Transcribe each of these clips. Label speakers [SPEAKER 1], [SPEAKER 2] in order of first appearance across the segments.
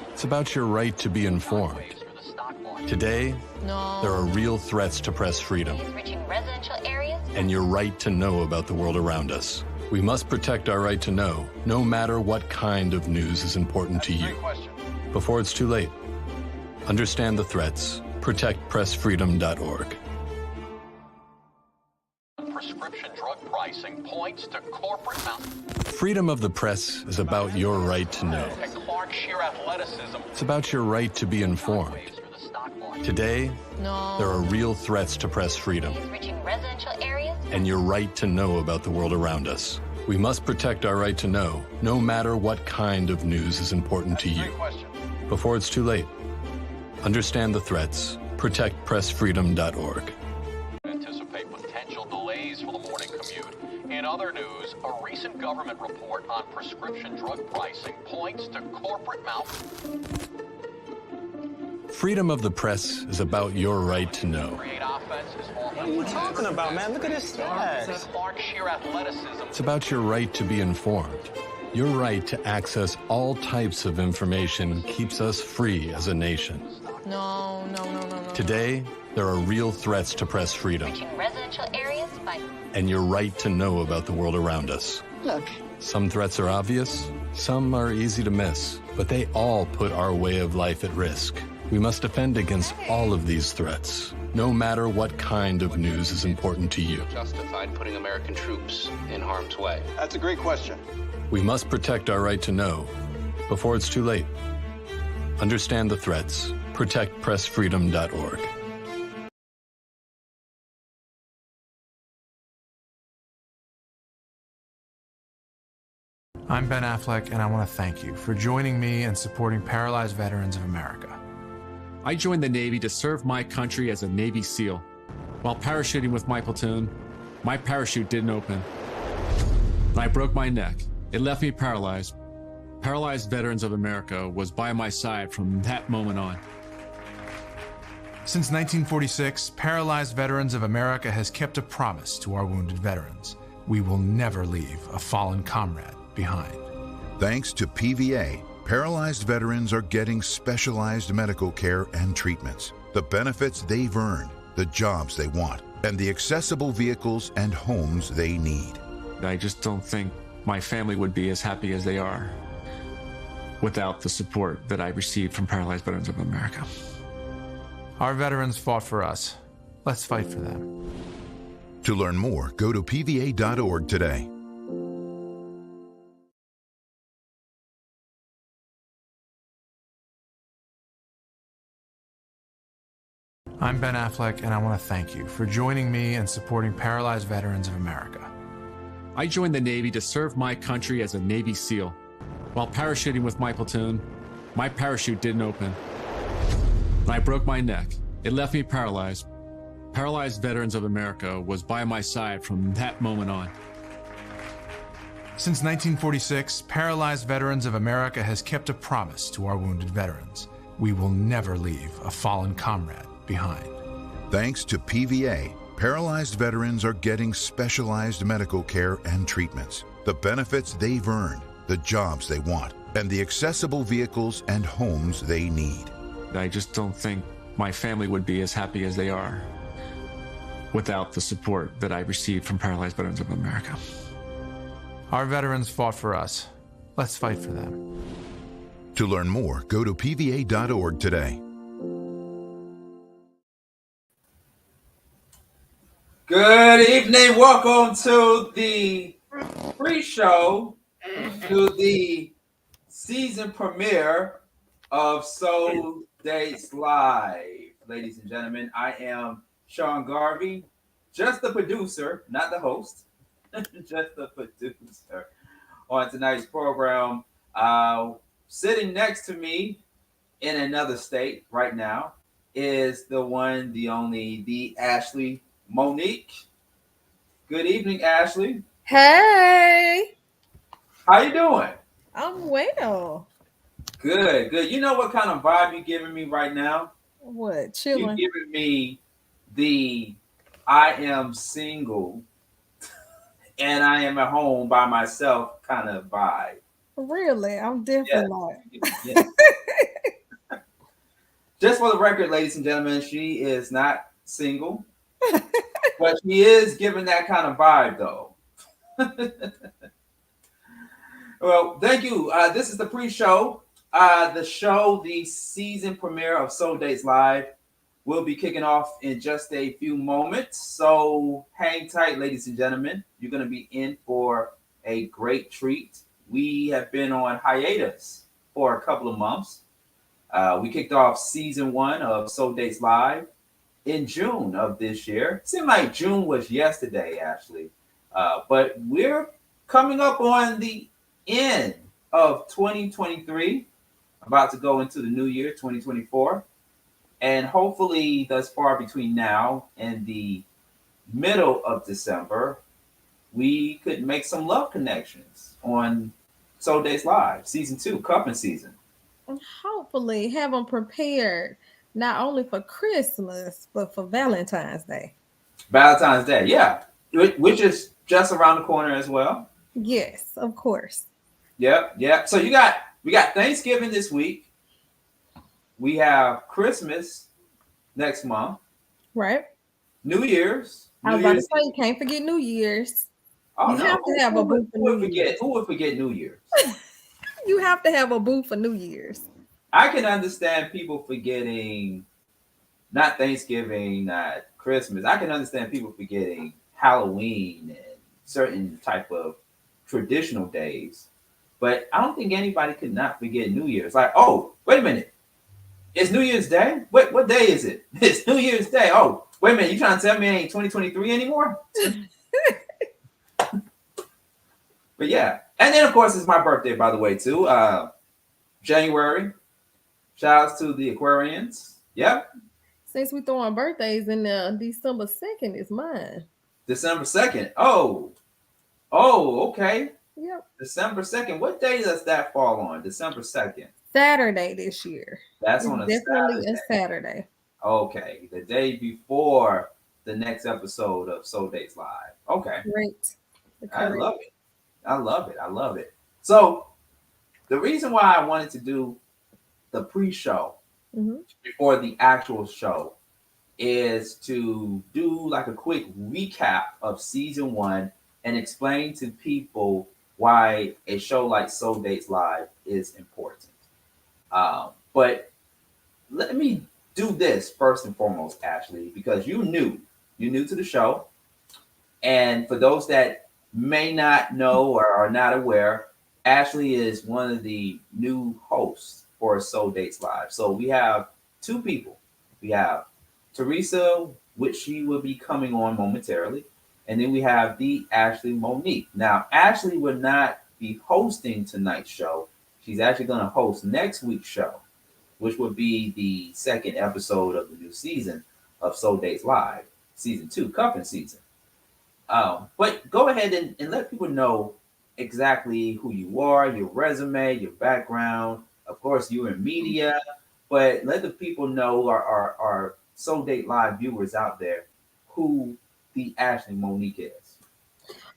[SPEAKER 1] It's about your right to be informed. Today, there are real threats to press freedom and your right to know about the world around us. We must protect our right to know, no matter what kind of news is important to you. Before it's too late, understand the threats. ProtectPressFreedom.org.
[SPEAKER 2] Prescription drug pricing points to corporate
[SPEAKER 1] Freedom of the press is about your right to know. It's about your right to be informed. Today, there are real threats to press freedom and your right to know about the world around us. We must protect our right to know, no matter what kind of news is important to you. Before it's too late, understand the threats. ProtectPressFreedom.org.
[SPEAKER 2] Anticipate potential delays for the morning commute. In other news, a recent government report on prescription drug pricing points to corporate
[SPEAKER 1] Freedom of the press is about your right to know.
[SPEAKER 3] What are you talking about, man? Look at his stats.
[SPEAKER 1] It's about your right to be informed. Your right to access all types of information keeps us free as a nation.
[SPEAKER 4] No.
[SPEAKER 1] Today, there are real threats to press freedom and your right to know about the world around us.
[SPEAKER 4] Look.
[SPEAKER 1] Some threats are obvious, some are easy to miss, but they all put our way of life at risk. We must defend against all of these threats, no matter what kind of news is important to you.
[SPEAKER 5] Justified putting American troops in harm's way?
[SPEAKER 3] That's a great question.
[SPEAKER 1] We must protect our right to know before it's too late. Understand the threats. ProtectPressFreedom.org.
[SPEAKER 6] I'm Ben Affleck, and I want to thank you for joining me and supporting Paralyzed Veterans of America.
[SPEAKER 7] I joined the Navy to serve my country as a Navy SEAL. While parachuting with my platoon, my parachute didn't open. And I broke my neck. It left me paralyzed. Paralyzed Veterans of America was by my side from that moment on.
[SPEAKER 6] Since 1946, Paralyzed Veterans of America has kept a promise to our wounded veterans. We will never leave a fallen comrade behind.
[SPEAKER 8] Thanks to PVA, paralyzed veterans are getting specialized medical care and treatments, the benefits they've earned, the jobs they want, and the accessible vehicles and homes they need.
[SPEAKER 7] I just don't think my family would be as happy as they are without the support that I received from Paralyzed Veterans of America.
[SPEAKER 6] Our veterans fought for us. Let's fight for them.
[SPEAKER 8] To learn more, go to pva.org today.
[SPEAKER 6] I'm Ben Affleck, and I want to thank you for joining me and supporting Paralyzed Veterans of America.
[SPEAKER 7] I joined the Navy to serve my country as a Navy SEAL. While parachuting with my platoon, my parachute didn't open. And I broke my neck. It left me paralyzed. Paralyzed Veterans of America was by my side from that moment on.
[SPEAKER 6] Since 1946, Paralyzed Veterans of America has kept a promise to our wounded veterans. We will never leave a fallen comrade behind.
[SPEAKER 8] Thanks to PVA, paralyzed veterans are getting specialized medical care and treatments, the benefits they've earned, the jobs they want, and the accessible vehicles and homes they need.
[SPEAKER 7] I just don't think my family would be as happy as they are without the support that I received from Paralyzed Veterans of America.
[SPEAKER 6] Our veterans fought for us. Let's fight for them.
[SPEAKER 8] To learn more, go to pva.org today.
[SPEAKER 9] Good evening. Welcome to the pre-show to the season premiere of Soul Dates Live. Ladies and gentlemen, I am Sean Garvey, just the producer, not the host, just the producer on tonight's program. Sitting next to me in another state right now is the one, the only, the Ashley Monique. Good evening, Ashley.
[SPEAKER 4] Hey.
[SPEAKER 9] How you doing?
[SPEAKER 4] I'm well.
[SPEAKER 9] Good. You know what kind of vibe you're giving me right now?
[SPEAKER 4] What? Chilling.
[SPEAKER 9] You're giving me the I am single and I am at home by myself kind of vibe.
[SPEAKER 4] Really? I'm different.
[SPEAKER 9] Yeah. just for the record, ladies and gentlemen, she is not single, but she is giving that kind of vibe, though. Well, thank you. This is the pre-show. The season premiere of Soul Dates Live will be kicking off in just a few moments. So hang tight, ladies and gentlemen. You're going to be in for a great treat. We have been on hiatus for a couple of months. We kicked off season 1 of Soul Dates Live in June of this year. It seemed like June was yesterday, actually. But we're coming up on the end of 2023, about to go into the new year, 2024. And hopefully thus far between now and the middle of December, we could make some love connections on Soul Dates Live, season 2, Cuffin season.
[SPEAKER 4] And hopefully have them prepared not only for Christmas, but for Valentine's Day.
[SPEAKER 9] Valentine's Day, yeah. Which is just around the corner as well.
[SPEAKER 4] Yes, of course.
[SPEAKER 9] Yep. So we got Thanksgiving this week. We have Christmas next month.
[SPEAKER 4] Right.
[SPEAKER 9] New Year's.
[SPEAKER 4] I was about to say, you can't forget New Year's.
[SPEAKER 9] Oh,
[SPEAKER 4] you have to have a booth for New Year's.
[SPEAKER 9] Who would forget New Year's?
[SPEAKER 4] You have to have a booth for New Year's.
[SPEAKER 9] I can understand people forgetting not Thanksgiving, not Christmas. I can understand people forgetting Halloween and certain type of traditional days. But I don't think anybody could not forget New Year's. Like, oh, wait a minute. It's New Year's Day? Wait, what day is it? It's New Year's Day. Oh, wait a minute. You trying to tell me it ain't 2023 anymore? But yeah. And then, of course, it's my birthday, by the way, too. January. Shout outs to the Aquarians. Yep.
[SPEAKER 4] Since we throwing birthdays in there, December 2nd is mine.
[SPEAKER 9] December 2nd. Oh, okay.
[SPEAKER 4] Yep.
[SPEAKER 9] December 2nd. What day does that fall on? December 2nd.
[SPEAKER 4] Saturday this year.
[SPEAKER 9] That's on a
[SPEAKER 4] definitely
[SPEAKER 9] Saturday.
[SPEAKER 4] a Saturday.
[SPEAKER 9] Okay. The day before the next episode of Soul Dates Live. Okay.
[SPEAKER 4] Great.
[SPEAKER 9] I love it. So the reason why I wanted to do the pre-show before the actual show is to do like a quick recap of season 1 and explain to people why a show like Soul Dates Live is important. But let me do this first and foremost, Ashley, because you're new to the show. And for those that may not know or are not aware, Ashley is one of the new hosts for Soul Dates Live. So we have 2 people. We have Theresa, which she will be coming on momentarily. And then we have the Ashley Monique. Now, Ashley will not be hosting tonight's show. She's actually going to host next week's show, which will be the 2nd episode of the new season of Soul Dates Live, season 2, Cuffin season. But go ahead and let people know exactly who you are, your resume, your background. Of course, you're in media, but let the people know, our Soul Date Live viewers out there, who the Ashley Monique is.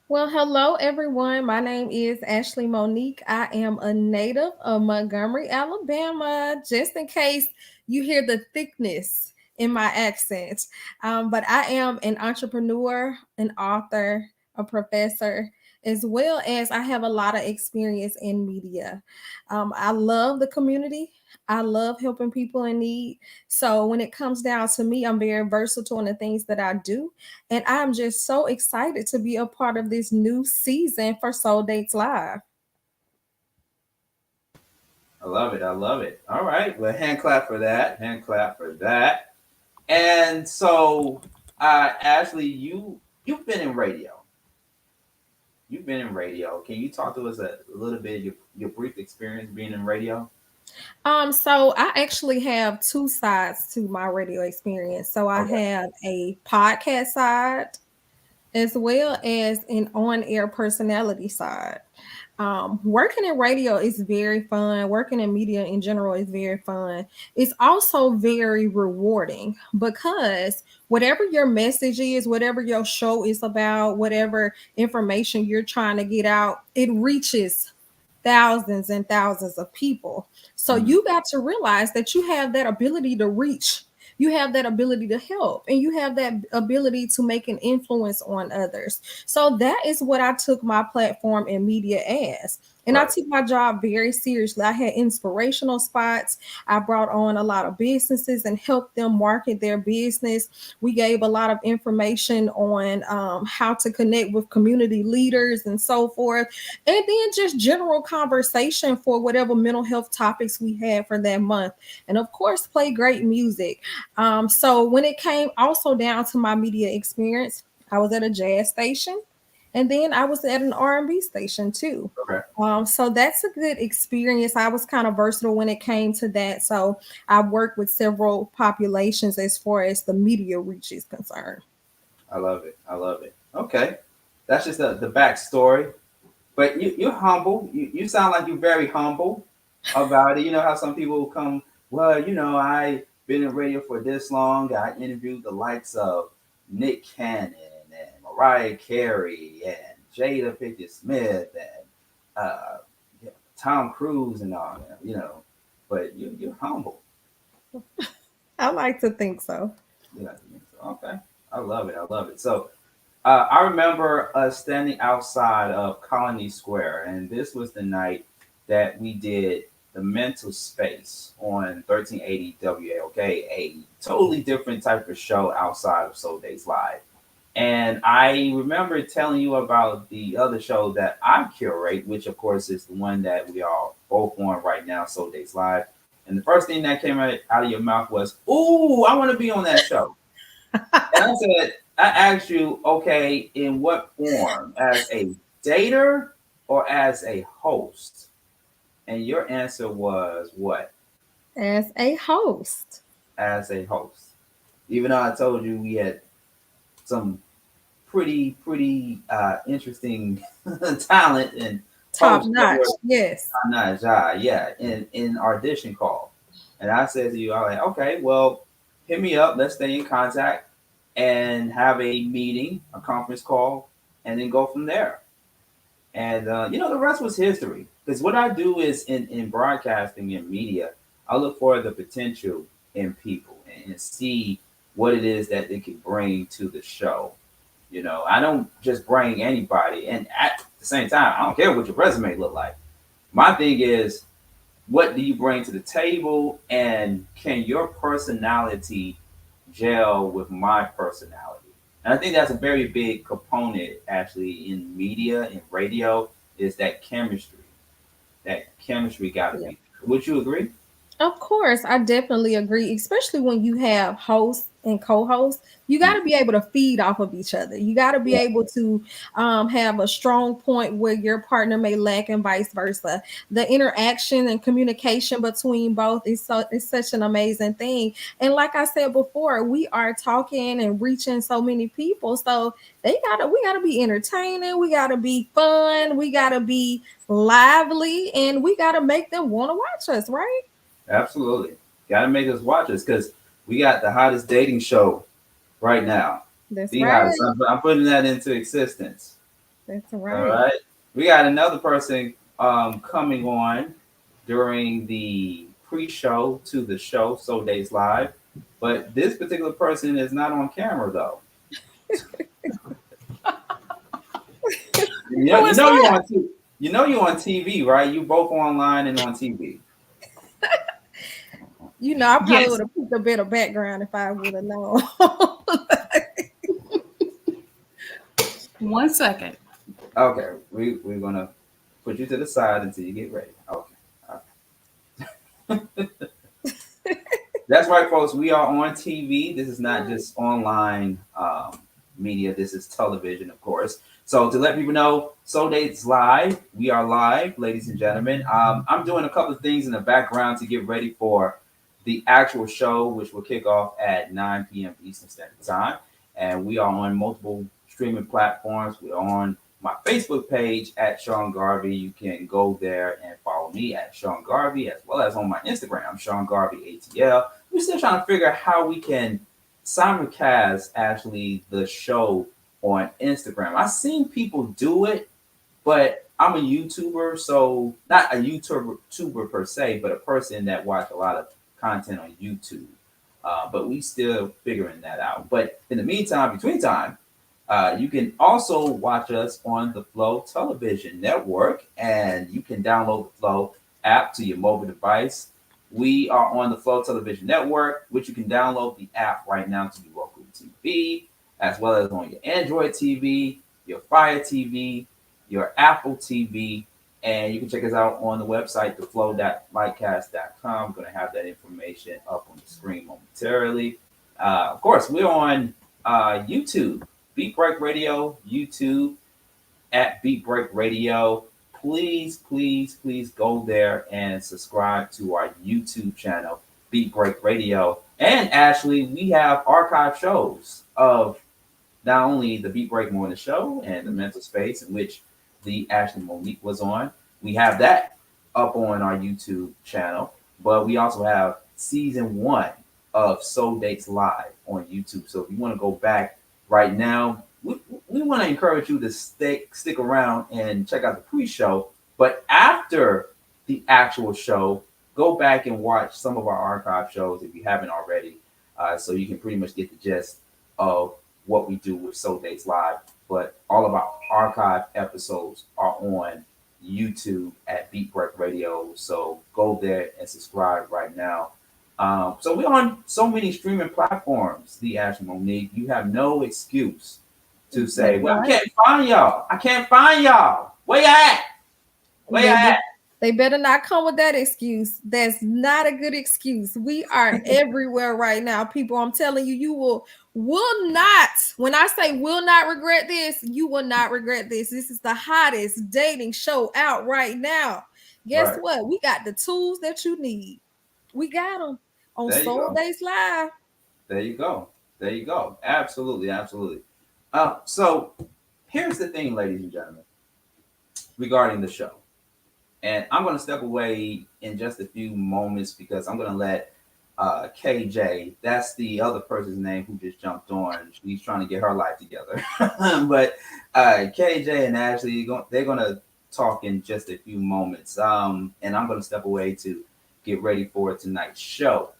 [SPEAKER 4] Well, hello, everyone. My name is Ashley Monique. I am a native of Montgomery, Alabama, just in case you hear the thickness in my accent. But I am an entrepreneur, an author, a professor, as well as I have a lot of experience in media. I love the community. I love helping people in need. So when it comes down to me, I'm very versatile in the things that I do. And I'm just so excited to be a part of this new season for Soul Dates Live.
[SPEAKER 9] I love it. All right. Well, hand clap for that. And so, Ashley, you've been in radio. Can you talk to us a little bit of your brief experience being in radio?
[SPEAKER 4] So I actually have 2 sides to my radio experience. So I have a podcast side as well as an on-air personality side. Working in radio is very fun. Working in media in general is very fun. It's also very rewarding because whatever your message is, whatever your show is about, whatever information you're trying to get out, it reaches thousands and thousands of people. So you got to realize that you have that ability to reach. You have that ability to help, and you have that ability to make an influence on others. So that is what I took my platform in media as. And I took my job very seriously. I had inspirational spots. I brought on a lot of businesses and helped them market their business. We gave a lot of information on how to connect with community leaders and so forth. And then just general conversation for whatever mental health topics we had for that month. And of course, play great music. So when it came also down to my media experience, I was at a jazz station. And then I was at an R&B station too.
[SPEAKER 9] Okay.
[SPEAKER 4] So that's a good experience. I was kind of versatile when it came to that. So I worked with several populations as far as the media reach is concerned.
[SPEAKER 9] I love it. I love it. Okay. That's just the backstory. But you're humble. You sound like you're very humble about it. You know how some people come, well, you know, I've been in radio for this long. I interviewed the likes of Nick Cannon and Mariah Carey and Jada Pinkett Smith and Tom Cruise and all that, you know. But you're humble.
[SPEAKER 4] I like to think so.
[SPEAKER 9] Yeah. Okay. I love it. I love it. So I remember us standing outside of Colony Square, and this was the night that we did the mental space on 1380 WAOK, a totally different type of show outside of Soul Days Live. And I remember telling you about the other show that I curate, which of course is the one that we are both on right now, Soul Days Live. And the first thing that came out of your mouth was, "Ooh, I want to be on that show." And I asked you, okay, in what form? As a dater or as a host? And your answer was what?
[SPEAKER 4] As a host.
[SPEAKER 9] As a host. Even though I told you we had some pretty interesting talent and
[SPEAKER 4] top notch, yes.
[SPEAKER 9] Top notch, yeah, in audition call. And I said to you, I was like, okay, well, hit me up, let's stay in contact and have a meeting, a conference call, and then go from there. And the rest was history. Because what I do is in broadcasting and media, I look for the potential in people and see what it is that they can bring to the show. You know, I don't just bring anybody. And at the same time, I don't care what your resume look like. My thing is, what do you bring to the table? And can your personality gel with my personality? And I think that's a very big component actually in media and radio is that chemistry. That chemistry got to be. Would you agree?
[SPEAKER 4] Of course, I definitely agree, especially when you have hosts and co-hosts. You got to be able to feed off of each other. You got to be able to have a strong point where your partner may lack and vice versa. The interaction and communication between both is such an amazing thing. And like I said before, we are talking and reaching so many people. So we got to be entertaining. We got to be fun. We got to be lively, and we got to make them want to watch us, right?
[SPEAKER 9] Absolutely. Got to make us watch us because we got the hottest dating show right now.
[SPEAKER 4] That's right.
[SPEAKER 9] I'm putting that into existence.
[SPEAKER 4] That's right.
[SPEAKER 9] All right. We got another person coming on during the pre-show to the show, Soul Days Live. But this particular person is not on camera, though. you know you're on TV, right? You both online and on TV.
[SPEAKER 4] You know, I probably would have picked a better background if I would have known.
[SPEAKER 10] 1 second.
[SPEAKER 9] Okay, we're gonna put you to the side until you get ready. Okay. That's right, folks. We are on TV. This is not just online media. This is television, of course. So to let people know, Soul Days Live. We are live, ladies and gentlemen. I'm doing a couple of things in the background to get ready for the actual show, which will kick off at 9 p.m. Eastern Standard Time. And we are on multiple streaming platforms. We're on my Facebook page at Sean Garvey. You can go there and follow me at Sean Garvey, as well as on my Instagram, Sean Garvey ATL. We're still trying to figure out how we can simulcast actually the show on Instagram. I've seen people do it, but I'm a YouTuber, so not a YouTuber per se, but a person that watch a lot of content on YouTube. But we still figuring that out. But in the meantime, between time, you can also watch us on the Flow Television Network, and you can download the Flow app to your mobile device. We are on the Flow Television Network, which you can download the app right now to your Roku TV, as well as on your Android TV, your Fire TV, your Apple TV, and you can check us out on the website, theflow.lightcast.com. I'm going to have that information up on the screen momentarily. Of course, we're on YouTube, Beat Break Radio, YouTube at Beat Break Radio. Please go there and subscribe to our YouTube channel, Beat Break Radio. And actually, we have archive shows of not only the Beat Break Morning Show and the Mental Space, in which the Ashley Monique was on. We have that up on our YouTube channel, but we also have season 1 of Soul Dates Live on YouTube. So if you want to go back right now, we want to encourage you to stick around and check out the pre-show. But after the actual show, go back and watch some of our archive shows if you haven't already, so you can pretty much get the gist of what we do with Soul Dates Live. But all of our archive episodes are on YouTube at Beat Break Radio. So go there and subscribe right now. So we're on so many streaming platforms, the Ashley Monique. You have no excuse to say, well, I can't find y'all. Where you at? Where you at?
[SPEAKER 4] They better not come with that excuse. That's not a good excuse. We are everywhere right now, people. I'm telling you, you will not, when I say will not regret this, you will not regret this. This is the hottest dating show out right now. Guess what? We got the tools that you need. We got them on Soul Dates Live.
[SPEAKER 9] There you go. Absolutely. So here's the thing, ladies and gentlemen, regarding the show. And I'm going to step away in just a few moments because I'm going to let KJ, that's the other person's name who just jumped on. She's trying to get her life together. But KJ and Ashley, they're going to talk in just a few moments. And I'm going to step away to get ready for tonight's show.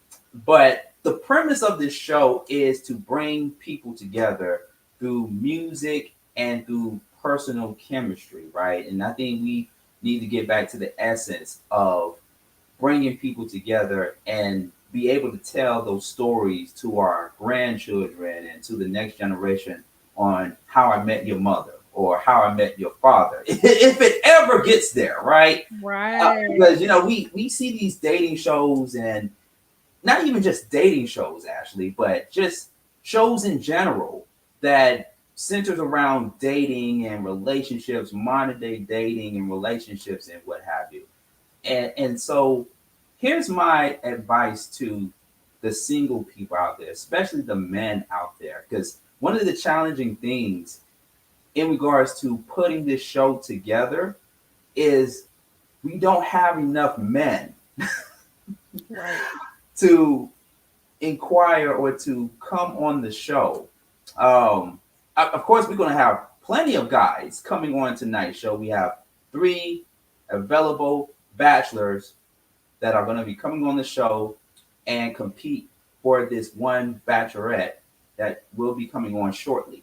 [SPEAKER 9] But the premise of this show is to bring people together through music and through personal chemistry, right? And I think we need to get back to the essence of bringing people together and be able to tell those stories to our grandchildren and to the next generation on how I met your mother or how I met your father, if it ever gets there, right?
[SPEAKER 4] Right.
[SPEAKER 9] Because, we see these dating shows, and not even just dating shows, Ashley, but just shows in general that centers around dating and relationships, modern day dating and relationships and what have you. And so here's my advice to the single people out there, especially the men out there, because one of the challenging things in regards to putting this show together is we don't have enough men to inquire or to come on the show. Of course, we're going to have plenty of guys coming on tonight's show. We have 3 available bachelors that are going to be coming on the show and compete for this one bachelorette that will be coming on shortly.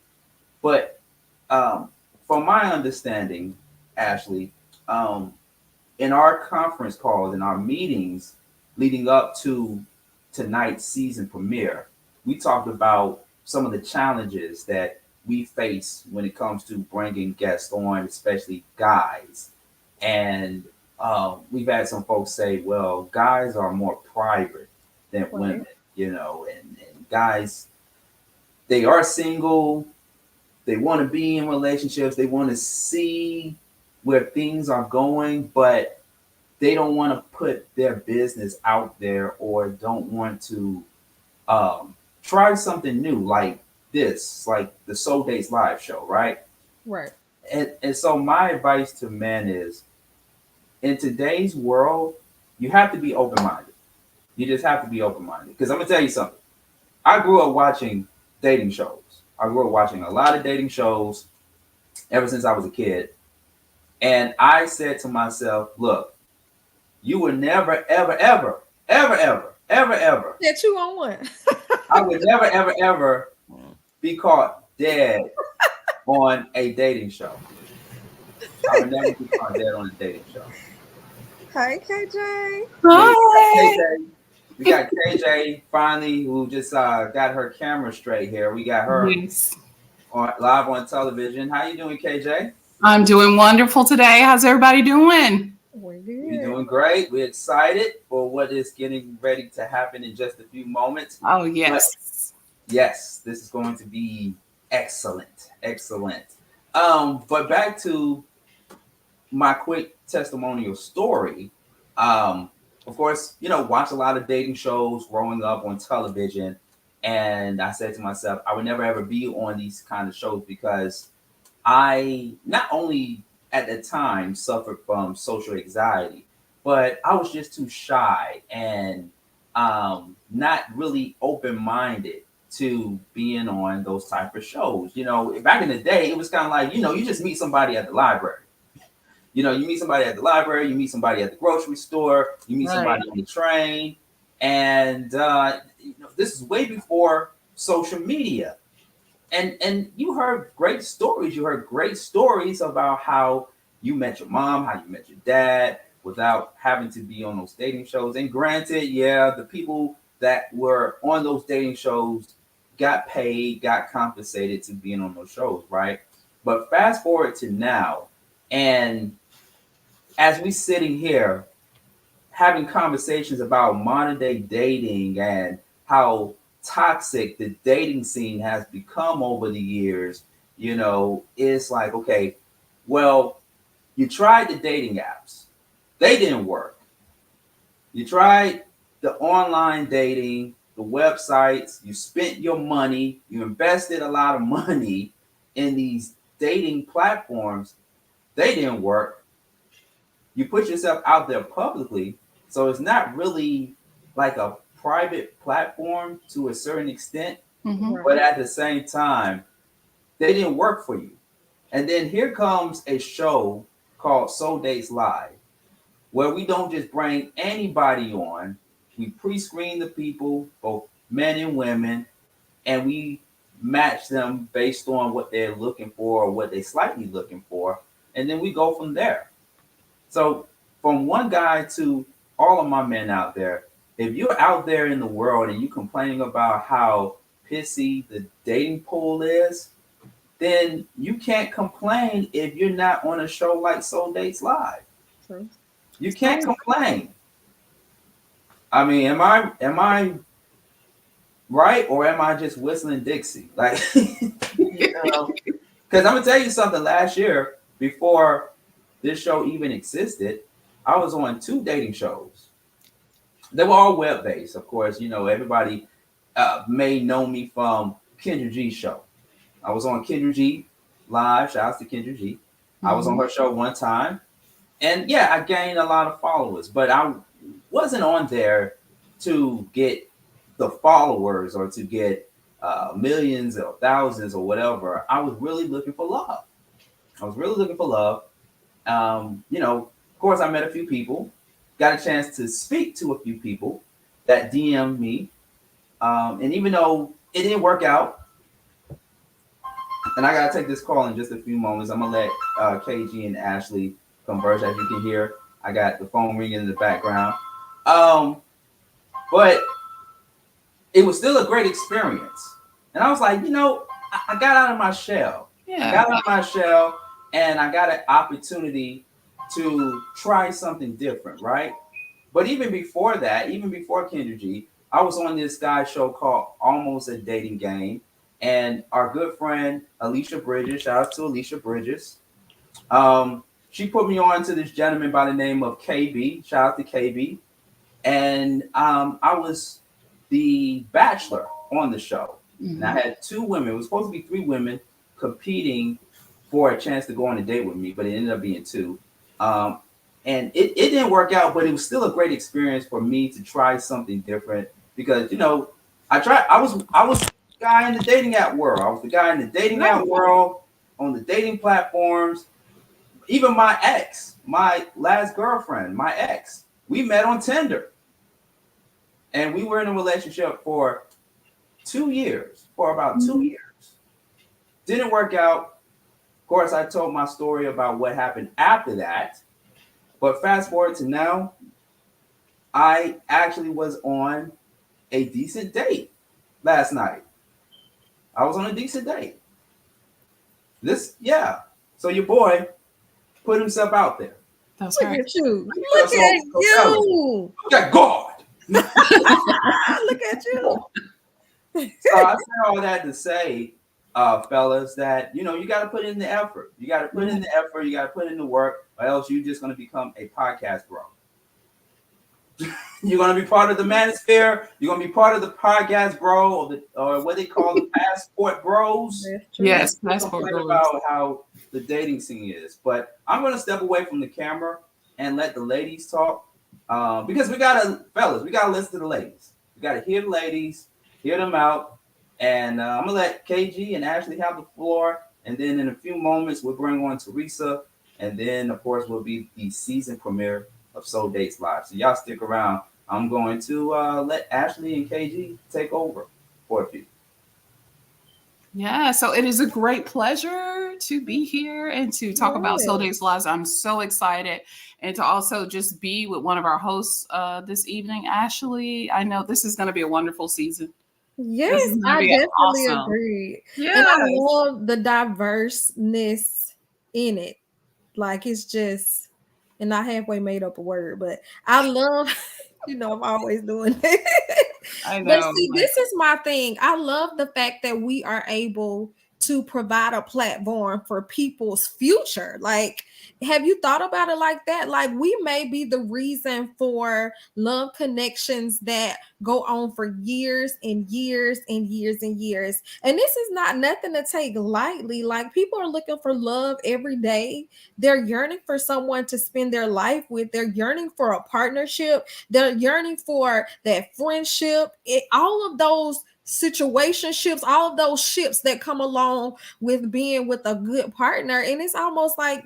[SPEAKER 9] But from my understanding, Ashley, in our conference calls, in our meetings leading up to tonight's season premiere, we talked about some of the challenges that we face when it comes to bringing guests on, especially guys. And we've had some folks say, well, guys are more private than women, and guys, they are single. They want to be in relationships. They want to see where things are going, but they don't want to put their business out there or don't want to try something new like this, like the Soul Dates Live show, right?
[SPEAKER 4] Right.
[SPEAKER 9] And so my advice to men is, in today's world, you have to be open-minded. You just have to be open-minded. Because I'm going to tell you something. I grew up watching dating shows. I grew up watching a lot of dating shows ever since I was a kid. And I said to myself, look, you would never, ever, ever, ever, ever, ever, ever.
[SPEAKER 4] That you on one.
[SPEAKER 9] I would never, ever, ever be caught dead on a dating show. I would never be caught dead on a dating show.
[SPEAKER 4] Hi, KJ.
[SPEAKER 10] Hi.
[SPEAKER 9] We got KJ finally, who just got her camera straight here. We got her live on television. How you doing, KJ?
[SPEAKER 10] I'm doing wonderful today. How's everybody doing?
[SPEAKER 4] We're
[SPEAKER 9] doing great. We're excited for what is getting ready to happen in just a few moments.
[SPEAKER 10] Oh, yes.
[SPEAKER 9] Yes, this is going to be excellent. Excellent. But back to my quick testimonial story. Of course, watch a lot of dating shows growing up on television. And I said to myself, I would never, ever be on these kind of shows because I not only at the time suffered from social anxiety, but I was just too shy and not really open-minded to being on those type of shows. Back in the day, it was kind of like, you just meet somebody at the library. You meet somebody at the library, you meet somebody at the grocery store, you meet somebody on the train. And this is way before social media. And you heard great stories. You heard great stories about how you met your mom, how you met your dad without having to be on those dating shows. And granted, the people that were on those dating shows got paid, got compensated to being on those shows, right? But fast forward to now, and as we sitting here having conversations about modern day dating and how toxic the dating scene has become over the years, it's like, okay, well, you tried the dating apps. They didn't work. You tried the online dating, the websites, you spent your money, you invested a lot of money in these dating platforms. They didn't work. You put yourself out there publicly, so it's not really like a private platform to a certain extent, but at the same time, they didn't work for you. And then here comes a show called Soul Dates Live, where we don't just bring anybody on. We pre-screen the people, both men and women, and we match them based on what they're looking for or what they're slightly looking for, and then we go from there. So from one guy to all of my men out there, if you're out there in the world and you complaining about how pissy the dating pool is, then you can't complain if you're not on a show like Soul Dates Live.
[SPEAKER 4] True.
[SPEAKER 9] You can't complain. I mean, am I right, or am I just whistling Dixie? Like, because I'm gonna tell you something. Last year, before this show even existed, I was on 2 dating shows. They were all web-based, of course. Everybody may know me from Kendra G's show. I was on Kendra G Live. Shout out to Kendra G. I was on her show one time. And I gained a lot of followers, but I wasn't on there to get the followers or to get millions or thousands or whatever. I was really looking for love. Of course, I met a few people, got a chance to speak to a few people that DM'd me. And even though it didn't work out, and I got to take this call in just a few moments, I'm going to let KG and Ashley converse. As you can hear, I got the phone ringing in the background. But it was still a great experience. And I was like, I got out of my shell. I got out of my shell, and I got an opportunity to try something different, right? But even before that, even before Kendra G, I was on this guy's show called Almost a Dating Game. And our good friend, Alicia Bridges, shout out to Alicia Bridges. She put me on to this gentleman by the name of KB. Shout out to KB. And I was the bachelor on the show. And I had 2 women. It was supposed to be 3 women competing for a chance to go on a date with me, but it ended up being 2. And it didn't work out, but it was still a great experience for me to try something different because, I was the guy in the dating app world. I was the guy in the dating app world on the dating platforms, even my ex, my last girlfriend, my ex, we met on Tinder. And we were in a relationship for 2 years, for about 2 years. Didn't work out. Of course, I told my story about what happened after that. But fast forward to now, I actually was on a decent date last night. I was on a decent date. So your boy put himself out there.
[SPEAKER 10] That's
[SPEAKER 4] Look
[SPEAKER 10] right.
[SPEAKER 4] at you. Look at you.
[SPEAKER 9] Look at God.
[SPEAKER 4] Look at you.
[SPEAKER 9] So I say all that to say, fellas, that you got to put in the effort. You got to put in the effort. You got to put in the work, or else you're just going to become a podcast bro. You're going to be part of the manosphere. You're going to be part of the podcast bro, or what they call the passport bros.
[SPEAKER 10] Yes, passport bros.
[SPEAKER 9] About how the dating scene is, but I'm going to step away from the camera and let the ladies talk, because we got to listen to the ladies. We got to hear the ladies, hear them out, and I'm going to let KG and Ashley have the floor, and then in a few moments we'll bring on Theresa, and then of course will be the season premiere of Soul Dates Live. So y'all stick around. I'm going to let Ashley and KG take over for a few.
[SPEAKER 10] Yeah, so it is a great pleasure to be here and to talk about Soul Dates Live. I'm so excited, and to also just be with one of our hosts this evening, Ashley. I know this is going to be a wonderful season.
[SPEAKER 4] Yes, I definitely agree.
[SPEAKER 10] Yes.
[SPEAKER 4] And I love the diverseness in it. Like, it's just, and I halfway made up a word, but I love, I'm always doing it.
[SPEAKER 10] I know.
[SPEAKER 4] But see, this is my thing. I love the fact that we are able to provide a platform for people's future. Like, have you thought about it like that? Like, we may be the reason for love connections that go on for years and years and years and years. And this is not nothing to take lightly. Like, people are looking for love every day. They're yearning for someone to spend their life with. They're yearning for a partnership. They're yearning for that friendship. All of those situationships, all of those ships that come along with being with a good partner. And it's almost like,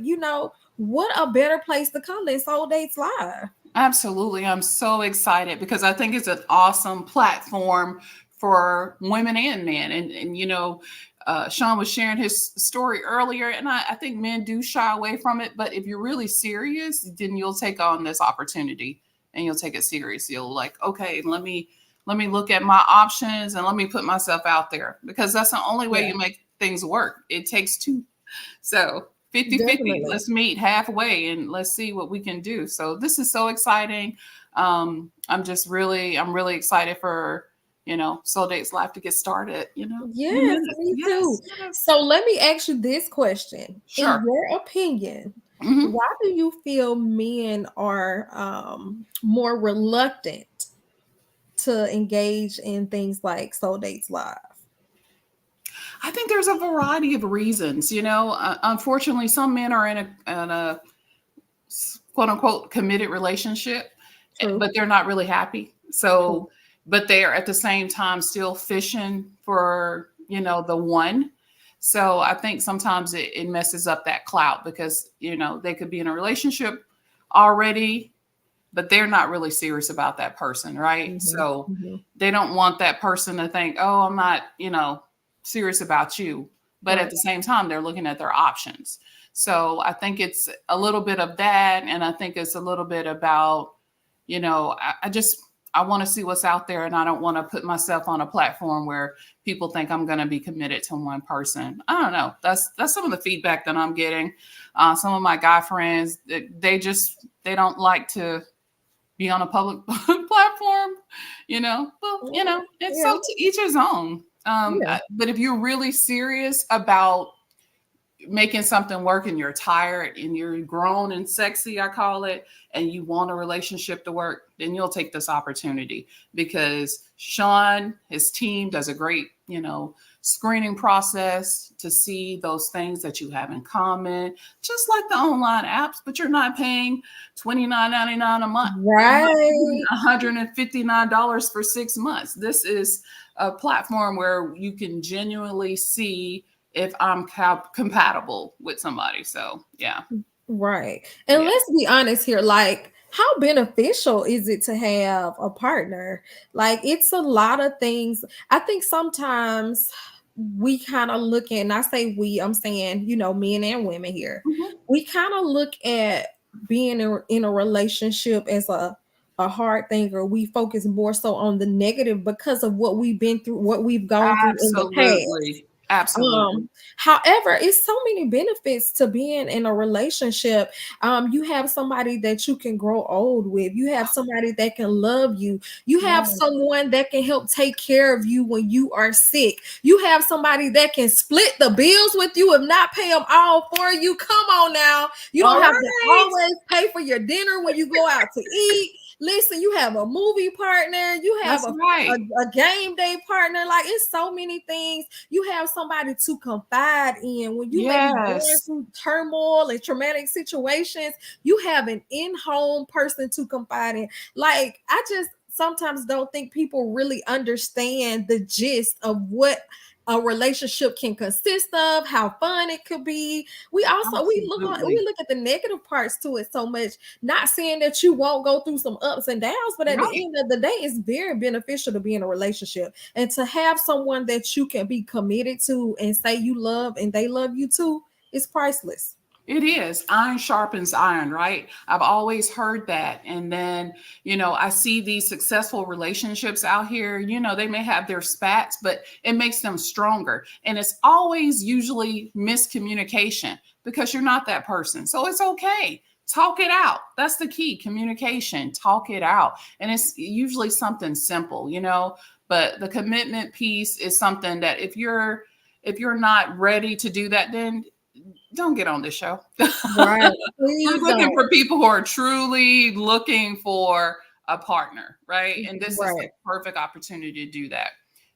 [SPEAKER 4] what a better place to come than Soul Dates Live.
[SPEAKER 10] Absolutely. I'm so excited because I think it's an awesome platform for women and men. And Sean was sharing his story earlier, and I think men do shy away from it. But if you're really serious, then you'll take on this opportunity and you'll take it serious. You'll like, okay, let me look at my options and let me put myself out there, because that's the only way you make things work. It takes two. So 50-50, let's meet halfway and let's see what we can do. So this is so exciting. I'm really excited for, Soul Dates Live to get started,
[SPEAKER 4] Yes, me too. So let me ask you this question.
[SPEAKER 10] Sure.
[SPEAKER 4] In your opinion, why do you feel men are more reluctant to engage in things like Soul Dates Live?
[SPEAKER 10] I think there's a variety of reasons. Unfortunately, some men are in a quote unquote committed relationship, but they're not really happy. So, but they are at the same time still fishing for, the one. So I think sometimes it messes up that clout, because, they could be in a relationship already, but they're not really serious about that person. Right. So they don't want that person to think, oh, I'm not, serious about you. But at the same time, they're looking at their options. So I think it's a little bit of that. And I think it's a little bit about, I want to see what's out there, and I don't want to put myself on a platform where people think I'm going to be committed to one person. I don't know. That's some of the feedback that I'm getting. Some of my guy friends, they don't like to be on a public platform, it's so to each his own. But if you're really serious about making something work and you're tired and you're grown and sexy, I call it, and you want a relationship to work, then you'll take this opportunity, because Sean, his team does a great, screening process to see those things that you have in common, just like the online apps, but you're not paying $29.99 a month,
[SPEAKER 4] right?
[SPEAKER 10] $159 for 6 months. This is a platform where you can genuinely see if I'm compatible with somebody. So, yeah.
[SPEAKER 4] Right. And let's be honest here, like, how beneficial is it to have a partner? Like, it's a lot of things. I think sometimes we kind of look at, and I say we, I'm saying, men and women here.
[SPEAKER 10] Mm-hmm.
[SPEAKER 4] We kind of look at being in a relationship as a hard thing, or we focus more so on the negative because of what we've been through, what we've gone through in the past.
[SPEAKER 10] Absolutely.
[SPEAKER 4] However, it's so many benefits to being in a relationship. You have somebody that you can grow old with. You have somebody that can love you. You have someone that can help take care of you when you are sick. You have somebody that can split the bills with you, if not pay them all for you. Come on now. You don't have to always pay for your dinner when you go out to eat. Listen, you have a movie partner, you have a game day partner. Like, it's so many things. You have somebody to confide in when you may be going through turmoil and traumatic situations. You have an in-home person to confide in. Like, I just sometimes don't think people really understand the gist of what a relationship can consist of, how fun it could be. We also we look at the negative parts to it so much. Not saying that you won't go through some ups and downs, but at the end of the day, it's very beneficial to be in a relationship and to have someone that you can be committed to and say you love and they love you too. It's priceless.
[SPEAKER 10] It is. Iron sharpens iron, right? I've always heard that. And then, I see these successful relationships out here, they may have their spats, but it makes them stronger. And it's always usually miscommunication because you're not that person. So it's okay. Talk it out. That's the key. Communication. Talk it out. And it's usually something simple, but the commitment piece is something that if you're not ready to do that, then don't get on this show.
[SPEAKER 4] Right.
[SPEAKER 10] We're looking for people who are truly looking for a partner, right? And this is the perfect opportunity to do that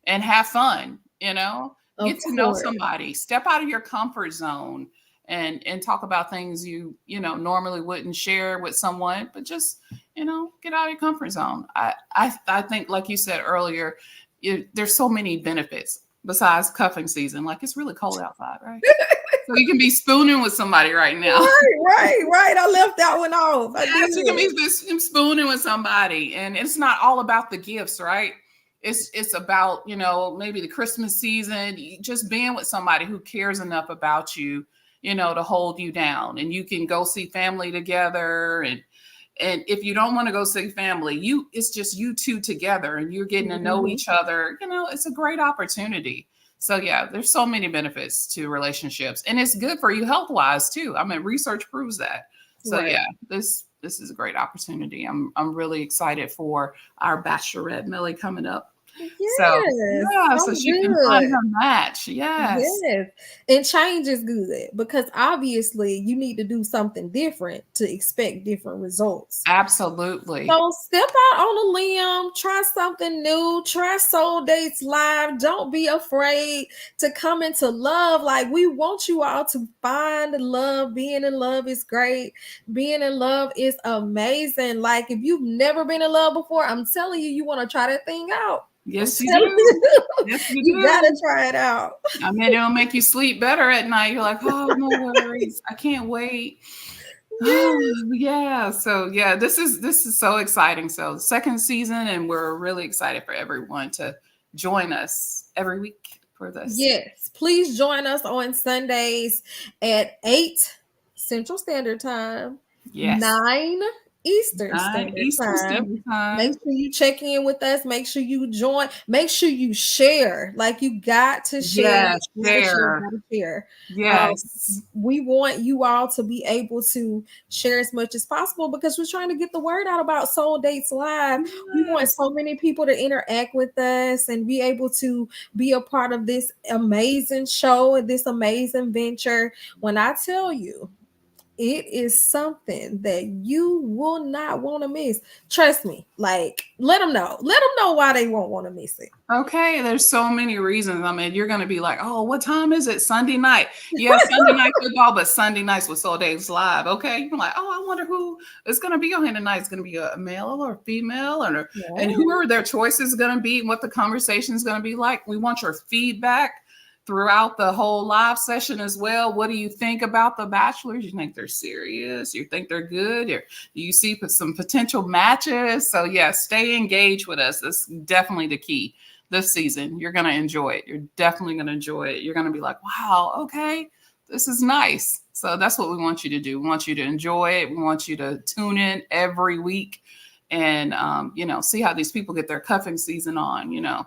[SPEAKER 10] and have fun, get to know somebody, step out of your comfort zone and talk about things you normally wouldn't share with someone, but just, get out of your comfort zone. I think, like you said earlier, there's so many benefits besides cuffing season. Like, it's really cold outside, right? So you can be spooning with somebody right now.
[SPEAKER 4] Right. I left that one off.
[SPEAKER 10] Yes, you can be spooning with somebody. And it's not all about the gifts, right? It's about, maybe the Christmas season, just being with somebody who cares enough about you, to hold you down. And you can go see family together. And if you don't want to go see family, it's just you two together and you're getting to know each other. It's a great opportunity. So yeah, there's so many benefits to relationships, and it's good for you health-wise too. I mean, research proves that. So yeah, this is a great opportunity. I'm really excited for our bachelorette Mely coming up.
[SPEAKER 4] Yes,
[SPEAKER 10] so she can find her match. Yes.
[SPEAKER 4] And change is good because obviously you need to do something different to expect different results.
[SPEAKER 10] Absolutely.
[SPEAKER 4] So step out on a limb, try something new, try Soul Dates Live. Don't be afraid to come into love. Like, we want you all to find love. Being in love is great. Being in love is amazing. Like, if you've never been in love before, I'm telling you, you want to try that thing out.
[SPEAKER 10] Yes, you do. Yes,
[SPEAKER 4] you gotta try it out.
[SPEAKER 10] I mean, it'll make you sleep better at night. You're like, oh, no worries. I can't wait. Yeah. So yeah, this is so exciting. So second season, and we're really excited for everyone to join us every week for this.
[SPEAKER 4] Yes, please join us on Sundays at 8 Central Standard Time.
[SPEAKER 10] Yes.
[SPEAKER 4] 9 Eastern Standard Time. Make sure you check in with us. Make sure you join. Make sure you share. Like, you got to share.
[SPEAKER 10] Share. Yes.
[SPEAKER 4] We want you all to be able to share as much as possible because we're trying to get the word out about Soul Dates Live. Yes. We want so many people to interact with us and be able to be a part of this amazing show and this amazing venture. When I tell you, it is something that you will not want to miss. Trust me. Like, let them know why they won't want to miss it.
[SPEAKER 10] Okay, there's so many reasons. I mean, you're going to be like, oh, what time is it? Sunday night. Yeah, Sunday night football, but Sunday nights with Soul Dates Live. Okay, you're like, oh, I wonder who is going to be on here tonight. It's going to be a male or a female, and who are their choices going to be, and what the conversation is going to be like. We want your feedback. throughout the whole live session as well. What do you think about the bachelors? You think they're serious? You think they're good? Or do you see some potential matches? So yeah, stay engaged with us. That's definitely the key this season. You're going to enjoy it. You're definitely going to enjoy it. You're going to be like, wow, okay, this is nice. So that's what we want you to do. We want you to enjoy it. We want you to tune in every week and, see how these people get their cuffing season on,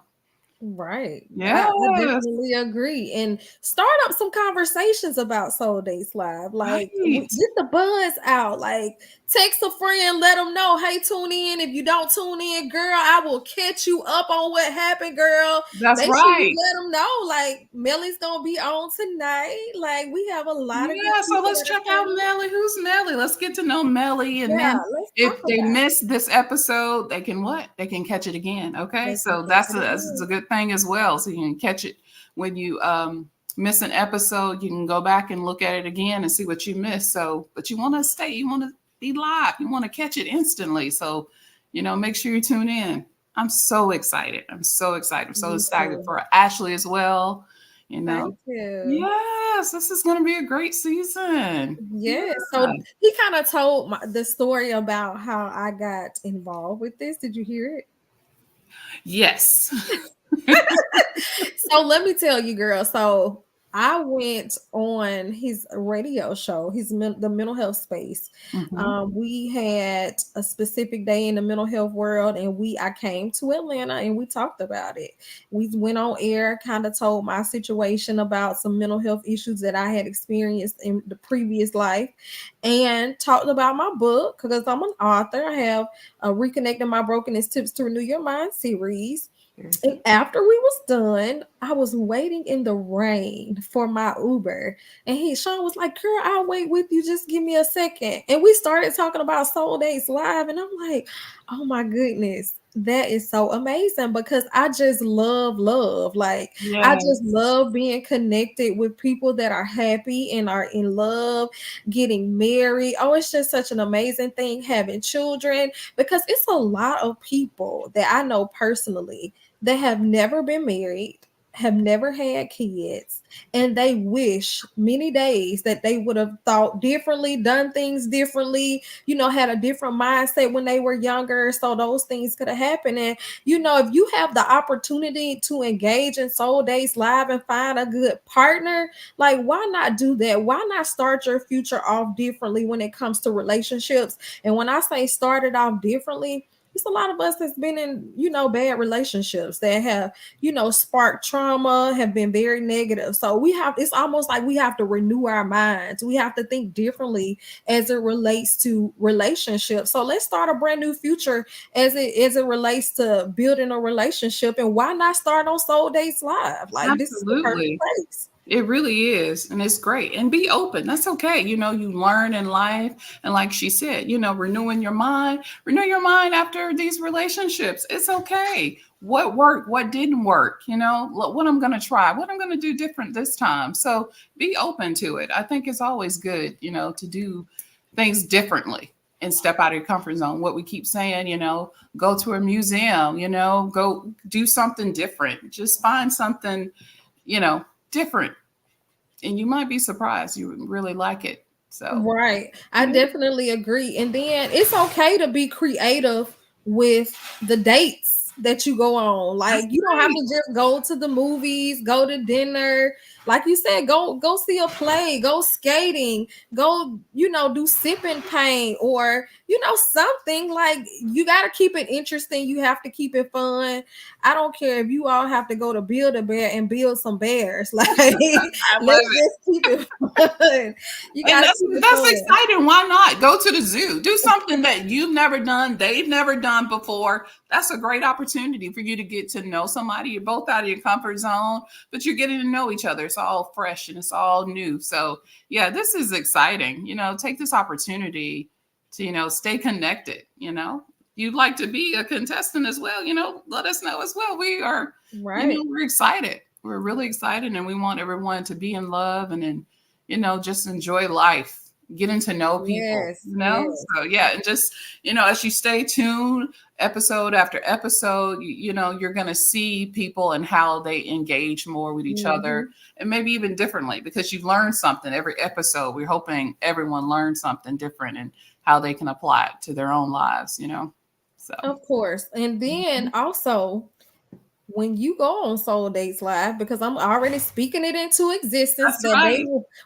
[SPEAKER 4] Right.
[SPEAKER 10] Yeah.
[SPEAKER 4] I definitely agree. And start up some conversations about Soul Dates Live. Like, get the buzz out. Like, text a friend, let them know, hey, tune in. If you don't tune in, girl, I will catch you up on what happened, girl.
[SPEAKER 10] That's
[SPEAKER 4] Make
[SPEAKER 10] right.
[SPEAKER 4] sure you let them know. Like, Mely's going to be on tonight. Like, we have a lot of good
[SPEAKER 10] so let's check out Mely. Who's Mely? Let's get to know Mely. And then if they miss this episode, they can what? They can catch it again. Okay. So that's a good thing as well. So you can catch it when you miss an episode. You can go back and look at it again and see what you missed. So, but you want to be live. You want to catch it instantly. So, make sure you tune in. I'm so excited. I'm so excited for Ashley as well.
[SPEAKER 4] Thank you.
[SPEAKER 10] Yes, this is going to be a great season.
[SPEAKER 4] Yeah. So he kind of told the story about how I got involved with this. Did you hear it?
[SPEAKER 10] Yes.
[SPEAKER 4] So let me tell you, girl. So I went on his radio show, the mental health space.
[SPEAKER 10] Mm-hmm.
[SPEAKER 4] We had a specific day in the mental health world, and I came to Atlanta and we talked about it. We went on air, kind of told my situation about some mental health issues that I had experienced in the previous life, and talked about my book because I'm an author. I have Reconnecting My Brokenness Tips to Renew Your Mind series. And after we was done, I was waiting in the rain for my Uber. And Sean was like, girl, I'll wait with you. Just give me a second. And we started talking about Soul Dates Live. And I'm like, oh my goodness, that is so amazing because I just love. Like, I just love being connected with people that are happy and are in love, getting married. Oh, it's just such an amazing thing, having children, because it's a lot of people that I know personally that have never been married, have never had kids, and they wish many days that they would have thought differently, done things differently, had a different mindset when they were younger, so those things could have happened. And if you have the opportunity to engage in Soul Dates Live and find a good partner, like, why not do that? Why not start your future off differently when it comes to relationships? And when I say started off differently, it's a lot of us that's been in, bad relationships that have, sparked trauma, have been very negative. So it's almost like we have to renew our minds. We have to think differently as it relates to relationships. So let's start a brand new future as it relates to building a relationship. And why not start on Soul Dates Live? Like,
[SPEAKER 10] absolutely.
[SPEAKER 4] This is the perfect place.
[SPEAKER 10] It really is. And it's great. And be open. That's okay. You learn in life. And like she said, renewing your mind, renew your mind after these relationships. It's okay. What worked? What didn't work? What I'm going to try, what I'm going to do different this time. So be open to it. I think it's always good, to do things differently and step out of your comfort zone. What we keep saying, go to a museum, go do something different. Just find something, different, and you might be surprised you really like it. So
[SPEAKER 4] right, I definitely agree. And then it's okay to be creative with the dates that you go on. Like, you don't have to just go to the movies, go to dinner. Like you said, go see a play, go skating, go, do sipping paint, or, something. Like, you got to keep it interesting. You have to keep it fun. I don't care if you all have to go to Build-A-Bear and build some bears. Like, let's just keep it fun.
[SPEAKER 10] That's exciting. Why not go to the zoo? Do something that you've never done, they've never done before. That's a great opportunity for you to get to know somebody. You're both out of your comfort zone, but you're getting to know each other. It's all fresh and it's all new. So yeah, this is exciting. Take this opportunity to, stay connected. You'd like to be a contestant as well, let us know as well. We are,
[SPEAKER 4] right.
[SPEAKER 10] We're excited. We're really excited, and we want everyone to be in love and just enjoy life. getting to know people, So yeah, and just, as you stay tuned episode after episode, you're going to see people and how they engage more with each other, and maybe even differently, because you've learned something every episode. We're hoping everyone learns something different and how they can apply it to their own lives, So
[SPEAKER 4] of course. And then also, when you go on Soul Dates Live, because I'm already speaking it into existence,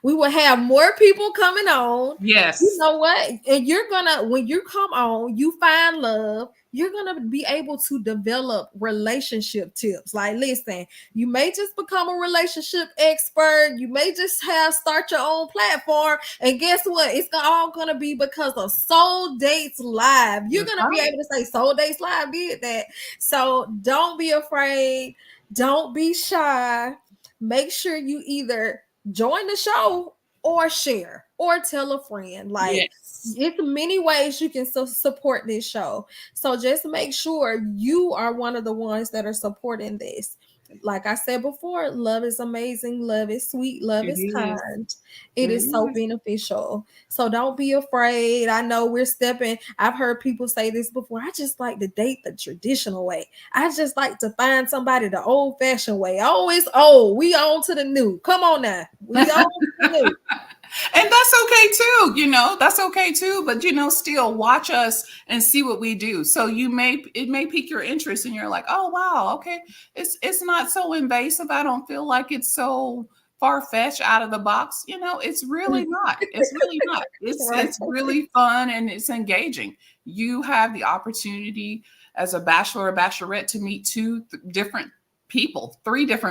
[SPEAKER 4] we will have more people coming on.
[SPEAKER 10] Yes.
[SPEAKER 4] You know what? And when you come on, you find love, you're going to be able to develop relationship tips. Like, listen, you may just become a relationship expert. You may just start your own platform. And guess what? It's all going to be because of Soul Dates Live. You're going to be able to say Soul Dates Live did that. So don't be afraid. Don't be shy. Make sure you either join the show or share or tell a friend. Like, it's many ways you can support this show. So just make sure you are one of the ones that are supporting this. Like I said before, love is amazing. Love is sweet. Love is kind. It is so beneficial. So don't be afraid. I know I've heard people say this before. I just like to date the traditional way. I just like to find somebody the old fashioned way. Oh, it's old. We on to the new. Come on now. We on to the new.
[SPEAKER 10] And that's okay too, that's okay too. But still watch us and see what we do. So it may pique your interest, and you're like, oh wow, okay, it's not so invasive. I don't feel like it's so far-fetched out of the box. It's really not. It's really not. It's really fun, and it's engaging. You have the opportunity as a bachelor or bachelorette to meet three different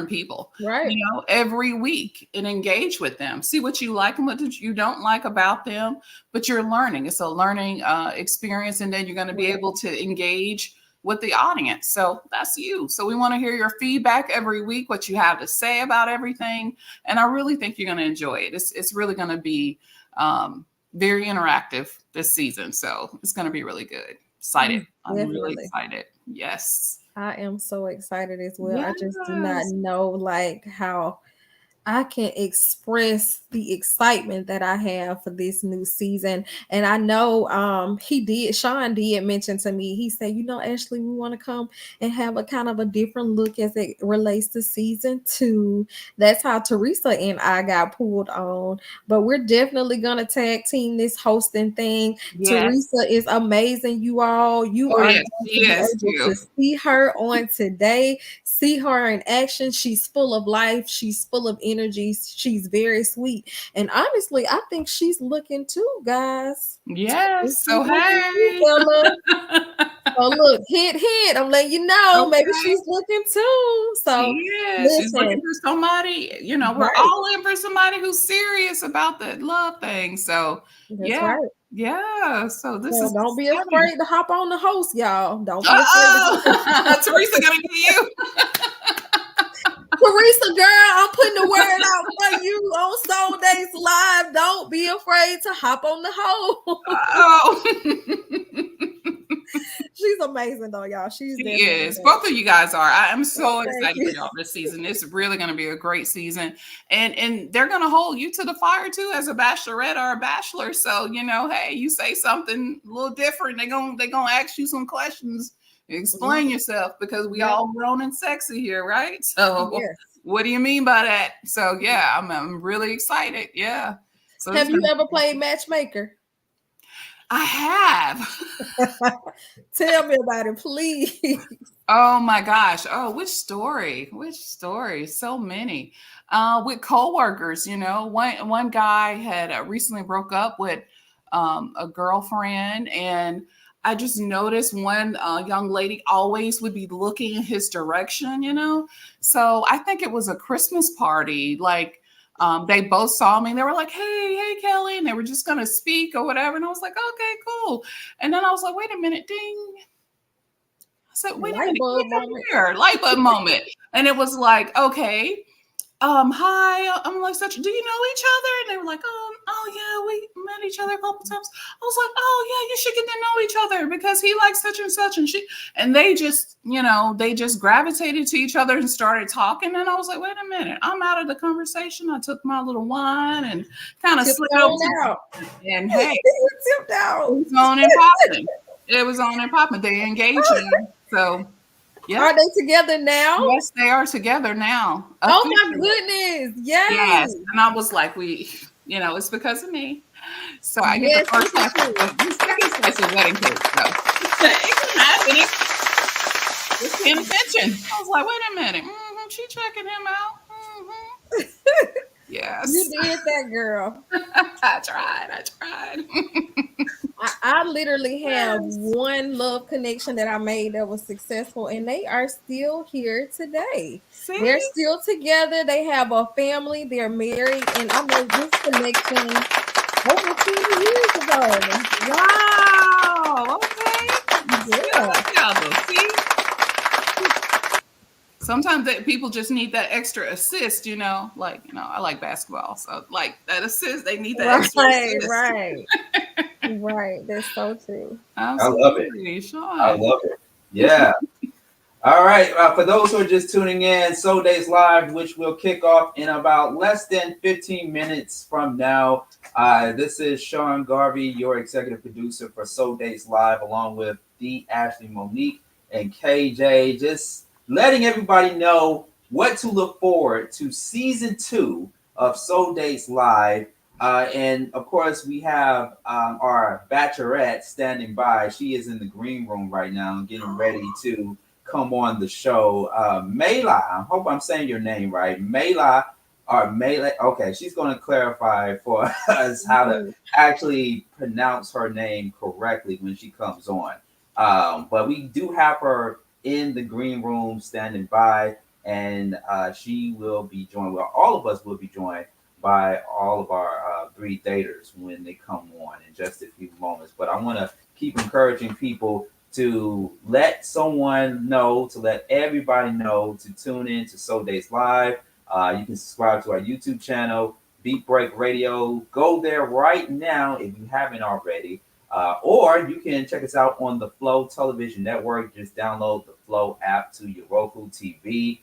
[SPEAKER 10] people,
[SPEAKER 4] right?
[SPEAKER 10] Every week, and engage with them, see what you like and what you don't like about them. But you're learning. It's a learning experience, and then you're going to be able to engage with the audience. So that's you. So we want to hear your feedback every week, what you have to say about everything. And I really think you're going to enjoy it. It's really going to be very interactive this season. So it's going to be really good. Excited. I'm really excited. Yes.
[SPEAKER 4] I am so excited as well. Yes. I just do not know how I can express the excitement that I have for this new season. And I know Sean did mention to me, he said, Ashley, we want to come and have a kind of a different look as it relates to season 2. That's how Theresa and I got pulled on. But we're definitely going to tag team this hosting thing. Yes. Theresa is amazing, you all. You are going to be able to see her on today. See her in action. She's full of life. She's full of energy. She's very sweet. And honestly, I think she's looking too, guys.
[SPEAKER 10] Yes. So hey.
[SPEAKER 4] So look, hit. I'm letting you know. Okay. Maybe she's looking too. So
[SPEAKER 10] she's looking for somebody. We're all in for somebody who's serious about that love thing. So
[SPEAKER 4] that's right.
[SPEAKER 10] Yeah. So
[SPEAKER 4] don't be afraid to hop on the host, y'all. Don't be afraid.
[SPEAKER 10] Teresa gonna be you.
[SPEAKER 4] Teresa, girl, I'm putting the word out for you on Soul Dates Live. Don't be afraid to hop on the host. She's amazing though, y'all. She
[SPEAKER 10] is. Both of you guys are. I am so excited for y'all this season. It's really going to be a great season, and they're going to hold you to the fire too as a bachelorette or a bachelor. So hey, you say something a little different, they're gonna ask you some questions. Explain yourself, because we all grown and sexy here, right? So what do you mean by that? So I'm really excited. Yeah. So
[SPEAKER 4] have you ever played matchmaker?
[SPEAKER 10] I have.
[SPEAKER 4] Tell me about it, please.
[SPEAKER 10] Oh my gosh. Oh, which story? So many. With coworkers, one guy had recently broke up with a girlfriend, and I just noticed one young lady always would be looking in his direction, So I think it was a Christmas party. They both saw me. They were like, hey, Kelly. And they were just going to speak or whatever. And I was like, okay, cool. And then I was like, wait a minute, ding. I said, wait a minute. Light bulb moment. And it was like, okay, hi. I'm like, do you know each other? And they were like, oh yeah, we met each other a couple times. I was like, oh yeah, you should get to know each other because he likes such and such, and they just, they just gravitated to each other and started talking. And I was like, wait a minute, I'm out of the conversation. I took my little wine and kind of slid out. And hey,
[SPEAKER 4] tipped out.
[SPEAKER 10] It was on and popping. It was on and popping. They engaging. So yeah.
[SPEAKER 4] Are they together now?
[SPEAKER 10] Yes, they are together now.
[SPEAKER 4] Oh my goodness. Yes.
[SPEAKER 10] Yes. And I was like, it's because of me. So I get the first slice of the second slice of wedding cake. So it can happen. Just paying attention. I was like, wait a minute. She checking him out. Yes.
[SPEAKER 4] You did that, girl.
[SPEAKER 10] I tried.
[SPEAKER 4] I literally have one love connection that I made that was successful, and they are still here today.
[SPEAKER 10] See?
[SPEAKER 4] They're still together. They have a family. They're married, and I made this connection over 20 years ago.
[SPEAKER 10] Wow. Okay.
[SPEAKER 4] Yeah.
[SPEAKER 10] See? Sometimes people just need that extra assist, I like basketball. So like that assist, they need that extra assist.
[SPEAKER 4] Right. That's so true.
[SPEAKER 10] Absolutely.
[SPEAKER 9] I love it.
[SPEAKER 10] Sean.
[SPEAKER 9] I love it. Yeah. All right. For those who are just tuning in, Soul Days Live, which will kick off in about less than 15 minutes from now. This is Sean Garvey, your executive producer for Soul Days Live, along with the Ashley, Monique, and KJ. Just letting everybody know what to look forward to season 2 of Soul Days Live. And of course, we have our bachelorette standing by. She is in the green room right now, getting ready to come on the show. Mely, I hope I'm saying your name right. Mely. Okay, she's going to clarify for us how to actually pronounce her name correctly when she comes on. But we do have her in the green room standing by, and she will be joined. Well, all of us will be joined by all of our 3 daters when they come on in just a few moments. But I want to keep encouraging people to let someone know, to let everybody know to tune in to Soul Days Live. You can subscribe to our YouTube channel, Beat Break Radio. Go there right now if you haven't already. Or you can check us out on the Flow Television Network. Just download the Flow app to your Roku TV.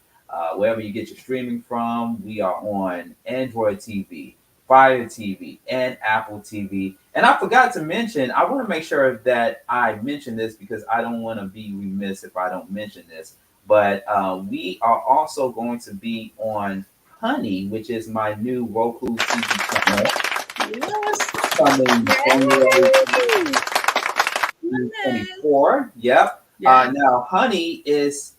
[SPEAKER 9] Wherever you get your streaming from. We are on Android TV, Fire TV, and Apple TV. And I forgot to mention, I want to make sure that I mention this because I don't want to be remiss if I don't mention this. But we are also going to be on Honey, which is my new Roku TV channel. Yes. Coming January 2024. Yep. Now, Honey is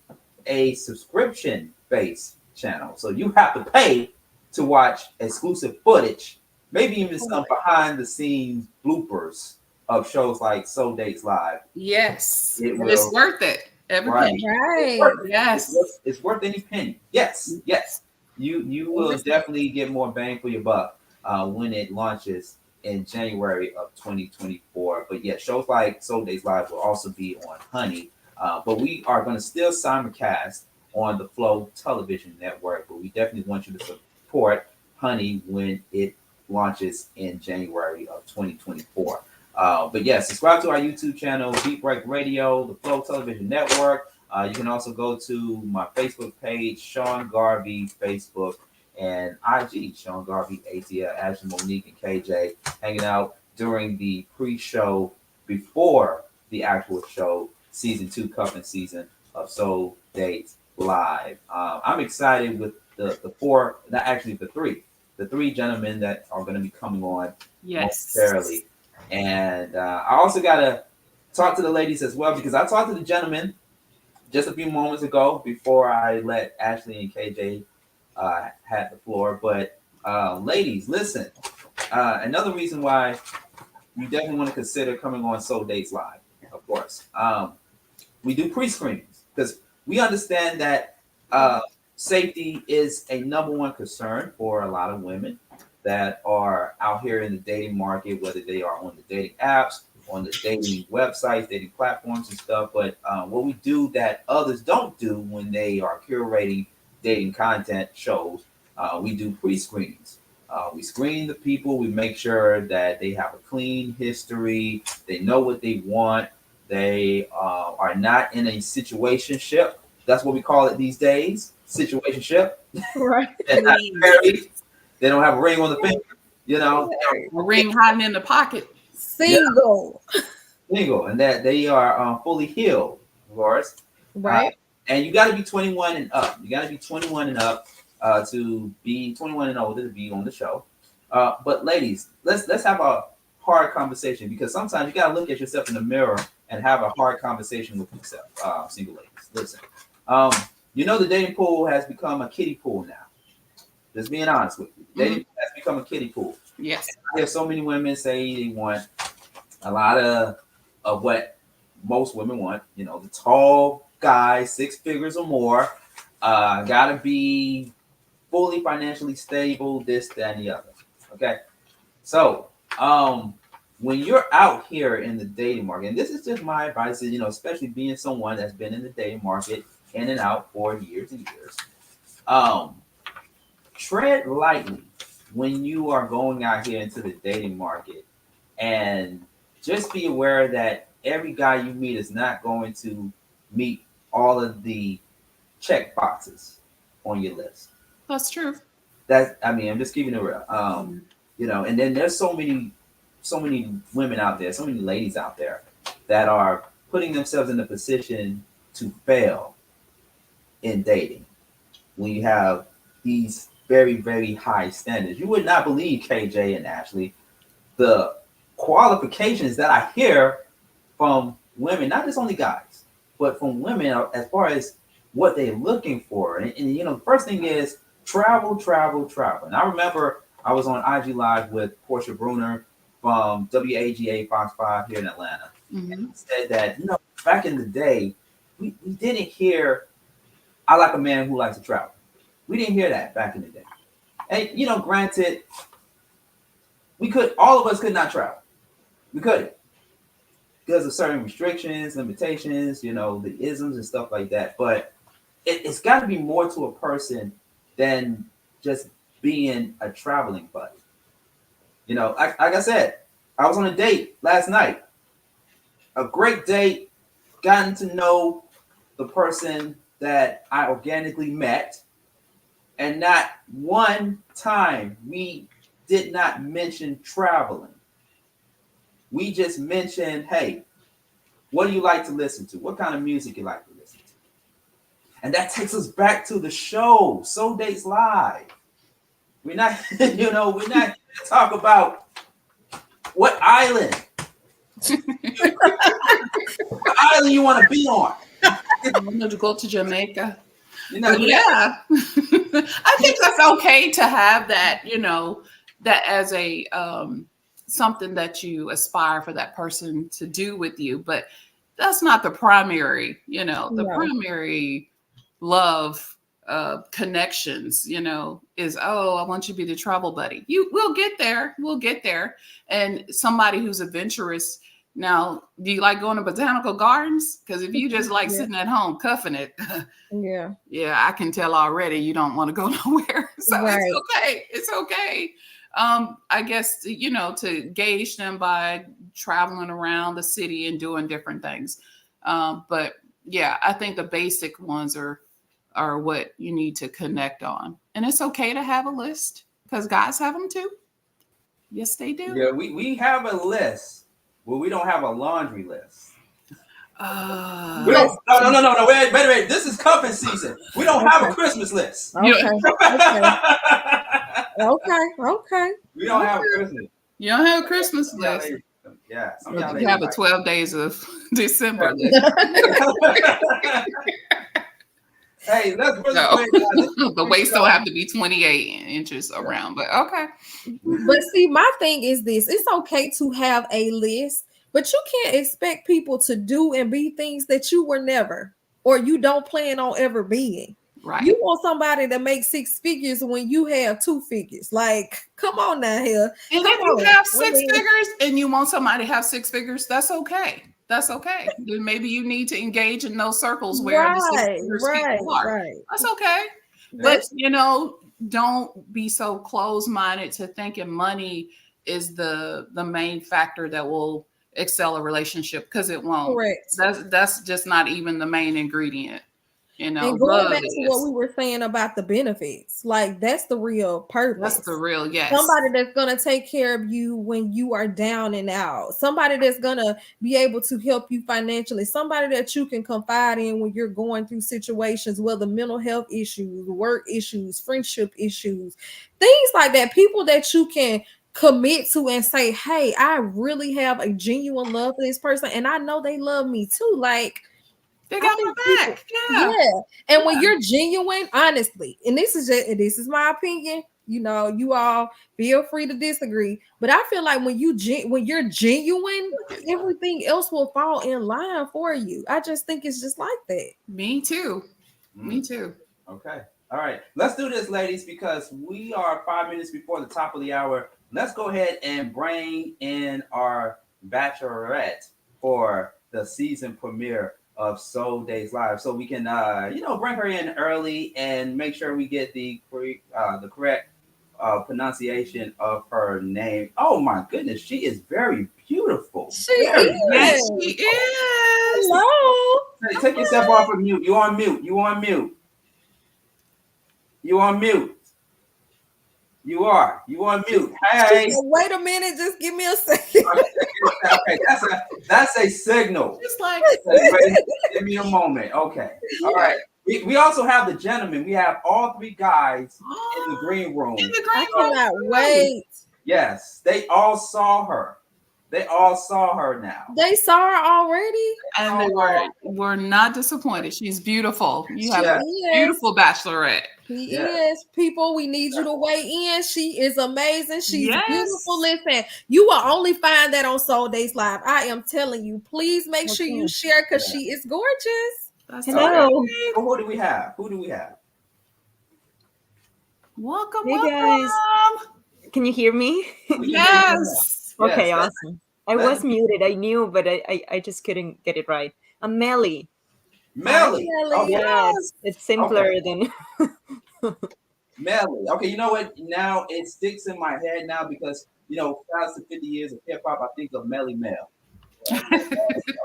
[SPEAKER 9] a subscription-based channel, so you have to pay to watch exclusive footage, maybe even some behind-the-scenes bloopers of shows like Soul Days Live.
[SPEAKER 10] Yes, it's worth it. Every penny.
[SPEAKER 4] Right.
[SPEAKER 10] Yes,
[SPEAKER 9] it's worth any penny. Yes. You will definitely get more bang for your buck when it launches in January of 2024. But yeah, shows like Soul Days Live will also be on Honey. But we are going to still simulcast on the Flow Television Network. But we definitely want you to support Honey when it launches in January of 2024. But yeah, subscribe to our YouTube channel, Beat Break Radio, the Flow Television Network. You can also go to my Facebook page, Sean Garvey Facebook, and IG, Sean Garvey, ATL, Ashley, Monique, and KJ, hanging out during the pre-show before the actual show, season 2, Cuffin season of Soul Days Live. I'm excited with the 3 gentlemen that are going to be coming on momentarily. And I also got to talk to the ladies as well, because I talked to the gentlemen just a few moments ago before I let Ashley and KJ had the floor. But ladies, listen, another reason why you definitely want to consider coming on Soul Days Live, of course. We do pre-screenings because we understand that safety is a number one concern for a lot of women that are out here in the dating market, whether they are on the dating apps, on the dating websites, dating platforms and stuff. But what we do that others don't do when they are curating dating content shows, we do pre-screenings. We screen the people. We make sure that they have a clean history. They know what they want. They are not in a situationship. That's what we call it these days. Situationship.
[SPEAKER 4] Right.
[SPEAKER 9] They're not married. They don't have a ring on the finger.
[SPEAKER 10] A ring hiding in the pocket.
[SPEAKER 4] Single.
[SPEAKER 9] Single, and that they are fully healed, of course.
[SPEAKER 4] Right.
[SPEAKER 9] And you got to be 21 and up. You got to be 21 and up to be 21 and older to be on the show. But ladies, let's have a hard conversation, because sometimes you got to look at yourself in the mirror and have a hard conversation with yourself. Single ladies, listen. The dating pool has become a kiddie pool now. Just being honest with you, dating pool has become a kiddie pool.
[SPEAKER 10] Yes.
[SPEAKER 9] There's so many women say they want a lot of what most women want. The tall guy, 6 figures or more, gotta be fully financially stable, this, that, and the other. Okay. So when you're out here in the dating market, and this is just my advice, especially being someone that's been in the dating market in and out for years and years, tread lightly when you are going out here into the dating market, and just be aware that every guy you meet is not going to meet all of the check boxes on your list.
[SPEAKER 10] That's true.
[SPEAKER 9] I'm just keeping it real. And then there's so many women out there, so many ladies out there that are putting themselves in a position to fail in dating when you have these very, very high standards. You would not believe, KJ and Ashley, the qualifications that I hear from women, not just only guys, but from women as far as what they're looking for. And the first thing is travel. And I remember I was on IG Live with Portia Bruner from WAGA Fox 5 here in Atlanta. And said that, back in the day, we didn't hear, I like a man who likes to travel. We didn't hear that back in the day. And, granted, all of us could not travel. We couldn't. Because of certain restrictions, limitations, the isms and stuff like that. But it's got to be more to a person than just being a traveling buddy. Like I said, I was on a date last night. A great date, gotten to know the person that I organically met. And not one time we did not mention traveling. We just mentioned, hey, what do you like to listen to? What kind of music you like to listen to? And that takes us back to the show, So Dates Live. We're not, we're not going to talk about what island. What island you want to be on?
[SPEAKER 10] I want to go to Jamaica. Yeah. I think that's okay to have that, that as a something that you aspire for that person to do with you, but that's not the primary, primary love connections, is, I want you to be the travel buddy. We'll get there. And somebody who's adventurous. Now, do you like going to botanical gardens? Because if you just like sitting at home cuffing it, I can tell already you don't want to go nowhere. So It's okay. I guess, to gauge them by traveling around the city and doing different things. But yeah, I think the basic ones are what you need to connect on. And it's okay to have a list, because guys have them too. Yes, they do.
[SPEAKER 9] Yeah, we have a list. Well, we don't have a laundry list. No. Wait. This is cuffing season. We don't have a Christmas list.
[SPEAKER 4] Okay.
[SPEAKER 9] We don't have a Christmas.
[SPEAKER 10] You don't have a Christmas list.
[SPEAKER 9] Yeah.
[SPEAKER 10] You have a 12 days of December list.
[SPEAKER 9] Hey, let's
[SPEAKER 10] the waist don't have to be 28 inches around, but okay.
[SPEAKER 4] But see, my thing is this: it's okay to have a list, but you can't expect people to do and be things that you were never, or you don't plan on ever being.
[SPEAKER 10] Right.
[SPEAKER 4] You want somebody to make 6 figures when you have 2 figures. Like, come on now here.
[SPEAKER 10] And if you have 6 figures and you want somebody to have 6 figures, that's okay. That's okay. Then maybe you need to engage in those circles where the 6 figures people are. That's okay. But don't be so closed-minded to thinking money is the main factor that will excel a relationship, because it won't.
[SPEAKER 4] Correct.
[SPEAKER 10] That's just not even the main ingredient. You know,
[SPEAKER 4] and going
[SPEAKER 10] love
[SPEAKER 4] back to what we were saying about the benefits, like that's the real purpose.
[SPEAKER 10] That's the real, yes.
[SPEAKER 4] Somebody that's gonna take care of you when you are down and out. Somebody that's gonna be able to help you financially. Somebody that you can confide in when you're going through situations, whether mental health issues, work issues, friendship issues, things like that. People that you can commit to and say, hey, I really have a genuine love for this person, and I know they love me too. Like,
[SPEAKER 10] they got my back.
[SPEAKER 4] Yeah. And when you're genuine, honestly, and this is my opinion, you know, you all feel free to disagree, but I feel like when you're genuine, everything else will fall in line for you. I just think it's just like that.
[SPEAKER 10] Me too. Me too.
[SPEAKER 9] Okay. All right. Let's do this, ladies, because we are 5 minutes before the top of the hour. Let's go ahead and bring in our bachelorette for the season premiere of Soul Days Live, so we can bring her in early and make sure we get the correct pronunciation of her name. Oh my goodness, she is very beautiful.
[SPEAKER 4] She is.
[SPEAKER 10] Yes, she is.
[SPEAKER 4] Hello.
[SPEAKER 9] Take yourself off of mute. You on mute. You on mute. You on mute. You are. You on mute. Hey.
[SPEAKER 4] Wait a minute. Just give me a second.
[SPEAKER 9] Okay, that's a signal.
[SPEAKER 10] Just like
[SPEAKER 9] give me a moment. Okay. All right. We also have the gentlemen. We have all three guys in the green room.
[SPEAKER 4] I cannot wait.
[SPEAKER 9] Yes, they all saw her. They all saw her now.
[SPEAKER 4] They saw her already,
[SPEAKER 10] and they were not disappointed. She's beautiful. You have a beautiful bachelorette.
[SPEAKER 4] He is. People, we need you to weigh in. She is amazing. She's beautiful. Listen, you will only find that on Soul Days Live. I am telling you. Please make sure you share, because she is gorgeous.
[SPEAKER 9] Hello. Well, who do we have?
[SPEAKER 10] Welcome,
[SPEAKER 11] hey guys. Can you hear me?
[SPEAKER 10] Yes.
[SPEAKER 11] Okay, awesome. I was muted. I knew, but I just couldn't get it right. I'm Mely.
[SPEAKER 9] Mely.
[SPEAKER 11] Oh, yes. It's simpler than
[SPEAKER 9] Mely. Okay, you know what? Now it sticks in my head now because, past the 50 years of hip hop, I think of Mely Mel. All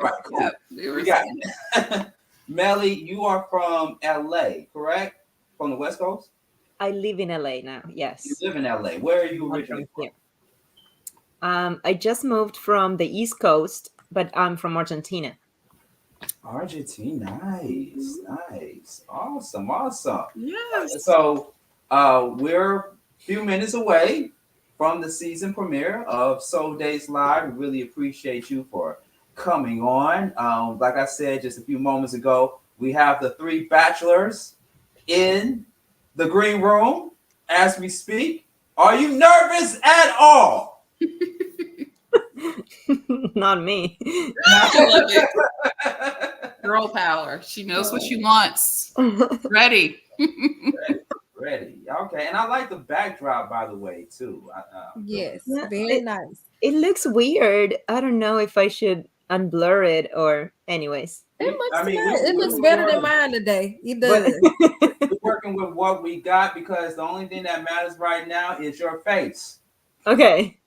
[SPEAKER 9] right, cool. We got it. Mely, you are from LA, correct? From the West Coast?
[SPEAKER 11] I live in LA now, yes.
[SPEAKER 9] You live in LA. Where are you originally from?
[SPEAKER 11] I just moved from the East Coast, but I'm from Argentina.
[SPEAKER 9] Argentina, nice. Awesome.
[SPEAKER 10] Yes.
[SPEAKER 9] So we're a few minutes away from the season premiere of Soul Days Live. We really appreciate you for coming on. Like I said just a few moments ago, we have the three bachelors in the green room as we speak. Are you nervous at all?
[SPEAKER 11] Not me.
[SPEAKER 10] I love it. Girl power. She knows what she wants. Ready.
[SPEAKER 9] Ready. Okay. And I like the backdrop, by the way, too.
[SPEAKER 4] Yes. Very nice.
[SPEAKER 11] It looks weird. I don't know if I should unblur it or anyways.
[SPEAKER 4] It looks good. It looks better than mine today. It does.
[SPEAKER 9] We're working with what we got because the only thing that matters right now is your face.
[SPEAKER 11] Okay.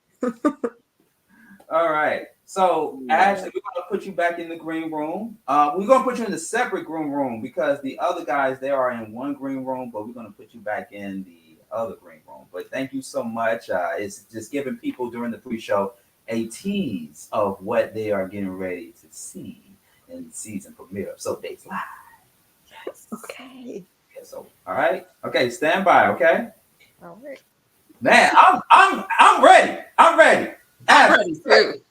[SPEAKER 9] All right. So, Ashley, we're going to put you back in the green room. We're going to put you in the separate green room because the other guys, they are in one green room, but we're going to put you back in the other green room. But thank you so much. It's just giving people during the pre-show a tease of what they are getting ready to see in the season premiere of Soul Days Live. Yes.
[SPEAKER 11] Okay.
[SPEAKER 9] Yeah, so, all right. Okay, stand by, okay?
[SPEAKER 4] All right.
[SPEAKER 9] Man, I'm ready. I'm ready.
[SPEAKER 10] I'm ready too.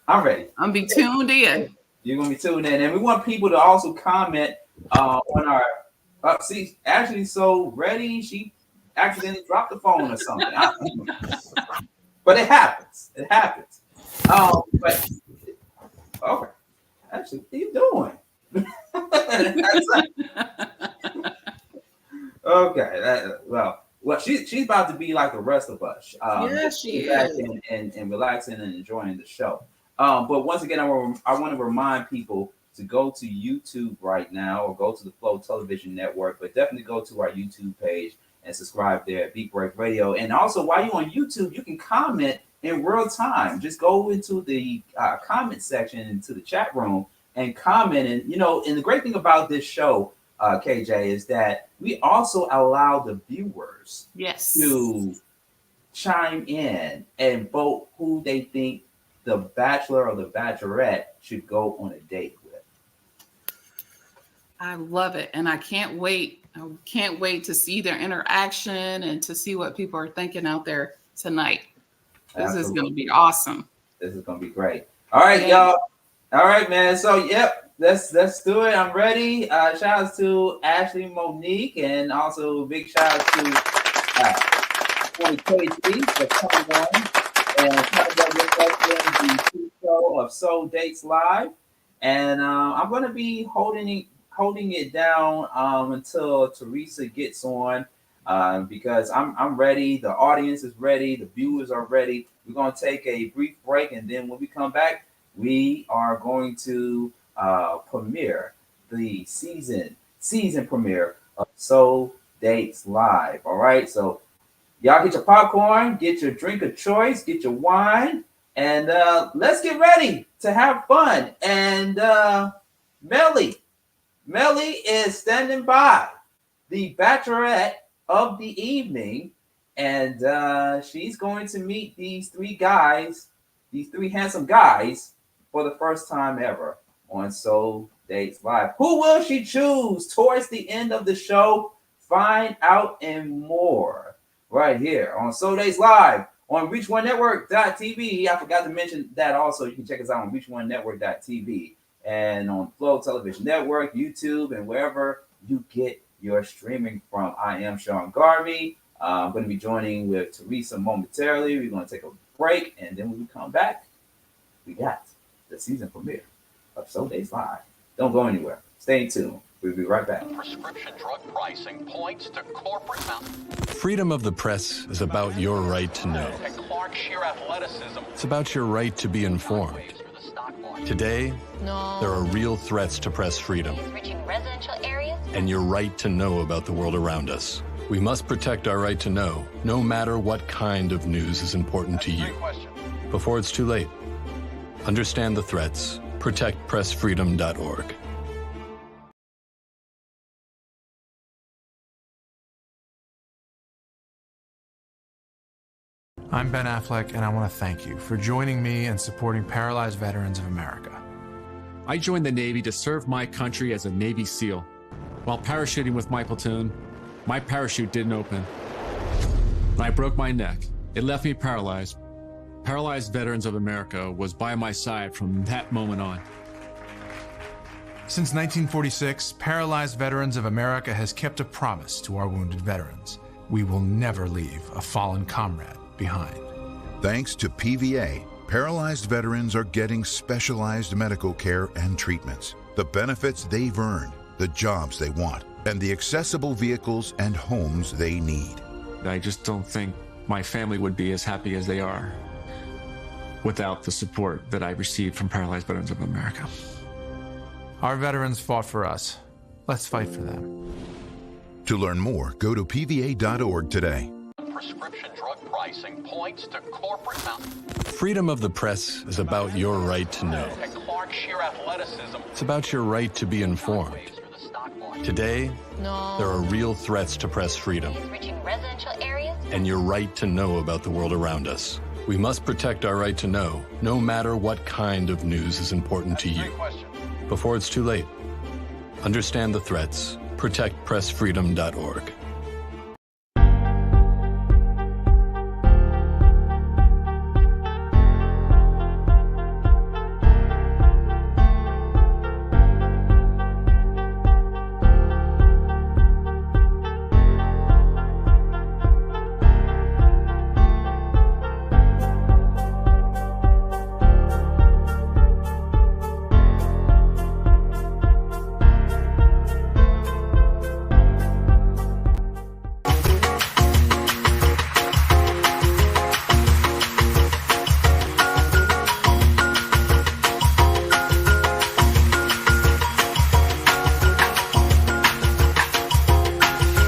[SPEAKER 9] I'm ready.
[SPEAKER 10] I'm be tuned in.
[SPEAKER 9] You're gonna be tuned in, and we want people to also comment on our. See, Ashley's so ready. She accidentally dropped the phone or something. But it happens. It happens. But okay, Ashley, what are you doing? Okay. Well, she's about to be like the rest of us.
[SPEAKER 10] She is.
[SPEAKER 9] And relaxing and enjoying the show. But once again, I want to remind people to go to YouTube right now or go to the Flow Television Network, but definitely go to our YouTube page and subscribe there at Beat Break Radio. And also, while you're on YouTube, you can comment in real time. Just go into the comment section, into the chat room, and comment. And, and the great thing about this show, KJ, is that we also allow the viewers to chime in and vote who they think the bachelor or the bachelorette should go on a date with.
[SPEAKER 10] I love it. And I can't wait. I can't wait to see their interaction and to see what people are thinking out there tonight. This is going to be awesome.
[SPEAKER 9] This is going to be great. All right, y'all. All right, man. So, let's do it. I'm ready. Shout out to Ashley Monique, and also big shout out to KC for coming on and coming up with us in the show of Soul Dates Live. And I'm going to be holding it down until Theresa gets on. Because I'm ready, the audience is ready, the viewers are ready. We're going to take a brief break, and then when we come back, we are going to premiere the season premiere of Soul Dates Live. All right, so y'all get your popcorn, get your drink of choice, get your wine, and let's get ready to have fun. And Mely is standing by, the bachelorette of the evening, and she's going to meet these three handsome guys for the first time ever on Soul Dates Live. Who will she choose towards the end of the show? Find out and more right here on Soul Dates Live on ReachOneNetwork.tv. I forgot to mention that also. You can check us out on ReachOneNetwork.tv and on Flow Television Network, YouTube, and wherever you get your streaming from. I am Sean Garvey. I'm going to be joining with Theresa momentarily. We're going to take a break, and then when we come back, we got the season premiere of Soul Dates Live. Don't go anywhere. Stay tuned. We'll be right back.
[SPEAKER 2] Prescription drug pricing points to corporate
[SPEAKER 1] Freedom of the press is about your right to know.
[SPEAKER 2] and Clark sheer athleticism.
[SPEAKER 1] It's about your right to be informed. Today, there are real threats to press freedom
[SPEAKER 12] Reaching residential areas?
[SPEAKER 1] and your right to know about the world around us. We must protect our right to know, no matter what kind of news is important to you. Before it's too late, understand the threats. ProtectPressFreedom.org.
[SPEAKER 6] I'm Ben Affleck, and I want to thank you for joining me and supporting Paralyzed Veterans of America.
[SPEAKER 7] I joined the Navy to serve my country as a Navy SEAL. While parachuting with my platoon, my parachute didn't open. And I broke my neck. It left me paralyzed. Paralyzed Veterans of America was by my side from that moment on.
[SPEAKER 6] Since 1946, Paralyzed Veterans of America has kept a promise to our wounded veterans. We will never leave a fallen comrade behind.
[SPEAKER 8] Thanks to PVA, paralyzed veterans are getting specialized medical care and treatments, the benefits they've earned, the jobs they want, and the accessible vehicles and homes they need.
[SPEAKER 7] I just don't think my family would be as happy as they are without the support that I received from Paralyzed Veterans of America.
[SPEAKER 6] Our veterans fought for us. Let's fight for them.
[SPEAKER 8] To learn more, go to pva.org today.
[SPEAKER 2] Prescription drug pricing points to corporate
[SPEAKER 1] Freedom of the press is about your right to know.
[SPEAKER 2] and Clark sheer athleticism.
[SPEAKER 1] It's about your right to be informed. Today, there are real threats to press freedom
[SPEAKER 12] Reaching residential areas?
[SPEAKER 1] and your right to know about the world around us. We must protect our right to know, no matter what kind of news is important to you. Before it's too late, understand the threats. ProtectPressFreedom.org.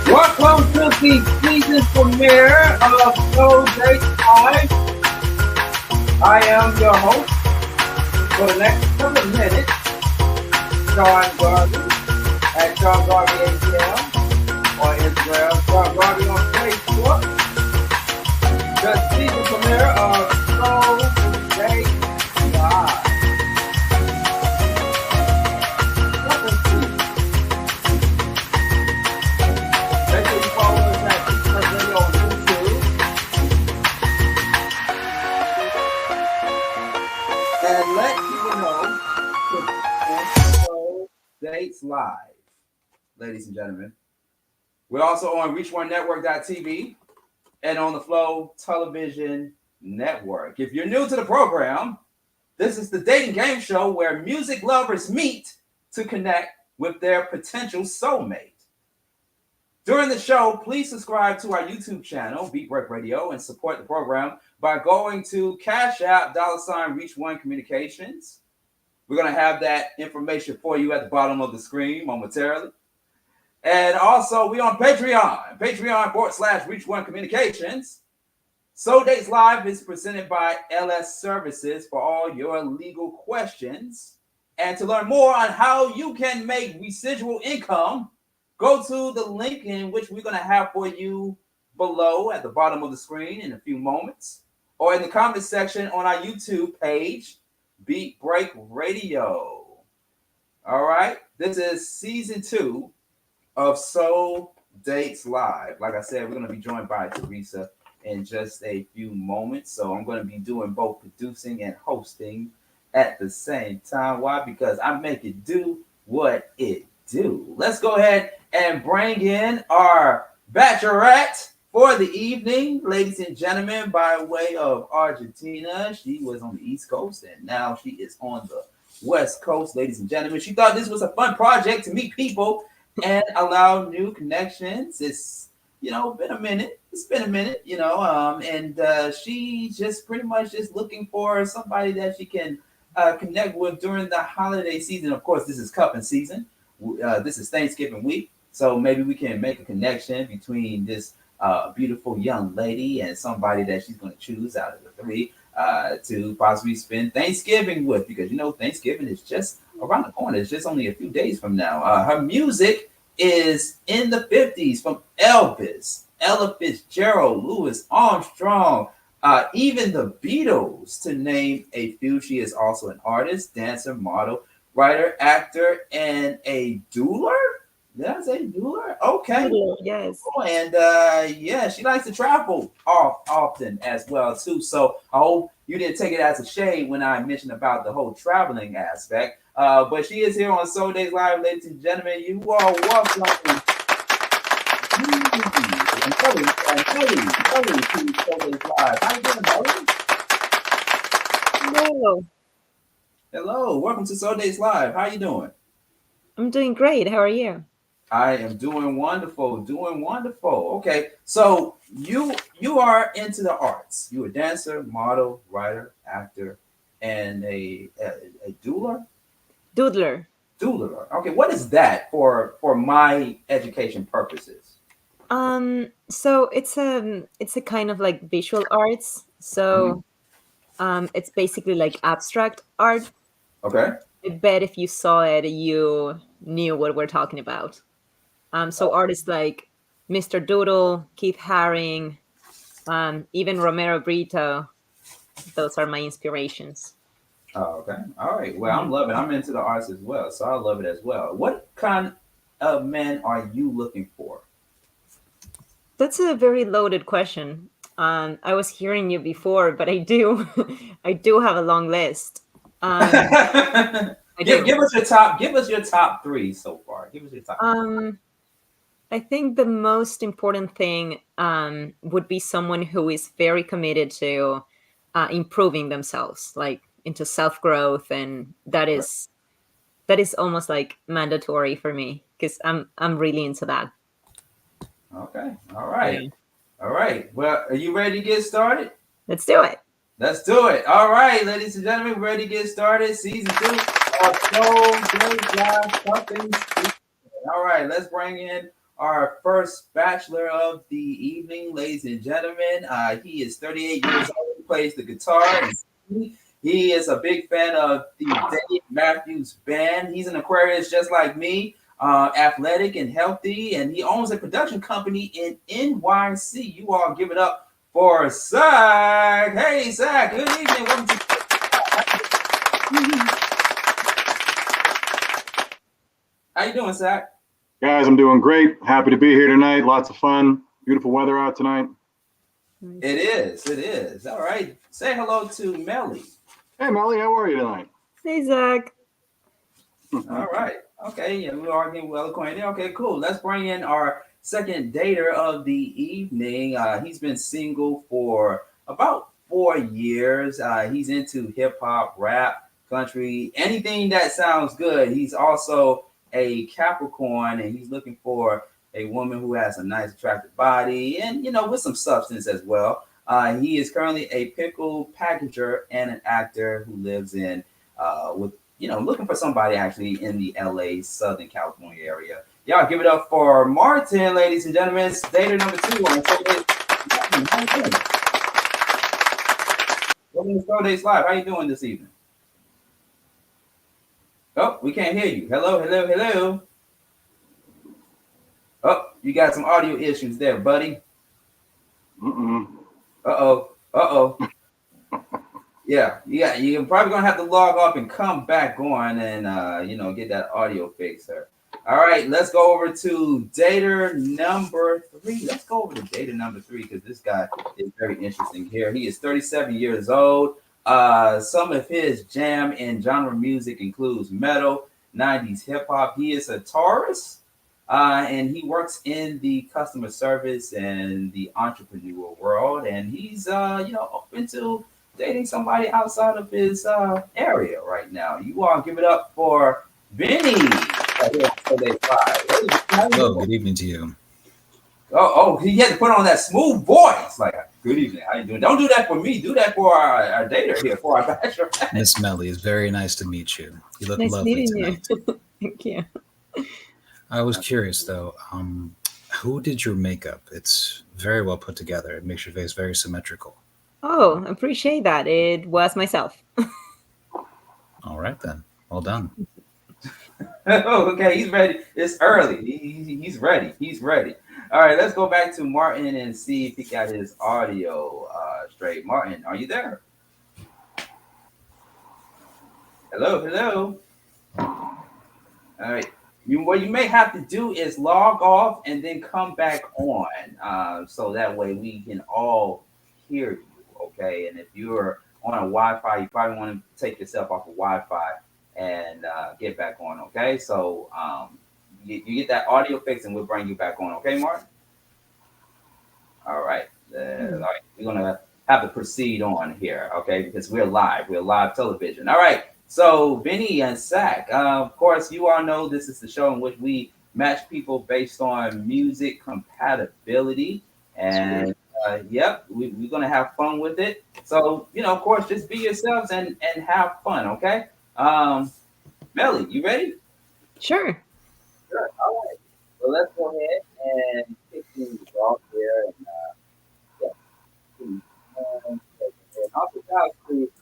[SPEAKER 9] Welcome to the season premiere of So Dates Live. I am your host for the next couple of minutes, Sean Garvey at Sean Garvey ATL on Instagram, Sean Garvey on Facebook. The season premiere of So Dates Live. Dates Live, ladies and gentlemen. We're also on ReachOneNetwork.tv and on the Flow Television Network. If you're new to the program, this is the dating game show where music lovers meet to connect with their potential soulmate. During the show, please subscribe to our YouTube channel, Beat Break Radio, and support the program by going to Cash App, $Reach One Communications. We're going to have that information for you at the bottom of the screen momentarily. And also, we're on Patreon, Patreon.com/Reach One Communications. So Dates Live is presented by LS Services for all your legal questions. And to learn more on how you can make residual income, go to the link in which we're going to have for you below at the bottom of the screen in a few moments, or in the comment section on our YouTube page, Beat Break Radio. All right, this is season 2 of So Dates Live. Like I said, we're going to be joined by Theresa in just a few moments. So I'm going to be doing both producing and hosting at the same time. Why? Because I make it do what it do. Let's go ahead and bring in our bachelorette for the evening, ladies and gentlemen, by way of Argentina. She was on the East Coast and now she is on the West Coast, ladies and gentlemen. She thought this was a fun project to meet people and allow new connections. It's, been a minute. It's been a minute, and she just pretty much just looking for somebody that she can connect with during the holiday season. Of course, this is Cuffin season. This is Thanksgiving week. So maybe we can make a connection between this beautiful young lady and somebody that she's going to choose out of the 3 to possibly spend Thanksgiving with, because Thanksgiving is just around the corner. It's just only a few days from now. Her music is in the 50s, from Elvis, Ella Fitzgerald, Louis Armstrong, even the Beatles, to name a few. She is also an artist, dancer, model, writer, actor, and a doula. Did I say doula? Okay.
[SPEAKER 11] Yes.
[SPEAKER 9] And she likes to travel often as well too. So I hope you didn't take it as a shade when I mentioned about the whole traveling aspect. But she is here on So Days Live, ladies and gentlemen. You are welcome. Mely to So Days Live. How you doing, Mely?
[SPEAKER 11] Hello.
[SPEAKER 9] Hello. Welcome to So Days Live. How you doing?
[SPEAKER 11] I'm doing great. How are you?
[SPEAKER 9] I am doing wonderful. Okay, so you are into the arts. You're a dancer, model, writer, actor, and a doula?
[SPEAKER 11] Doodler.
[SPEAKER 9] Okay, what is that for my education purposes?
[SPEAKER 11] So it's a kind of like visual arts. So it's basically like abstract art.
[SPEAKER 9] Okay.
[SPEAKER 11] I bet if you saw it, you knew what we're talking about. So artists like Mr. Doodle, Keith Haring, even Romero Brito, those are my inspirations.
[SPEAKER 9] Oh, okay. All right. Well, I'm into the arts as well, so I love it as well. What kind of men are you looking for?
[SPEAKER 11] That's a very loaded question. I was hearing you before, but I do have a long list.
[SPEAKER 9] Give us your top 3 so far. Give us your top 3.
[SPEAKER 11] I think the most important thing would be someone who is very committed to improving themselves, like into self-growth, and that is almost like mandatory for me because I'm really into that.
[SPEAKER 9] Okay. All right. Yeah. All right. Well, are you ready to get started?
[SPEAKER 11] Let's do it.
[SPEAKER 9] Let's do it. All right, ladies and gentlemen, we're ready to get started. Season 2 of So Dates Live. All right, let's bring in our first bachelor of the evening, ladies and gentlemen. He is 38 years old. He plays the guitar. He is a big fan of the Dave Matthews Band. He's an Aquarius just like me, athletic and healthy, and he owns a production company in NYC. You all give it up for Zach. Hey, Zach, good evening. Welcome to How you doing, Zach?
[SPEAKER 13] Guys, I'm doing great. Happy to be here tonight. Lots of fun. Beautiful weather out tonight.
[SPEAKER 9] It is. It is. All right. Say hello to Mely.
[SPEAKER 13] Hey, Mely, how are you tonight?
[SPEAKER 11] Hey, Zach.
[SPEAKER 9] All right. Okay. Yeah, we are getting well acquainted. Okay, cool. Let's bring in our second dater of the evening. He's been single for about 4 years. He's into hip hop, rap, country, anything that sounds good. He's also a Capricorn, and he's looking for a woman who has a nice, attractive body and, with some substance as well. He is currently a pickle packager and an actor who lives in, looking for somebody actually in the LA, Southern California area. Y'all give it up for Martyn, ladies and gentlemen. Dater number 2 on Welcome to Starday's Live. How you doing this evening? Oh, we can't hear you. Hello, hello, hello. Oh, you got some audio issues there, buddy. Uh-oh. Yeah, you're probably gonna have to log off and come back on and get that audio fixed, sir. All right, let's go over to dater number 3. Let's go over to dater number 3 because this guy is very interesting here. He is 37 years old. Some of his jam and genre music includes metal, 90s hip hop. He is a Taurus, and he works in the customer service and the entrepreneur world. And he's, open to dating somebody outside of his area right now. You all give it up for Vinny.
[SPEAKER 14] Hello, good evening to you.
[SPEAKER 9] Oh, he had to put on that smooth voice. Like, good evening. How you doing? Don't do that for me. Do that for our dater here, for our bachelor.
[SPEAKER 14] Miss Mely, it's very nice to meet you. You look
[SPEAKER 11] Nice
[SPEAKER 14] lovely
[SPEAKER 11] meeting
[SPEAKER 14] tonight.
[SPEAKER 11] you. Thank you.
[SPEAKER 14] I was curious though, who did your makeup? It's very well put together. It makes your face very symmetrical.
[SPEAKER 11] Oh, appreciate that. It was myself.
[SPEAKER 14] All right then. Well done.
[SPEAKER 9] Okay, he's ready. It's early. He's ready. He's ready. All right, let's go back to Martyn and see if he got his audio straight. Martyn, are you there? Hello. All right. What you may have to do is log off and then come back on, so that way we can all hear you. Okay, and if you're on a Wi-Fi, you probably want to take yourself off of Wi-Fi and get back on. Okay, so you get that audio fixed, and we'll bring you back on. Okay, Martyn. All right. All right. We're gonna have to proceed on here, okay? Because we're live television. All right. So Vinny and Zach, of course, you all know this is the show in which we match people based on music compatibility, and we're gonna have fun with it. So of course, just be yourselves and have fun, okay? Mely, you ready?
[SPEAKER 11] Sure.
[SPEAKER 9] Sure. All right. So let's go ahead and kick things off there. And also shout out to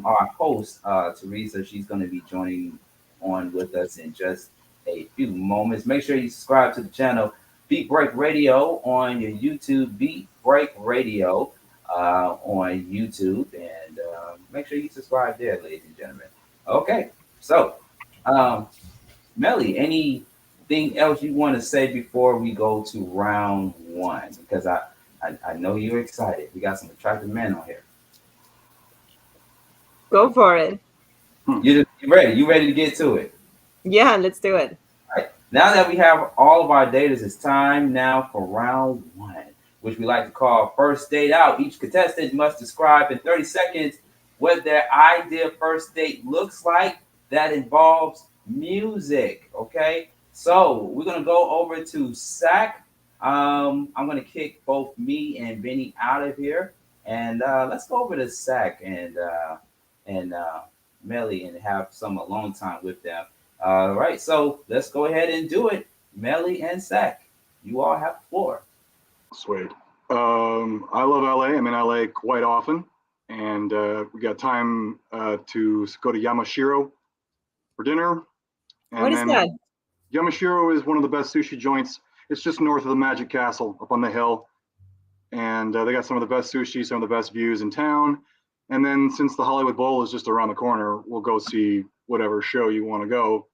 [SPEAKER 9] our host, Theresa. She's going to be joining on with us in just a few moments. Make sure you subscribe to the channel Beat Break Radio on your YouTube, Beat Break Radio on YouTube, and make sure you subscribe there, ladies and gentlemen. Okay, so Mely, anything else you want to say before we go to round 1? Because I know you're excited. We got some attractive men on here.
[SPEAKER 11] Go for it.
[SPEAKER 9] You ready? You ready to get to it?
[SPEAKER 11] Yeah, let's do it.
[SPEAKER 9] All right. Now that we have all of our daters, it's time now for round 1, which we like to call first date out. Each contestant must describe in 30 seconds what their ideal first date looks like. That involves music. Okay. So we're gonna go over to Zach. I'm gonna kick both me and Vinny out of here, and let's go over to Zach and Mely and have some alone time with them. All right, so let's go ahead and do it. Mely and Zach, You all have the floor.
[SPEAKER 13] Sweet. I love LA. I'm in LA quite often, and we got time to go to Yamashiro for dinner. And
[SPEAKER 11] what is that?
[SPEAKER 13] Yamashiro is one of the best sushi joints. It's just north of the Magic Castle up on the hill. And they got some of the best sushi, some of the best views in town. And then since the Hollywood Bowl is just around the corner, we'll go see whatever show you want to go.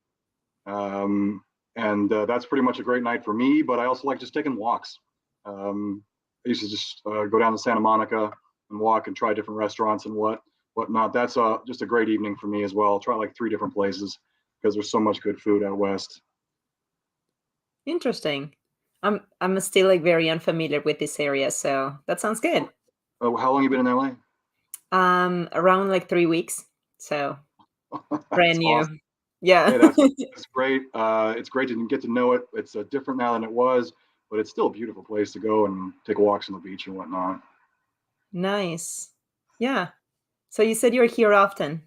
[SPEAKER 13] And that's pretty much a great night for me, but I also like just taking walks. I used to just go down to Santa Monica and walk and try different restaurants and whatnot. That's just a great evening for me as well. Try like 3 different places because there's so much good food out west.
[SPEAKER 11] Interesting. I'm still like very unfamiliar with this area, so that sounds good.
[SPEAKER 13] Oh, how long you been in LA?
[SPEAKER 11] Around like 3 weeks, so brand new.
[SPEAKER 13] Awesome.
[SPEAKER 11] Yeah,
[SPEAKER 13] Hey, that's great. It's great to get to know it. It's different now than it was, but it's still a beautiful place to go and take walks on the beach and whatnot.
[SPEAKER 11] Nice. Yeah. So you said you're here often.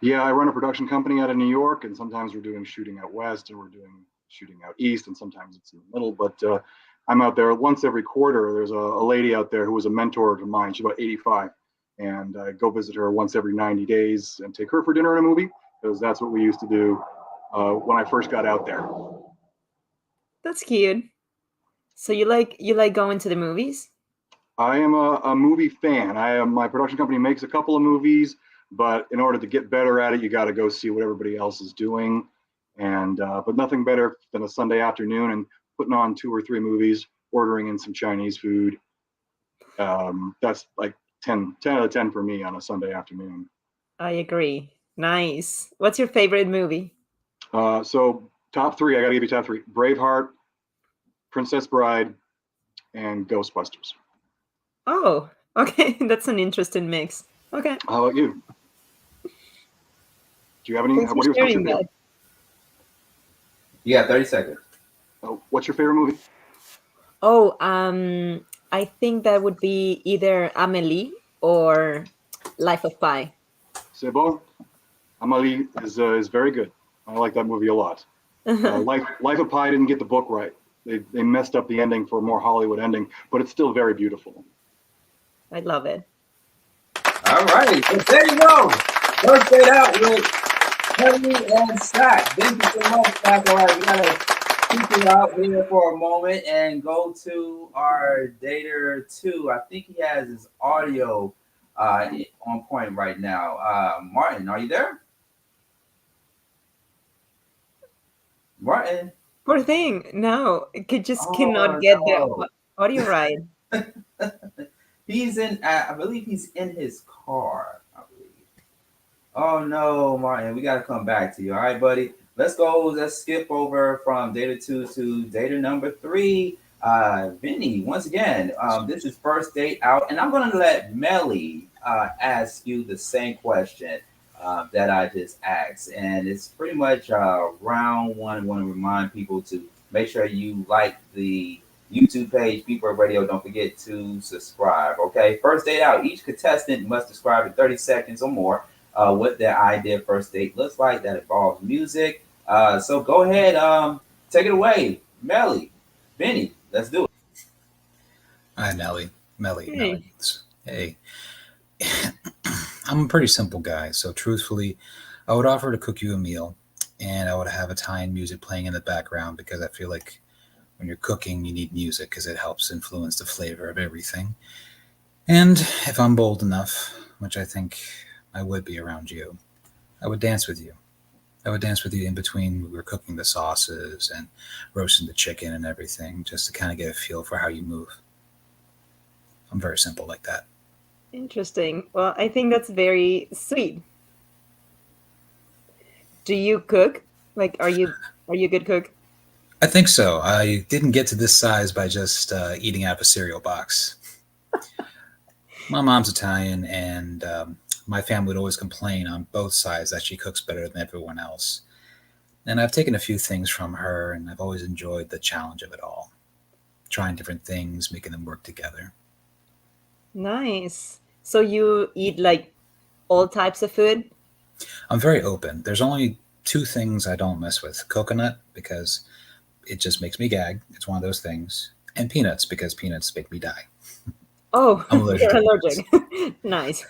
[SPEAKER 13] Yeah, I run a production company out of New York, and sometimes we're doing shooting out west, or we're doing shooting out east, and sometimes it's in the middle. But I'm out there once every quarter. There's a lady out there who was a mentor of mine. She's about 85, and I go visit her once every 90 days and take her for dinner and a movie, because that's what we used to do when I first got out there.
[SPEAKER 11] That's cute. So you like going to the movies?
[SPEAKER 13] I am a movie fan. My production company makes a couple of movies, but in order to get better at it, you got to go see what everybody else is doing. And but nothing better than a Sunday afternoon and putting on 2 or 3 movies, ordering in some Chinese food. That's like 10 out of 10 for me on a Sunday afternoon.
[SPEAKER 11] I agree. Nice. What's your favorite movie?
[SPEAKER 13] So top 3, I got to give you top 3: Braveheart, Princess Bride, and Ghostbusters.
[SPEAKER 11] Oh, okay. That's an interesting mix. Okay.
[SPEAKER 13] How about you? Do you have any?
[SPEAKER 11] Thanks for
[SPEAKER 13] What's your
[SPEAKER 11] sharing
[SPEAKER 13] favorite?
[SPEAKER 11] that.
[SPEAKER 9] You got 30 seconds.
[SPEAKER 13] What's your favorite movie?
[SPEAKER 11] Oh, I think that would be either Amélie or Life of Pi.
[SPEAKER 13] C'est bon. Amélie is very good. I like that movie a lot. Life of Pi didn't get the book right. They messed up the ending for a more Hollywood ending, but it's still very beautiful.
[SPEAKER 11] I love it.
[SPEAKER 9] All right. So there you go. First date out with Mely and Scott. Thank you so much, Scott. All right, we got to keep you out here for a moment and go to our dater 2. I think he has his audio on point right now. Martyn, are you there? Martyn.
[SPEAKER 11] Poor thing. No, cannot get the audio right.
[SPEAKER 9] He's in. I believe he's in his car. I believe. Oh no, Martyn, we got to come back to you. All right, buddy. Let's go. Let's skip over from data 2 to data number 3. Vinny, once again, this is first date out, and I'm going to let Mely ask you the same question that I just asked, and it's pretty much round 1. I want to remind people to make sure you like the YouTube page, Beat Break Radio. Don't forget to subscribe. Okay, first date out. Each contestant must describe in 30 seconds or more what their ideal first date looks like. That involves music. So go ahead, take it away, Mely, Vinny. Let's do it.
[SPEAKER 14] Hi, Mely. Hey. I'm a pretty simple guy, so truthfully, I would offer to cook you a meal, and I would have Italian music playing in the background because I feel like when you're cooking, you need music because it helps influence the flavor of everything. And if I'm bold enough, which I think I would be around you, I would dance with you. I would dance with you in between we were cooking the sauces and roasting the chicken and everything, just to kind of get a feel for how you move. I'm very simple like that.
[SPEAKER 11] Interesting. Well, I think that's very sweet. Do you cook? Like, are you a good cook?
[SPEAKER 14] I think so. I didn't get to this size by just eating out of a cereal box. My mom's Italian, and my family would always complain on both sides that she cooks better than everyone else. And I've taken a few things from her, and I've always enjoyed the challenge of it all. Trying different things, making them work together.
[SPEAKER 11] Nice. So you eat like all types of food?
[SPEAKER 14] I'm very open. There's only 2 things I don't mess with. Coconut, because It just makes me gag. It's one of those things. And peanuts, because peanuts make me die.
[SPEAKER 11] Oh,
[SPEAKER 14] I'm allergic.
[SPEAKER 11] you're allergic. Nice.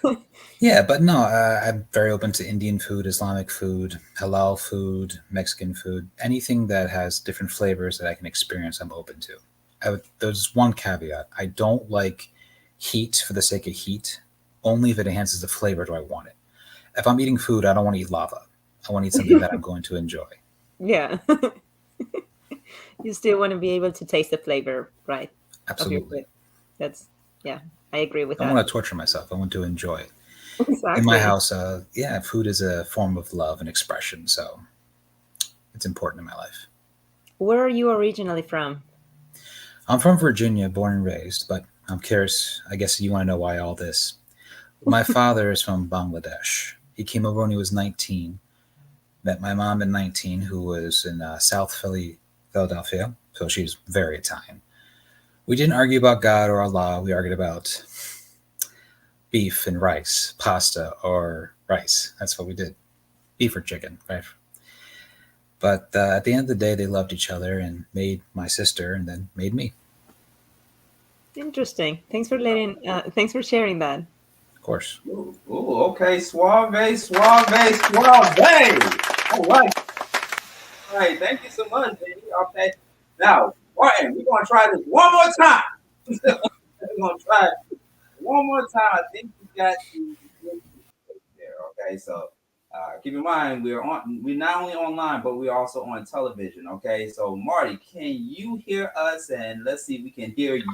[SPEAKER 14] Yeah, but no, I'm very open to Indian food, Islamic food, halal food, Mexican food. Anything that has different flavors that I can experience, I'm open to. There's one caveat. I don't like heat for the sake of heat. Only if it enhances the flavor do I want it. If I'm eating food, I don't want to eat lava. I want to eat something that I'm going to enjoy.
[SPEAKER 11] Yeah. You still want to be able to taste the flavor, right?
[SPEAKER 14] Absolutely.
[SPEAKER 11] That's, yeah, I agree with that.
[SPEAKER 14] I want to torture myself. I want to enjoy it.
[SPEAKER 11] Exactly.
[SPEAKER 14] In my house, food is a form of love and expression, so it's important in my life.
[SPEAKER 11] Where are you originally from?
[SPEAKER 14] I'm from Virginia, born and raised, but I'm curious. I guess you want to know why all this. My father is from Bangladesh. He came over when he was 19. Met my mom at 19, who was in South Philadelphia, so she's very Italian. We didn't argue about God or Allah. We argued about beef and rice, pasta or rice. That's what we did. Beef or chicken, right? But at the end of the day, they loved each other and made my sister and then made me.
[SPEAKER 11] Interesting. Thanks for sharing that.
[SPEAKER 14] Of course.
[SPEAKER 9] Ooh, okay. Suave. All right. All right. Thank you so much, baby. Okay. Now, Martyn, we're going to try this one more time. I think we got the there. Okay. So keep in mind, we're not only online, but we're also on television. Okay. So, Marty, can you hear us? And let's see if we can hear you.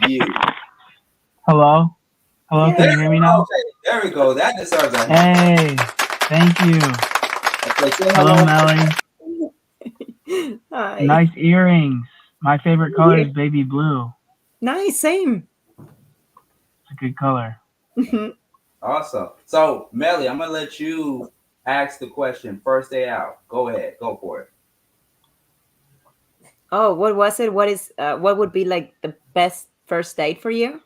[SPEAKER 15] Hello? Hello, can you hear me now?
[SPEAKER 9] Okay, there we go. That deserves a
[SPEAKER 15] Hey, thank you.
[SPEAKER 9] Okay,
[SPEAKER 15] hello, Mely.
[SPEAKER 11] Hi.
[SPEAKER 15] Nice earrings. My favorite color is baby blue.
[SPEAKER 11] Nice, same.
[SPEAKER 15] It's a good color.
[SPEAKER 9] Awesome. So, Mely, I'm going to let you ask the question first day out. Go ahead. Go for it.
[SPEAKER 11] Oh, what was it? What would be like the best first date for you?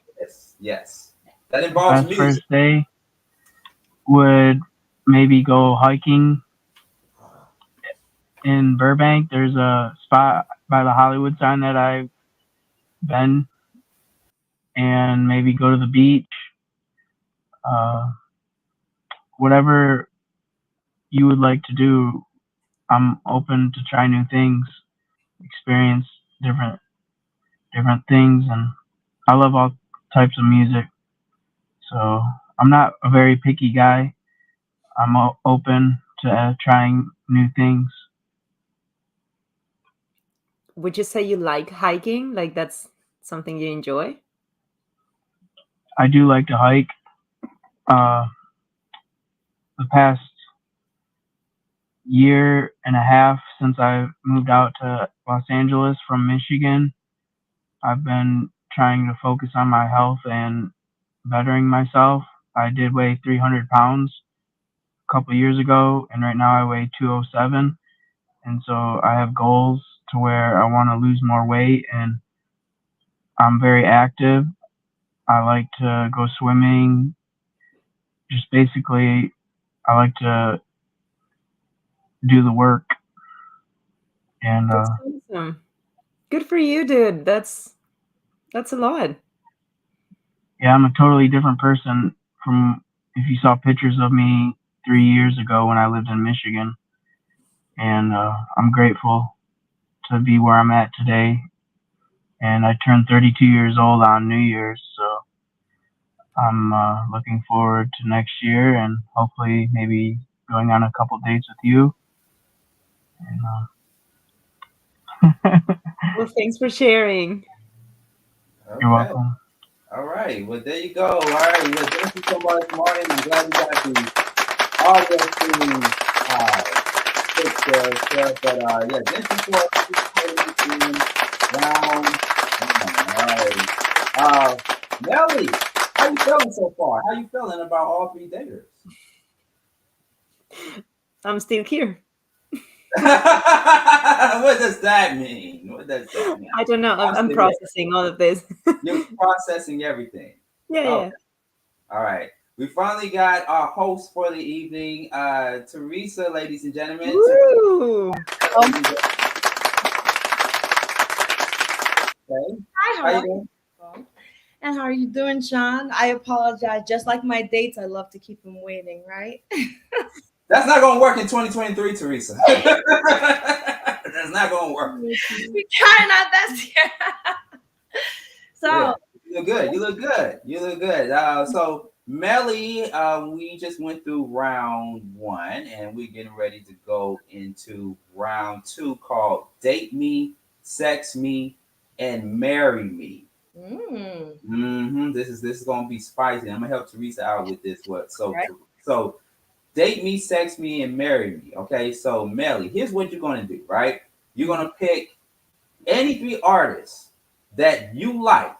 [SPEAKER 9] Yes. That involves music.
[SPEAKER 15] First day would maybe go hiking in Burbank. There's a spot by the Hollywood sign that I've been, and maybe go to the beach. Whatever you would like to do, I'm open to try new things, experience different things, and I love all types of music. So I'm not a very picky guy. I'm open to trying new things.
[SPEAKER 11] Would you say you like hiking? Like that's something you enjoy?
[SPEAKER 15] I do like to hike. The past year and a half since I moved out to Los Angeles from Michigan, I've been trying to focus on my health and bettering myself. I did weigh 300 pounds a couple years ago, and right now I weigh 207. And so I have goals to where I want to lose more weight, and I'm very active. I like to go swimming. Just basically, I like to do the work. And
[SPEAKER 11] that's awesome. Good for you, dude. That's a lot.
[SPEAKER 15] Yeah, I'm a totally different person from if you saw pictures of me 3 years ago when I lived in Michigan. And I'm grateful to be where I'm at today. And I turned 32 years old on New Year's, so I'm looking forward to next year and hopefully maybe going on a couple dates with you. And,
[SPEAKER 11] well, thanks for sharing.
[SPEAKER 9] Okay.
[SPEAKER 15] You're welcome.
[SPEAKER 9] All right. Well, there you go. All right. Well, thank you so much, Martyn. I'm glad we got the audio stream fixed there. But yeah, thank you for participating round. All right. Mely, how you feeling so far? How you feeling about all three daters?
[SPEAKER 11] I'm still here.
[SPEAKER 9] What does that mean?
[SPEAKER 11] I don't know. I'm processing all of this.
[SPEAKER 9] You're processing everything.
[SPEAKER 11] Yeah.
[SPEAKER 9] All right. We finally got our host for the evening, Theresa, ladies and gentlemen.
[SPEAKER 11] Woo!
[SPEAKER 9] Okay.
[SPEAKER 16] Hi, how are you? And how are you doing, Sean? I apologize. Just like my dates, I love to keep them waiting, right?
[SPEAKER 9] That's not gonna work in 2023, Theresa. That's not gonna work.
[SPEAKER 16] We trying our best here. So
[SPEAKER 9] Yeah, you look good. You look good. You look good. So Mely, we just went through round 1, and we're getting ready to go into round 2 called "Date Me, Sex Me, and Marry Me." This is gonna be spicy. I'm gonna help Theresa out with this. So date me, sex me, and marry me. Okay, so Mely, here's what you're gonna do, right? You're gonna pick any 3 artists that you like,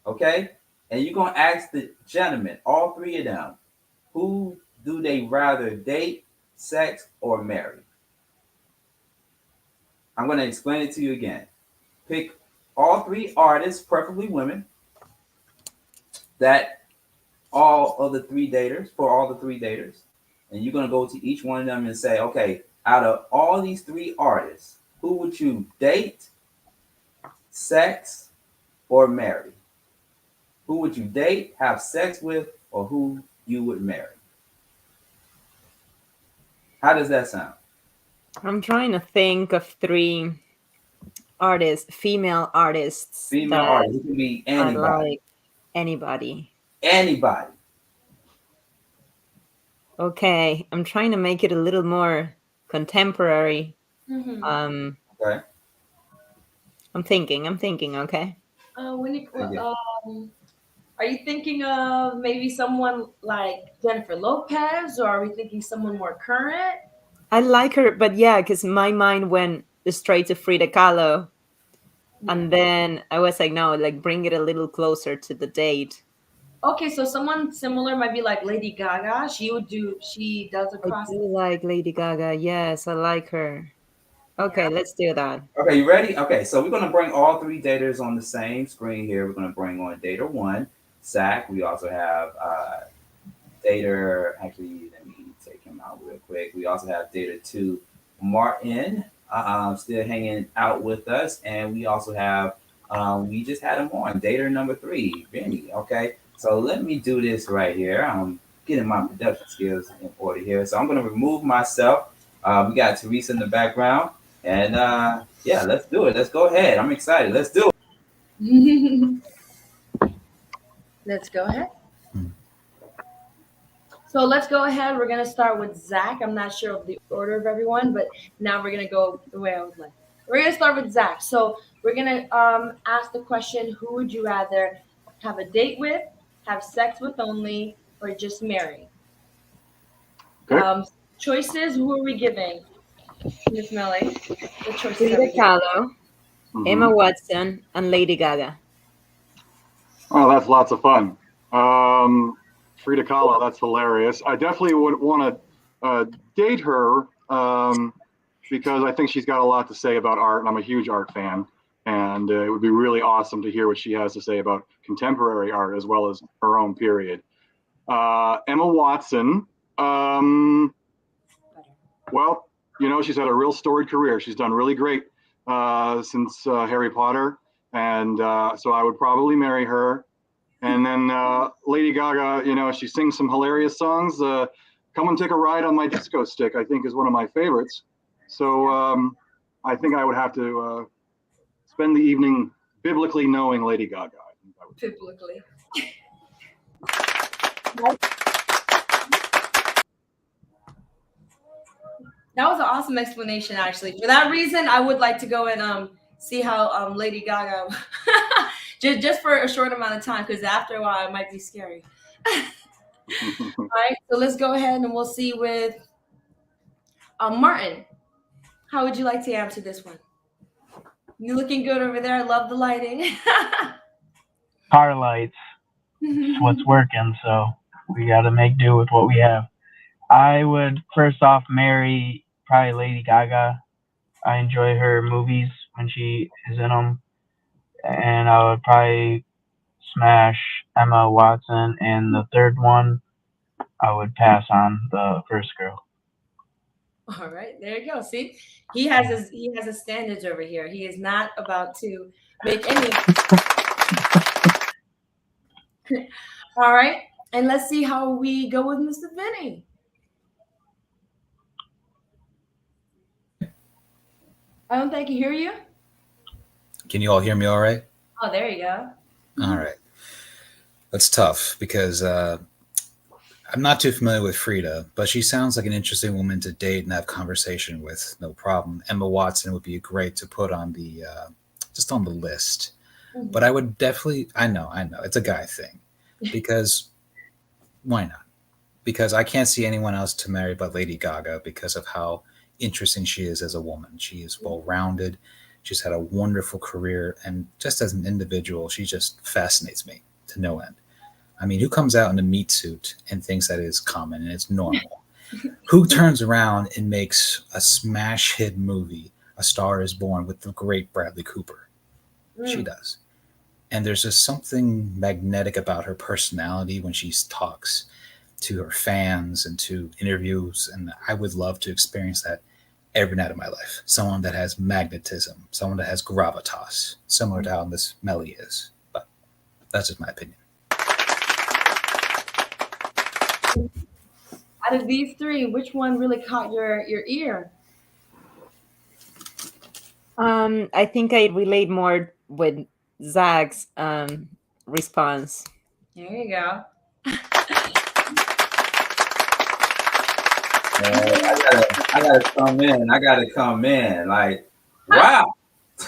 [SPEAKER 9] okay? And you're gonna ask the gentleman, all 3 of them, who do they rather date, sex, or marry? I'm gonna explain it to you again. Pick all 3 artists, preferably women, that all of the 3 daters, for all the 3 daters, and you're gonna go to each one of them and say, okay, out of all these 3 artists, who would you date, sex, or marry? Who would you date, have sex with, or who you would marry? How does that sound?
[SPEAKER 11] I'm trying to think of 3 artists, female artists.
[SPEAKER 9] Female artists. It can be anybody.
[SPEAKER 11] I like anybody.
[SPEAKER 9] Anybody.
[SPEAKER 11] Okay, I'm trying to make it a little more contemporary.
[SPEAKER 9] Okay.
[SPEAKER 11] I'm thinking. Okay.
[SPEAKER 16] Are you thinking of maybe someone like Jennifer Lopez, or are we thinking someone more current?
[SPEAKER 11] I like her, but yeah, because my mind went straight to Frida Kahlo. And then I was like, no, like bring it a little closer to the date.
[SPEAKER 16] Okay, so someone similar might be like Lady Gaga. She does a cross.
[SPEAKER 11] I do like Lady Gaga. Yes, I like her. Okay, let's do that.
[SPEAKER 9] Okay, you ready? Okay, so we're gonna bring all 3 daters on the same screen here. We're gonna bring on dater 1, Zach. We also have dater. Actually, let me take him out real quick. We also have dater 2, Martyn, still hanging out with us, and we also have we just had him on dater number 3, Vinny. Okay, so let me do this right here. I'm getting my production skills in order here, so I'm gonna remove myself. We got Theresa in the background. And yeah, let's do it. Let's go ahead. I'm excited. Let's do
[SPEAKER 16] it. Let's go ahead. So let's go ahead. We're going to start with Zach. I'm not sure of the order of everyone, but now we're going to go the way I would like. We're going to start with Zach. So we're going to ask the question, who would you rather have a date with, have sex with only, or just marry?
[SPEAKER 13] Okay.
[SPEAKER 16] Choices, who are we giving? Miss Mely, the choices.
[SPEAKER 11] Frida Kahlo, Emma Watson, and Lady Gaga.
[SPEAKER 13] Oh, that's lots of fun. Frida Kahlo, that's hilarious. I definitely would want to date her because I think she's got a lot to say about art, and I'm a huge art fan. And it would be really awesome to hear what she has to say about contemporary art as well as her own period. Emma Watson, well, you know, she's had a real storied career. She's done really great since Harry Potter. And so I would probably marry her. And then Lady Gaga, you know, she sings some hilarious songs. Come and Take a Ride on My Disco Stick, I think, is one of my favorites. So I think I would have to spend the evening biblically knowing Lady Gaga.
[SPEAKER 16] Biblically. That was an awesome explanation, actually. For that reason, I would like to go and see how Lady Gaga, just for a short amount of time, because after a while, it might be scary. All right, so let's go ahead and we'll see with Martyn. How would you like to answer this one? You looking good over there. I love the lighting.
[SPEAKER 15] Car lights. It's what's working, so we got to make do with what we have. I would first off marry probably Lady Gaga. I enjoy her movies when she is in them. And I would probably smash Emma Watson. And the third one, I would pass on the first girl.
[SPEAKER 16] All right, there you go. See, he has his standards over here. He is not about to make any. All right, and let's see how we go with Mr. Vinny. I don't think I can hear you.
[SPEAKER 14] Can you all hear me all right?
[SPEAKER 16] Oh, there you go.
[SPEAKER 14] All right. That's tough because I'm not too familiar with Frida, but she sounds like an interesting woman to date and have conversation with, no problem. Emma Watson would be great to put on the just on the list.
[SPEAKER 16] Mm-hmm.
[SPEAKER 14] But I would definitely, I know, it's a guy thing. Because why not? Because I can't see anyone else to marry but Lady Gaga because of how interesting she is as a woman. She is well-rounded. She's had a wonderful career. And just as an individual, she just fascinates me to no end. I mean, who comes out in a meat suit and thinks that is common and it's normal? Who turns around and makes a smash hit movie, A Star is Born, with the great Bradley Cooper? She does. And there's just something magnetic about her personality when she talks to her fans and to interviews. And I would love to experience that every night of my life. Someone that has magnetism, someone that has gravitas, similar to how Miss Mely is. But that's just my opinion.
[SPEAKER 16] Out of these three, which one really caught your ear?
[SPEAKER 11] I think I relate more with Zach's response.
[SPEAKER 16] There you go.
[SPEAKER 9] I gotta come in. Like, wow.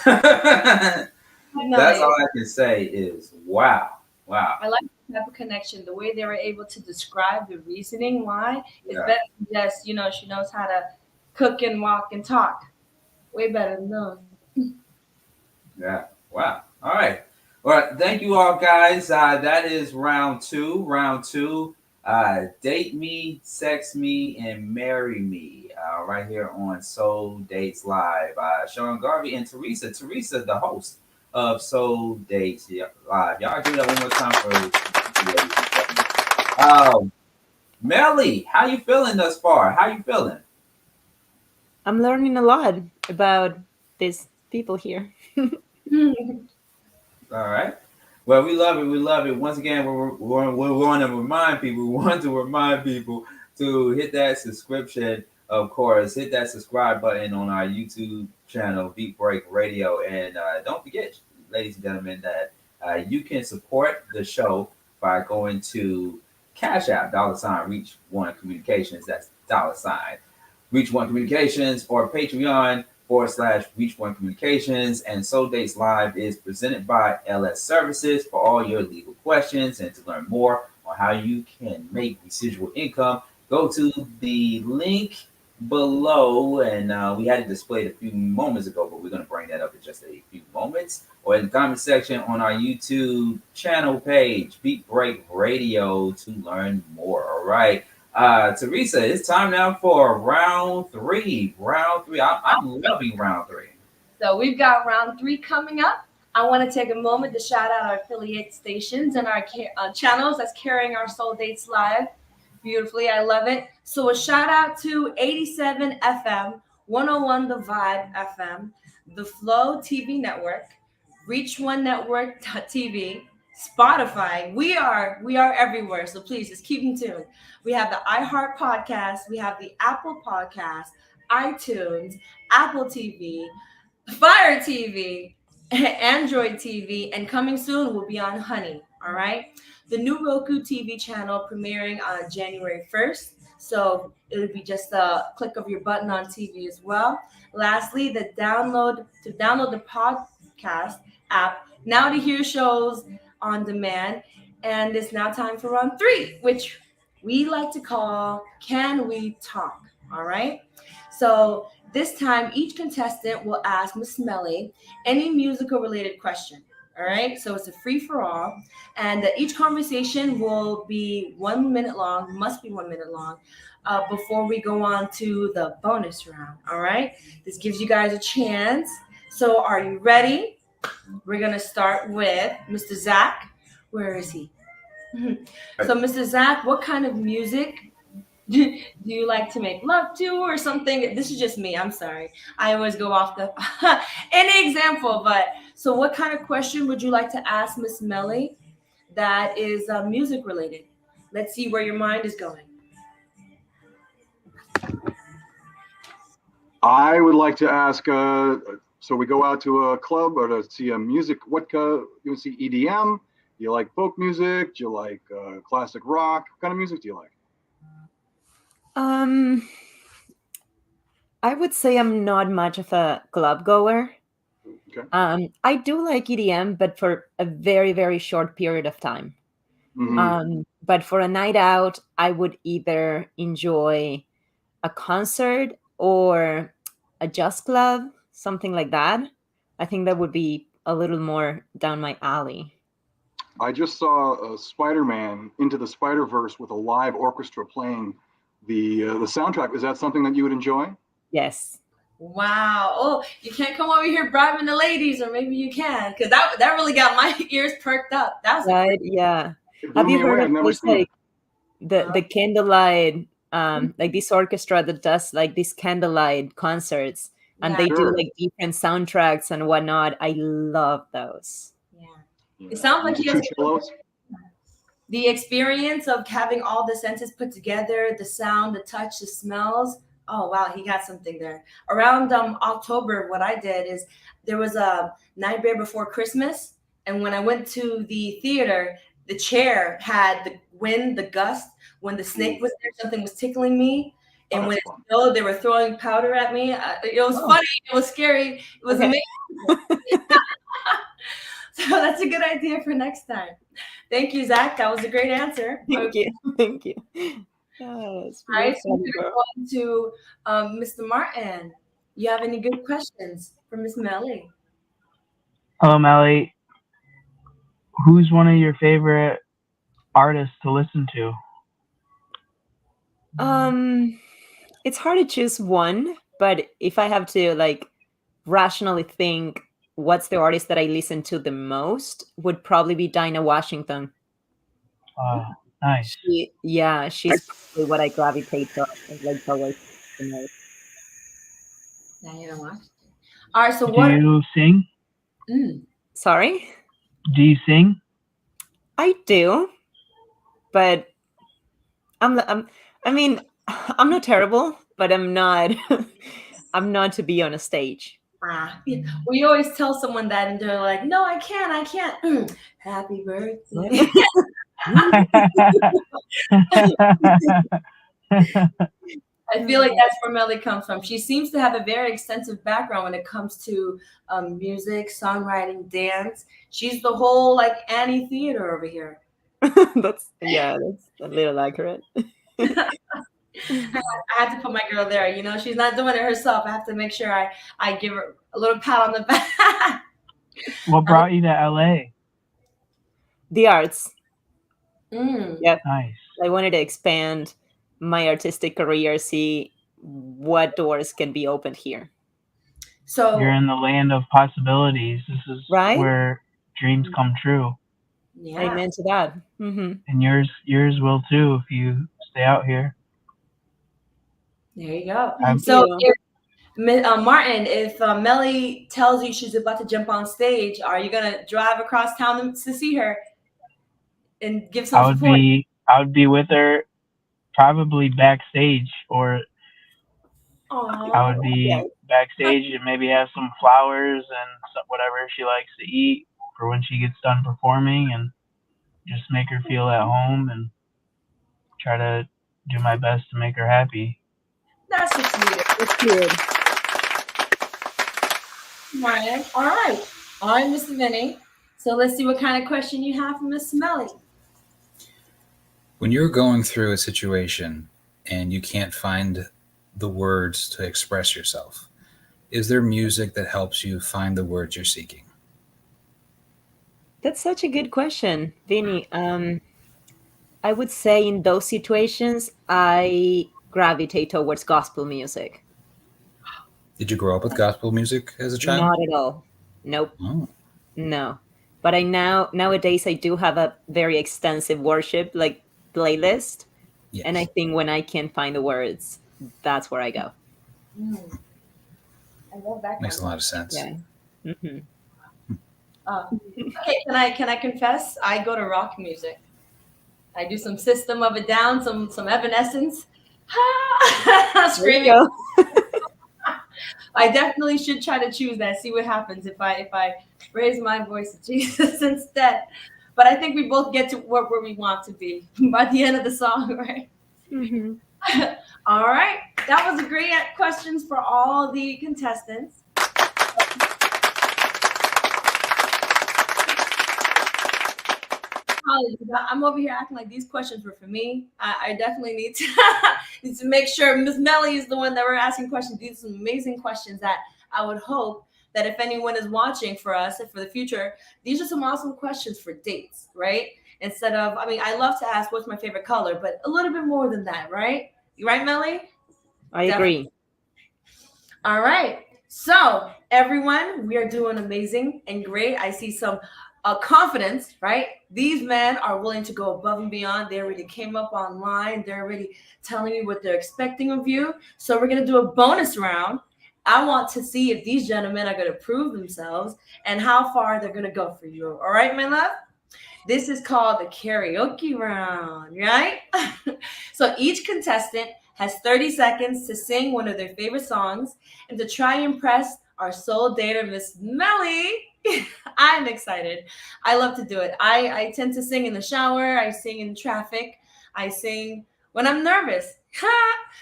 [SPEAKER 9] That's all I can say is wow.
[SPEAKER 16] I like the type of connection, the way they were able to describe the reasoning why is better than just, she knows how to cook and walk and talk. Way better than those.
[SPEAKER 9] Yeah. Wow. All right. Well, thank you all, guys. That is round two. Date me, sex me, and marry me. Right here on Soul Dates Live. Sean Garvey and Theresa. Theresa, the host of Soul Dates Live. Y'all do that one more time for Mely, how you feeling thus far? How you feeling?
[SPEAKER 11] I'm learning a lot about these people here.
[SPEAKER 9] All right. Well, we love it. Once again, we want to remind people to hit that subscription, of course. Hit that subscribe button on our YouTube channel, Beat Break Radio. And don't forget, ladies and gentlemen, that you can support the show by going to Cash App, $Reach One Communications. That's $Reach One Communications, or Patreon /Reach One Communications. And Soul Dates Live is presented by LS Services for all your legal questions. And to learn more on how you can make residual income, go to the link below. And we had it displayed a few moments ago, but we're going to bring that up in just a few moments. Or in the comment section on our YouTube channel page, Beat Break Radio, to learn more. All right. Theresa, it's time now for round three. I'm loving round three.
[SPEAKER 16] So we've got round three coming up. I want to take a moment to shout out our affiliate stations and our channels that's carrying our Soul Dates Live beautifully. I love it. So a shout out to 87 FM, 101 The Vibe FM, The Flow TV Network, Reach One Network TV, Spotify. We are everywhere. So please just keep in tune. We have the iHeart Podcast. We have the Apple Podcast, iTunes, Apple TV, Fire TV, Android TV, and coming soon will be on Honey. All right. The new Roku TV channel premiering on January 1st. So it'll be just a click of your button on TV as well. Lastly, to download the podcast app, now to hear shows on demand. And it's now time for round three, which we like to call Can We Talk? All right. So this time, each contestant will ask Miss Mely any musical related question. All right. So it's a free for all. And each conversation will be 1 minute long, must be 1 minute long, before we go on to the bonus round. All right. This gives you guys a chance. So are you ready? We're going to start with Mr. Zach. Where is he? So, Mr. Zach, what kind of music do you like to make love to or something? This is just me. I'm sorry. I always go off the any example. But So what kind of question would you like to ask Miss Mely that is music related? Let's see where your mind is going.
[SPEAKER 13] I would like to ask, so we go out to a club or to see a music, you see EDM? Do you like folk music? Do you like classic rock? What kind of music do you like?
[SPEAKER 11] I would say I'm not much of a club goer.
[SPEAKER 13] Okay.
[SPEAKER 11] I do like EDM, but for a very, very short period of time.
[SPEAKER 13] Mm-hmm.
[SPEAKER 11] But for a night out, I would either enjoy a concert or a jazz club, something like that. I think that would be a little more down my alley.
[SPEAKER 13] I just saw Spider-Man Into the Spider-Verse with a live orchestra playing the soundtrack. Is that something that you would enjoy?
[SPEAKER 11] Yes.
[SPEAKER 16] Wow. Oh, you can't come over here bribing the ladies, or maybe you can, because that really got my ears perked up. That was
[SPEAKER 11] Right, yeah.
[SPEAKER 13] It blew
[SPEAKER 11] Have you
[SPEAKER 13] me away.
[SPEAKER 11] heard
[SPEAKER 13] I've
[SPEAKER 11] of
[SPEAKER 13] never
[SPEAKER 11] this,
[SPEAKER 13] seen it.
[SPEAKER 11] like the candlelight, like this orchestra that does like these candlelight concerts, and they do
[SPEAKER 13] Sure.
[SPEAKER 11] like different soundtracks and whatnot? I love those.
[SPEAKER 16] It sounds like he has
[SPEAKER 13] cellos.
[SPEAKER 16] the experience of having all the senses put together, the sound, the touch, the smells. Oh wow, he got something there. Around October, what I did is there was a Nightmare Before Christmas, and when I went to the theater, the chair had the wind, the gust. When the snake was there, something was tickling me, and when it snowed, they were throwing powder at me. It was funny. It was scary. It was amazing. So that's a good idea for next time. Thank you, Zach. That was a great answer.
[SPEAKER 11] Thank you. Thank you. Yes,
[SPEAKER 16] All right, so we're going to go on to Mr. Martyn. You have any good questions for Miss Mely?
[SPEAKER 15] Hello, Mely. Who's one of your favorite artists to listen to?
[SPEAKER 11] It's hard to choose one, but if I have to like rationally think, what's the artist that I listen to the most would probably be Dinah Washington.
[SPEAKER 15] Oh, nice.
[SPEAKER 11] She's probably what I gravitate towards the most.
[SPEAKER 16] Dinah Washington. All right, so
[SPEAKER 15] Do you sing?
[SPEAKER 11] Sorry?
[SPEAKER 15] Do you sing?
[SPEAKER 11] I do, but I'm not terrible, but I'm not I'm not to be on a stage.
[SPEAKER 16] We always tell someone that, and they're like, "No, I can't." Happy birthday. I feel like that's where Mely comes from. She seems to have a very extensive background when it comes to music, songwriting, dance. She's the whole like Annie Theater over here.
[SPEAKER 11] That's a little accurate.
[SPEAKER 16] I have to put my girl there. You know, she's not doing it herself. I have to make sure I give her a little pat on the back.
[SPEAKER 15] What brought you to LA?
[SPEAKER 11] The arts.
[SPEAKER 16] Yep.
[SPEAKER 15] Nice.
[SPEAKER 11] I wanted to expand my artistic career, see what doors can be opened here.
[SPEAKER 16] So
[SPEAKER 15] you're in the land of possibilities. This is where dreams come true.
[SPEAKER 16] Yeah.
[SPEAKER 11] Amen to that. Mm-hmm.
[SPEAKER 15] And yours will too if you stay out here.
[SPEAKER 16] There you go. Martyn, if Mely tells you she's about to jump on stage, are you gonna drive across town to see her and give some support?
[SPEAKER 15] I would be with her, probably backstage, or I would be backstage and maybe have some flowers and whatever she likes to eat for when she gets done performing, and just make her feel at home and try to do my best to make her happy.
[SPEAKER 16] That's just sweet. It's good. Martyn. All right, Mr. Vinny. So let's see what kind of question you have for Miss Mely.
[SPEAKER 14] When you're going through a situation and you can't find the words to express yourself, is there music that helps you find the words you're seeking?
[SPEAKER 11] That's such a good question, Vinny. I would say in those situations, I gravitate towards gospel music.
[SPEAKER 14] Did you grow up with gospel music as a child?
[SPEAKER 11] Not at all. Nope.
[SPEAKER 14] Oh.
[SPEAKER 11] No. But nowadays I do have a very extensive worship playlist. Yes. And I think when I can't find the words, that's where I go.
[SPEAKER 16] I love that.
[SPEAKER 14] Makes a lot of sense.
[SPEAKER 11] Yeah. Mm-hmm.
[SPEAKER 16] Okay, can I confess? I go to rock music. I do some System of a Down, some Evanescence. Screaming. I definitely should try to choose that. See what happens if I raise my voice to Jesus instead. But I think we both get to where we want to be by the end of the song, right?
[SPEAKER 11] Mm-hmm.
[SPEAKER 16] All right. That was a great questions for all the contestants. I'm over here acting like these questions were for me. I definitely need to make sure Miss Mely is the one that we're asking questions. These are some amazing questions that I would hope that if anyone is watching for us and for the future, these are some awesome questions for dates, right? Instead of, I love to ask what's my favorite color, but a little bit more than that, right? You right, Mely?
[SPEAKER 11] I agree.
[SPEAKER 16] All right. So everyone, we are doing amazing and great. I see some confidence, right? These men are willing to go above and beyond. They already came up online. They're already telling you what they're expecting of you. So we're going to do a bonus round. I want to see if these gentlemen are going to prove themselves and how far they're going to go for you. All right, my love? This is called the karaoke round, right? So each contestant has 30 seconds to sing one of their favorite songs and to try and impress our soul dater, Miss Mely. I'm excited. I love to do it. I tend to sing in the shower. I sing in traffic. I sing when I'm nervous.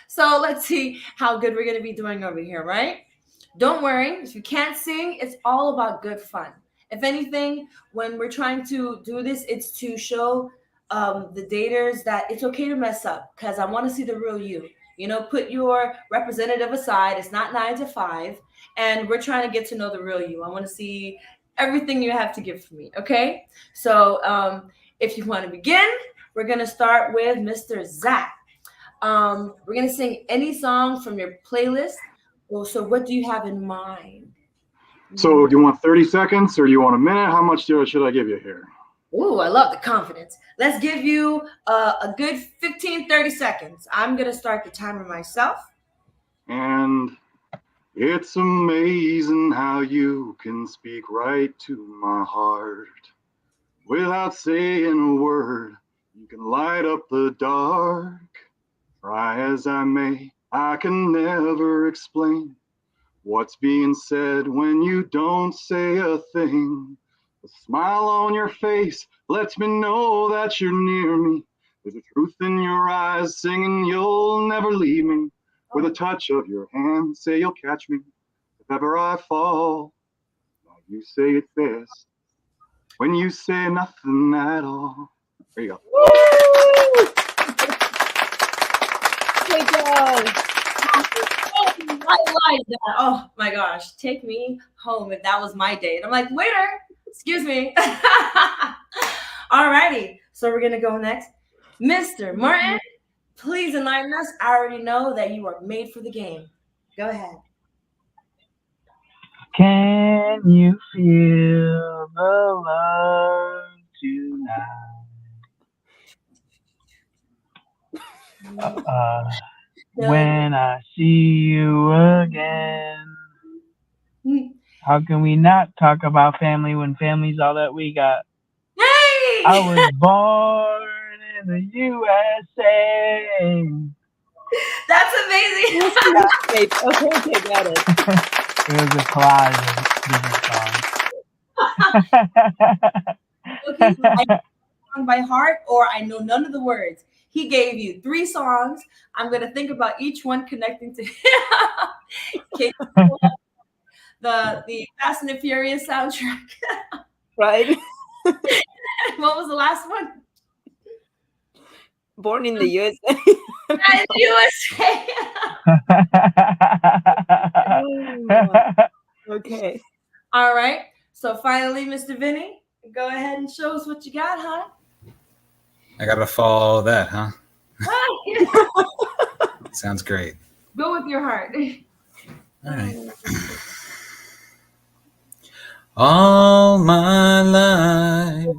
[SPEAKER 16] So let's see how good we're going to be doing over here, right? Don't worry. If you can't sing, it's all about good fun. If anything, when we're trying to do this, it's to show the daters that it's okay to mess up because I want to see the real you. You know, put your representative aside. It's not 9 to 5. And we're trying to get to know the real you. I want to see everything you have to give for me. Okay. So if you want to begin, we're going to start with Mr. Zach. We're going to sing any song from your playlist. Well, so what do you have in mind?
[SPEAKER 13] So do you want 30 seconds or do you want a minute? How much should I give you here?
[SPEAKER 16] Ooh, I love the confidence. Let's give you a good 15, 30 seconds. I'm going to start the timer myself.
[SPEAKER 13] And it's amazing how you can speak right to my heart. Without saying a word, you can light up the dark. Try as I may, I can never explain what's being said when you don't say a thing. The smile on your face lets me know that you're near me. There's a truth in your eyes singing you'll never leave me. With a touch of your hand, say you'll catch me if ever I fall. Now you say it's best when you say nothing at all. There you go.
[SPEAKER 11] Woo! Great job.
[SPEAKER 16] I like that. Oh my gosh. Take me home if that was my date. I'm like, waiter, excuse me. All righty. So we're going to go next. Mr. Martyn, please enlighten us. I already know that you are made for the game. Go ahead.
[SPEAKER 15] Can you feel the love tonight? When I see you again. How can we not talk about family when family's all that we got?
[SPEAKER 16] Hey!
[SPEAKER 15] I was born in the USA.
[SPEAKER 16] That's amazing.
[SPEAKER 11] Okay, got it.
[SPEAKER 15] It was a collage of different songs.
[SPEAKER 16] Okay, I know the song by heart, or I know none of the words. He gave you 3 songs. I'm going to think about each one connecting to the Fast and the Furious soundtrack.
[SPEAKER 11] Right.
[SPEAKER 16] What was the last one?
[SPEAKER 11] Born in the USA.
[SPEAKER 16] In the USA.
[SPEAKER 11] Okay.
[SPEAKER 16] All right. So finally, Mr. Vinny, go ahead and show us what you got, huh?
[SPEAKER 14] I gotta follow that, huh? Sounds great.
[SPEAKER 16] Go with your heart.
[SPEAKER 14] All right. All my life,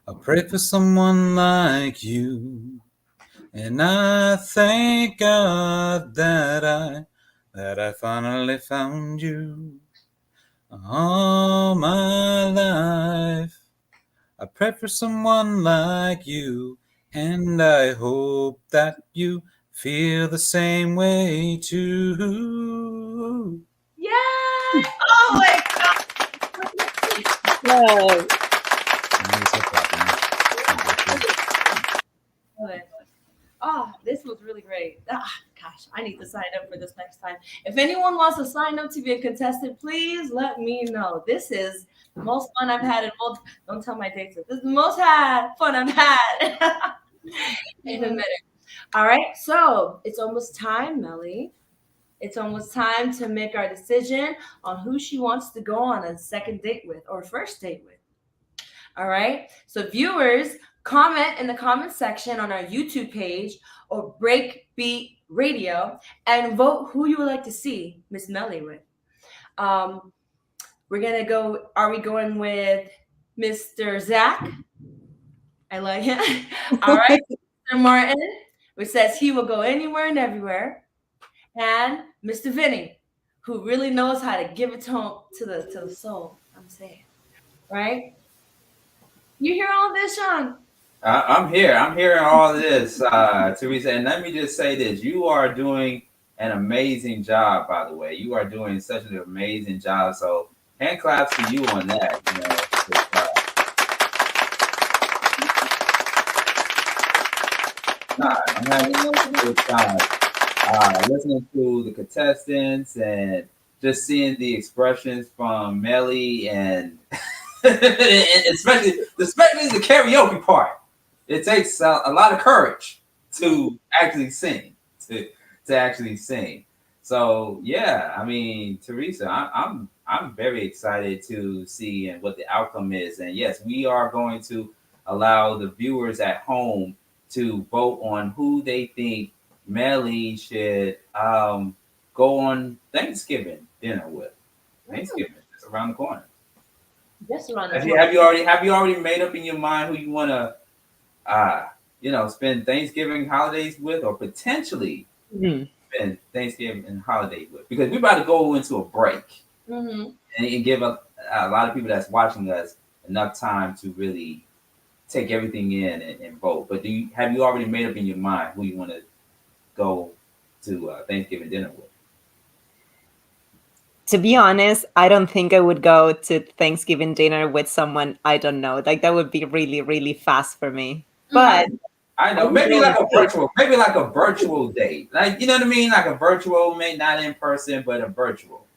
[SPEAKER 14] I prayed for someone like you, and I thank God that I finally found you. All my life, I prayed for someone like you, and I hope that you feel the same way too.
[SPEAKER 16] Yay! Oh my God!
[SPEAKER 11] Love.
[SPEAKER 16] Oh, this was really great. Gosh, I need to sign up for this next time. If anyone wants to sign up to be a contestant, please let me know. This is the most fun I've had in don't tell my dates. This is the most fun I've had in a minute. All right, so it's almost time, Mely. It's almost time to make our decision on who she wants to go on a second date with or first date with. All right. So viewers, comment in the comment section on our YouTube page or Break Beat Radio and vote who you would like to see Miss Mely with. We're gonna go. Are we going with Mr. Zach? I like him. All right, Mr. Martyn, which says he will go anywhere and everywhere, and Mr. Vinny, who really knows how to give it home to the soul. I'm saying, right? You hear all this, Sean?
[SPEAKER 9] I'm here. I'm hearing all this, Theresa. And let me just say this. You are doing an amazing job, by the way. You are doing such an amazing job. So hand claps to you on that. I'm having a good time listening to the contestants and just seeing the expressions from Mely and and especially the karaoke part. It takes a lot of courage to actually sing. To actually sing. So yeah, I mean, Theresa, I'm very excited to see and what the outcome is. And yes, we are going to allow the viewers at home to vote on who they think Mely should go on Thanksgiving dinner with. Thanksgiving is around the corner.
[SPEAKER 16] Just around the
[SPEAKER 9] Have
[SPEAKER 16] corner.
[SPEAKER 9] you already made up in your mind who you want to spend Thanksgiving holidays with, or potentially spend Thanksgiving and holidays with? Because we're about to go into a break and give a lot of people that's watching us enough time to really take everything in and vote. But have you already made up in your mind who you want to go to Thanksgiving dinner with?
[SPEAKER 11] To be honest, I don't think I would go to Thanksgiving dinner with someone I don't know. Like that would be really, really fast for me. But
[SPEAKER 9] I know, maybe like a virtual date. Like, you know what I mean? Like a virtual, maybe not in person, but a virtual.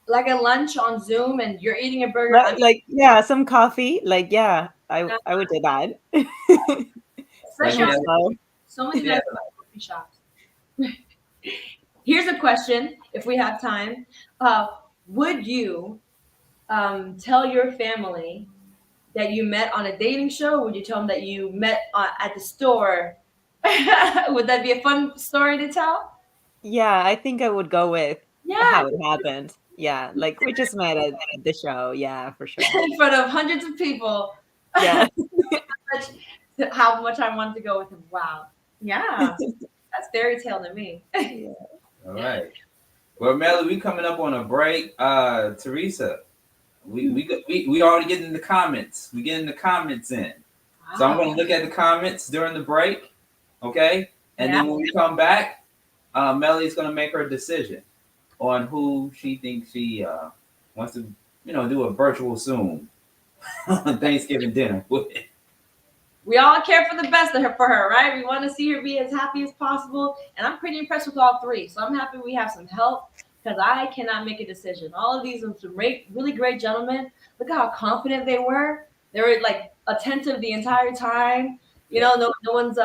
[SPEAKER 16] Like a lunch on Zoom and you're eating a burger.
[SPEAKER 11] Like yeah, some coffee. Like yeah, I would do that.
[SPEAKER 16] Especially so many nice coffee shops. Here's a question, if we have time. Would you tell your family that you met on a dating show? Would you tell them that you met at the store? Would that be a fun story to tell?
[SPEAKER 11] Yeah, I think I would go with how it happened. Yeah, like we just met at the show. Yeah, for sure.
[SPEAKER 16] In front of hundreds of people.
[SPEAKER 11] Yeah.
[SPEAKER 16] How much I wanted to go with him. Wow. Yeah. That's fairy tale to me.
[SPEAKER 11] Yeah.
[SPEAKER 9] All right. Well, Mely, we coming up on a break. Theresa, we already getting the comments. We getting the comments in. Wow. So I'm going to look at the comments during the break. Okay. And then when we come back, Mely's going to make her decision on who she thinks she wants to, do a virtual Zoom on Thanksgiving dinner with.
[SPEAKER 16] We all care for the best for her, right? We want to see her be as happy as possible. And I'm pretty impressed with all three. So I'm happy we have some help because I cannot make a decision. All of these are some really great gentlemen. Look how confident they were. They were like attentive the entire time. No one's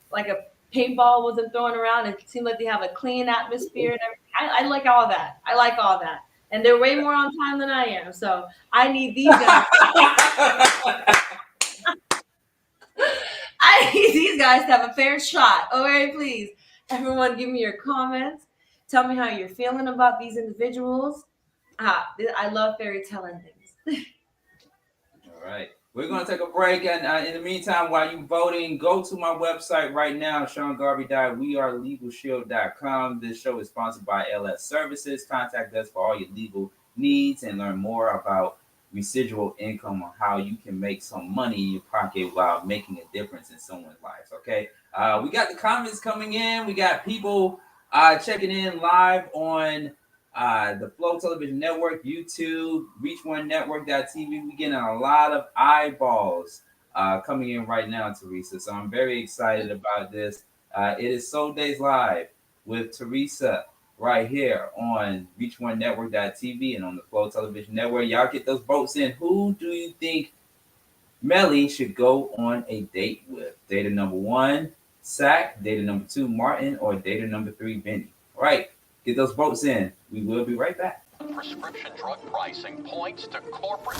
[SPEAKER 16] like a paintball wasn't thrown around. It seemed like they have a clean atmosphere and everything. I like all that. I like all that. And they're way more on time than I am. So I need these guys. I need these guys to have a fair shot. All right, please. Everyone give me your comments. Tell me how you're feeling about these individuals. I love fairy telling things.
[SPEAKER 9] All right. We're going to take a break. And in the meantime, while you're voting, go to my website right now, SeanGarvey.wearelegalshield.com. This show is sponsored by LS Services. Contact us for all your legal needs and learn more about residual income or how you can make some money in your pocket while making a difference in someone's life. Okay. We got the comments coming in. We got people checking in live on the Flow Television Network, YouTube, ReachOneNetwork.tv. We're getting a lot of eyeballs coming in right now, Theresa. So I'm very excited about this. It is Soul Days Live with Theresa right here on ReachOneNetwork.tv and on the Flow Television Network. Y'all get those votes in. Who do you think Mely should go on a date with? Data number 1, Sack. Data number 2, Martyn. Or data number 3, Vinny. All right. Get those votes in. We will be right back.
[SPEAKER 2] Prescription drug pricing points to corporate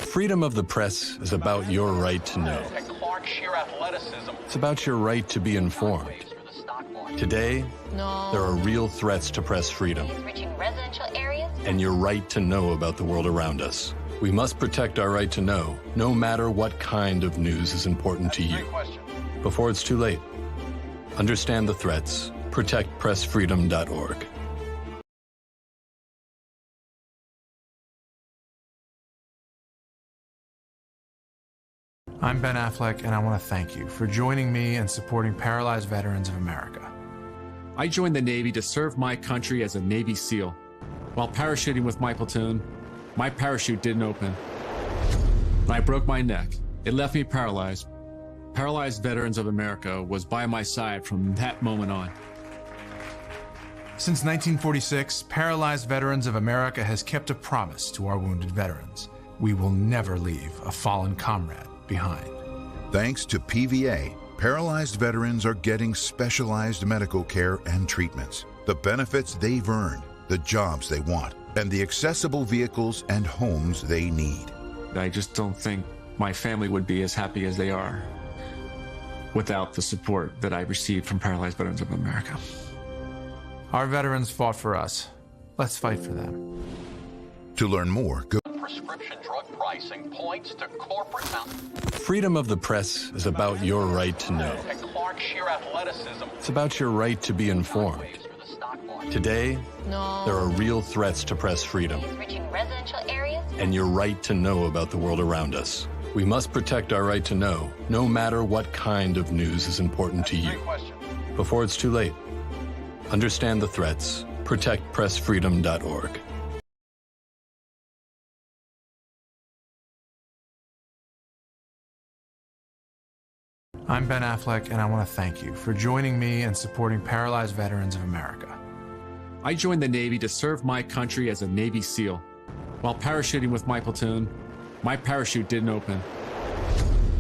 [SPEAKER 1] Freedom of the press is about your right to know.
[SPEAKER 2] and Clark sheer athleticism.
[SPEAKER 1] It's about your right to be informed. Today, there are real threats to press freedom
[SPEAKER 12] Reaching residential areas?
[SPEAKER 1] and your right to know about the world around us. We must protect our right to know, no matter what kind of news is important to you. Before it's too late, understand the threats. ProtectPressFreedom.org.
[SPEAKER 6] I'm Ben Affleck, and I want to thank you for joining me and supporting Paralyzed Veterans of America.
[SPEAKER 7] I joined the Navy to serve my country as a Navy SEAL. While parachuting with my platoon, my parachute didn't open. And I broke my neck. It left me paralyzed. Paralyzed Veterans of America was by my side from that moment on.
[SPEAKER 6] Since 1946, Paralyzed Veterans of America has kept a promise to our wounded veterans. We will never leave a fallen comrade behind.
[SPEAKER 8] Thanks to PVA, paralyzed veterans are getting specialized medical care and treatments, the benefits they've earned, the jobs they want, and the accessible vehicles and homes they need.
[SPEAKER 7] I just don't think my family would be as happy as they are without the support that I received from Paralyzed Veterans of America.
[SPEAKER 6] Our veterans fought for us. Let's fight for them.
[SPEAKER 8] To learn more, go.
[SPEAKER 2] Prescription drug pricing points to corporate
[SPEAKER 1] Freedom of the press is about your right to know.
[SPEAKER 2] and Clark sheer athleticism.
[SPEAKER 1] It's about your right to be informed. Today, there are real threats to press freedom
[SPEAKER 12] Reaching residential areas?
[SPEAKER 1] and your right to know about the world around us. We must protect our right to know, no matter what kind of news is important to you. Before it's too late, understand the threats. ProtectPressFreedom.org.
[SPEAKER 6] I'm Ben Affleck, and I want to thank you for joining me and supporting Paralyzed Veterans of America.
[SPEAKER 7] I joined the Navy to serve my country as a Navy SEAL. While parachuting with my platoon, my parachute didn't open.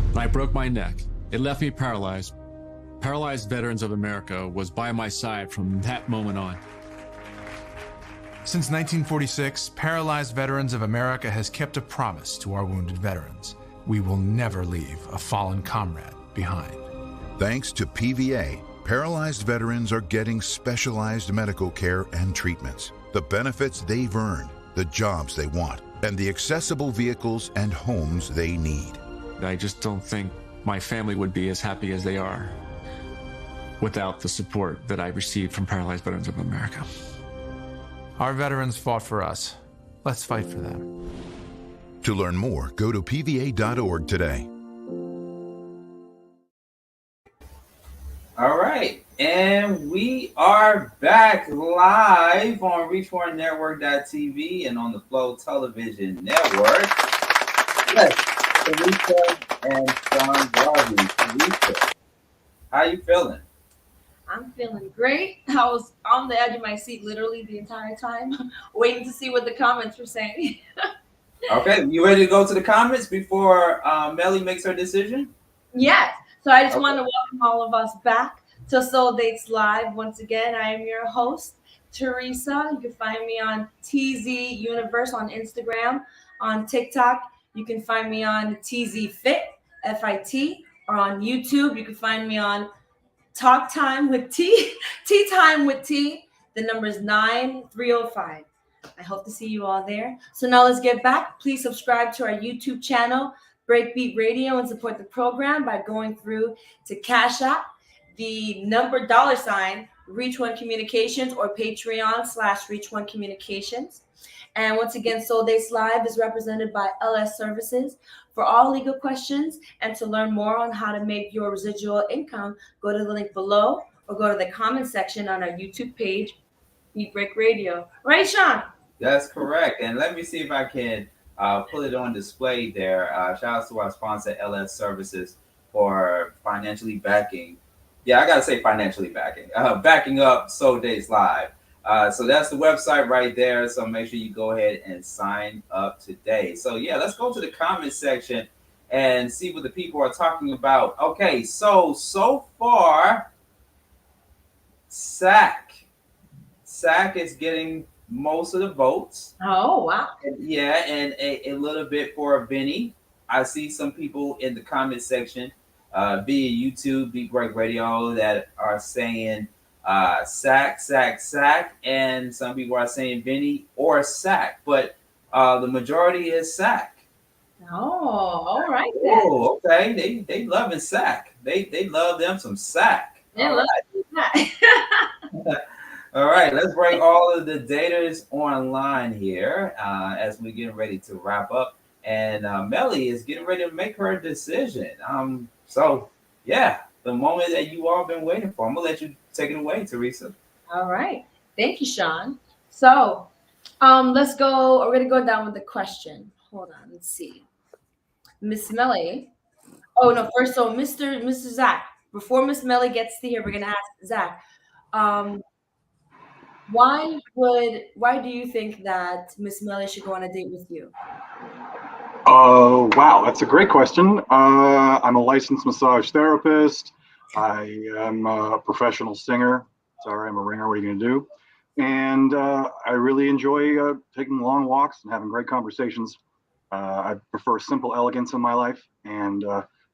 [SPEAKER 7] And I broke my neck. It left me paralyzed. Paralyzed Veterans of America was by my side from that moment on.
[SPEAKER 6] Since 1946, Paralyzed Veterans of America has kept a promise to our wounded veterans. We will never leave a fallen comrade behind.
[SPEAKER 8] Thanks to PVA, paralyzed veterans are getting specialized medical care and treatments, the benefits they've earned, the jobs they want, and the accessible vehicles and homes they need.
[SPEAKER 7] I just don't think my family would be as happy as they are without the support that I received from Paralyzed Veterans of America.
[SPEAKER 6] Our veterans fought for us. Let's fight for them.
[SPEAKER 8] To learn more, go to pva.org today.
[SPEAKER 9] All right, and we are back live on ReachOneNetwork.tv and on the Flow Television Network. Yes, Theresa and Sean Garvey. Theresa, how you feeling?
[SPEAKER 16] I'm feeling great. I was on the edge of my seat literally the entire time, waiting to see what the comments were saying.
[SPEAKER 9] Okay, you ready to go to the comments before Mely makes her decision?
[SPEAKER 16] Yes. So I just want to welcome all of us back to Soul Dates Live. Once again, I am your host, Theresa. You can find me on TZ Universe on Instagram. On TikTok, you can find me on TZ Fit, F-I-T, or on YouTube. You can find me on Talk Time with T, Tea Time with T. The number is 9305. I hope to see you all there. So now let's get back. Please subscribe to our YouTube channel, Breakbeat Radio, and support the program by going through to Cash App, the number $, Reach One Communications or Patreon/Reach One Communications. And once again, Soul Dates Live is represented by LS Services. For all legal questions and to learn more on how to make your residual income, go to the link below or go to the comment section on our YouTube page, Beat Break Radio. Right, Sean?
[SPEAKER 9] That's correct. And let me see if I can put it on display there. Shout out to our sponsor, LS Services, for financially backing. Yeah, I got to say financially backing up Soul Dates Live. So that's the website right there. So make sure you go ahead and sign up today. So yeah, let's go to the comment section and see what the people are talking about. Okay, so far, Sack is getting most of the votes.
[SPEAKER 16] Oh, wow.
[SPEAKER 9] Yeah, and a little bit for Vinny. I see some people in the comment section via YouTube, Beat Break Radio, that are saying Sack, and some people are saying Vinny or Sack, but the majority is Sack.
[SPEAKER 16] Oh, all right then.
[SPEAKER 9] Oh, okay. They loving Sack. They love them some Sack.
[SPEAKER 16] They love that.
[SPEAKER 9] All right, let's bring all of the daters online here as we get ready to wrap up. And Mely is getting ready to make her decision. So yeah, the moment that you all been waiting for. I'm gonna let you take it away, Theresa.
[SPEAKER 16] All right. Thank you, Sean. So let's go. We're gonna go down with the question. Hold on, let's see. Miss Mely. Oh no, first, so Mr. Zach. Before Miss Mely gets to here, we're gonna ask Zach. Why do you think that Miss Mely should go on a date with you?
[SPEAKER 13] Oh, wow, that's a great question. I'm a licensed massage therapist. I am a professional singer. Sorry, I'm a ringer. What are you going to do? And I really enjoy taking long walks and having great conversations. I prefer simple elegance in my life, and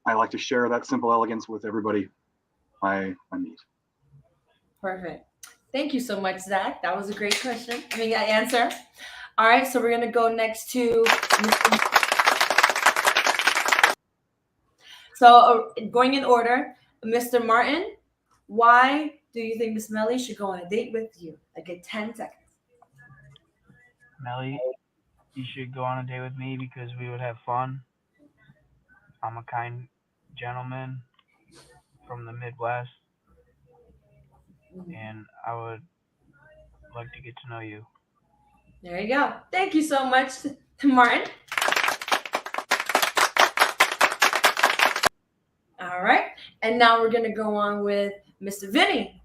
[SPEAKER 13] I like to share that simple elegance with everybody I meet.
[SPEAKER 16] Perfect. Thank you so much, Zach. That was a great question. Answer. All right, so we're going to go next to So going in order, Mr. Martyn, why do you think Miss Mely should go on a date with you? I get 10 seconds.
[SPEAKER 15] Mely, you should go on a date with me because we would have fun. I'm a kind gentleman from the Midwest, and I would like to get to know you.
[SPEAKER 16] There you go. Thank you so much, Martyn. All right. And now we're going to go on with Mr. Vinny.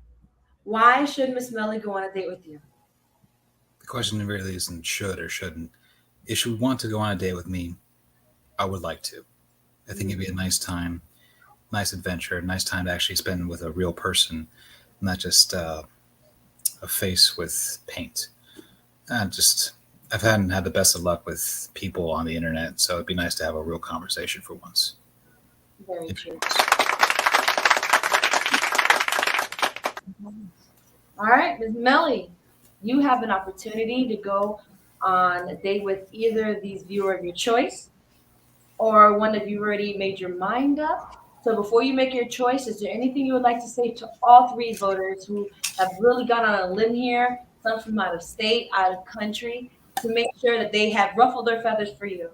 [SPEAKER 16] Why should Miss Mely go on a date with you?
[SPEAKER 14] The question really isn't should or shouldn't. If she would want to go on a date with me, I would like to. I think it'd be a nice time, nice adventure, nice time to actually spend with a real person, not just a face with paint. I haven't had the best of luck with people on the internet, so it'd be nice to have a real conversation for once.
[SPEAKER 16] Very true. All right, Ms. Mely, you have an opportunity to go on a date with either of these viewers of your choice or one that you've already made your mind up. So before you make your choice, is there anything you would like to say to all three voters who have really gone on a limb here, some from out of state, out of country, to make sure that they have ruffled their feathers for you?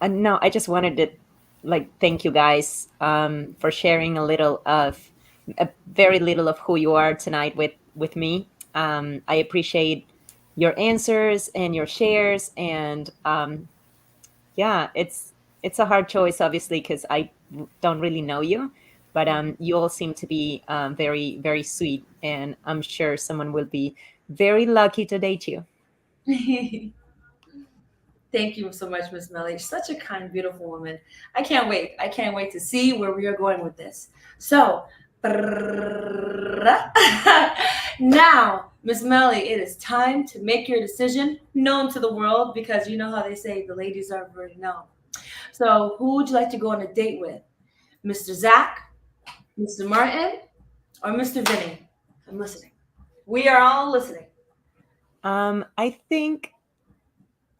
[SPEAKER 11] No, I just wanted to thank you guys for sharing a very little of who you are tonight with me. I appreciate your answers and your shares, and it's a hard choice, obviously, because I don't really know you, but you all seem to be very, very sweet, and I'm sure someone will be very lucky to date you.
[SPEAKER 16] Thank you so much, Miss Mely. Such a kind, beautiful woman. I can't wait. I can't wait to see where we are going with this. So, now, Miss Mely, it is time to make your decision known to the world, because you know how they say the ladies are already known. So, who would you like to go on a date with? Mr. Zach, Mr. Martyn, or Mr. Vinny? I'm listening. We are all listening.
[SPEAKER 11] I think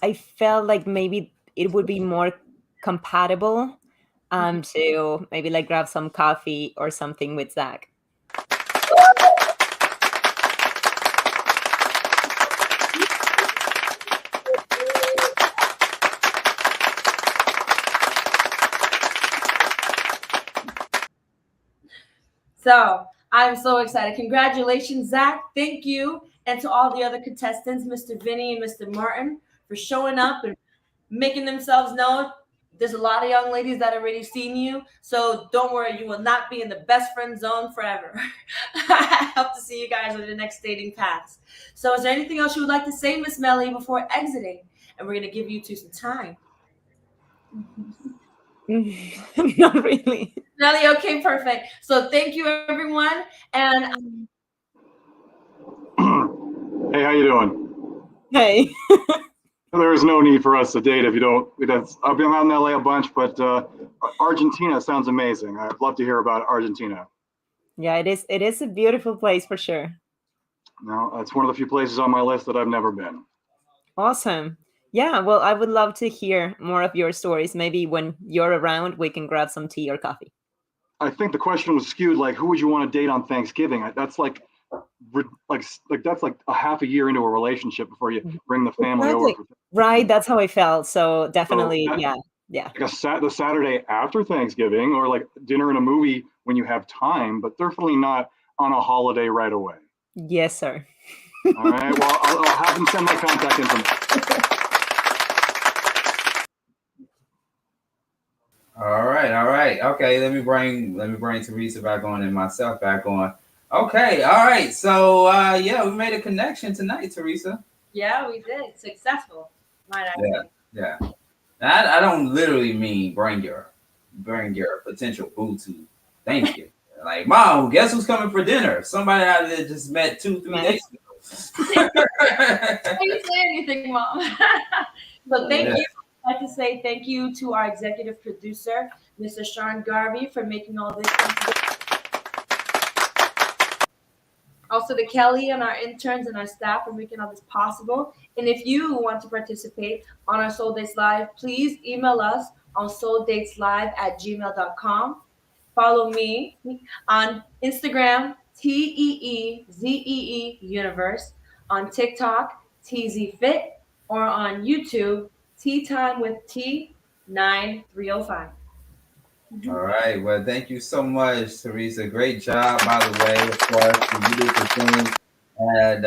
[SPEAKER 11] I felt like maybe it would be more compatible to maybe like grab some coffee or something with Zach.
[SPEAKER 16] So I'm so excited. Congratulations, Zach. Thank you. And to all the other contestants, Mr. Vinny and Mr. Martyn, for showing up and making themselves known. There's a lot of young ladies that already seen you. So don't worry, you will not be in the best friend zone forever. I hope to see you guys on the next dating paths. So is there anything else you would like to say, Miss Mely, before exiting? And we're going to give you two some time.
[SPEAKER 11] Not really.
[SPEAKER 16] Mely, okay, perfect. So thank you, everyone. And
[SPEAKER 13] Hey, how you doing?
[SPEAKER 11] Hey.
[SPEAKER 13] There is no need for us to date if you don't. I've been out in LA a bunch, but Argentina sounds amazing. I'd love to hear about Argentina.
[SPEAKER 11] Yeah, it is. It is a beautiful place for sure.
[SPEAKER 13] No, it's one of the few places on my list that I've never been.
[SPEAKER 11] Awesome. Yeah, well, I would love to hear more of your stories. Maybe when you're around, we can grab some tea or coffee.
[SPEAKER 13] I think the question was skewed, like, who would you want to date on Thanksgiving? That's like that's like a half a year into a relationship before you bring the family over.
[SPEAKER 11] Right, that's how I felt. So definitely, yeah.
[SPEAKER 13] Like the Saturday after Thanksgiving, or like dinner and a movie when you have time, but definitely not on a holiday right away.
[SPEAKER 11] Yes, sir.
[SPEAKER 13] All right. Well, I'll have them send my contact information.
[SPEAKER 9] All right. Okay, let me bring Theresa back on and myself back on. Okay, all right. So we made a connection tonight, Theresa.
[SPEAKER 16] Yeah, we did. Successful, might I say.
[SPEAKER 9] Yeah. I don't literally mean bring your potential boo to Thanksgiving. Like, Mom, guess who's coming for dinner? Somebody out there just met 2-3 days ago.
[SPEAKER 16] Don't you say anything, Mom. But thank you. I'd like to say thank you to our executive producer, Mr. Sean Garvey, for making all this possible. Also to Kelly and our interns and our staff for making all this possible. And if you want to participate on our Soul Dates Live, please email us on souldateslive@gmail.com. Follow me on Instagram, TEEZEE Universe, on TikTok, TZFit, or on YouTube, Tea Time with T9305.
[SPEAKER 9] All right. Well, thank you so much, Theresa. Great job, by the way, of course. You did the thing. And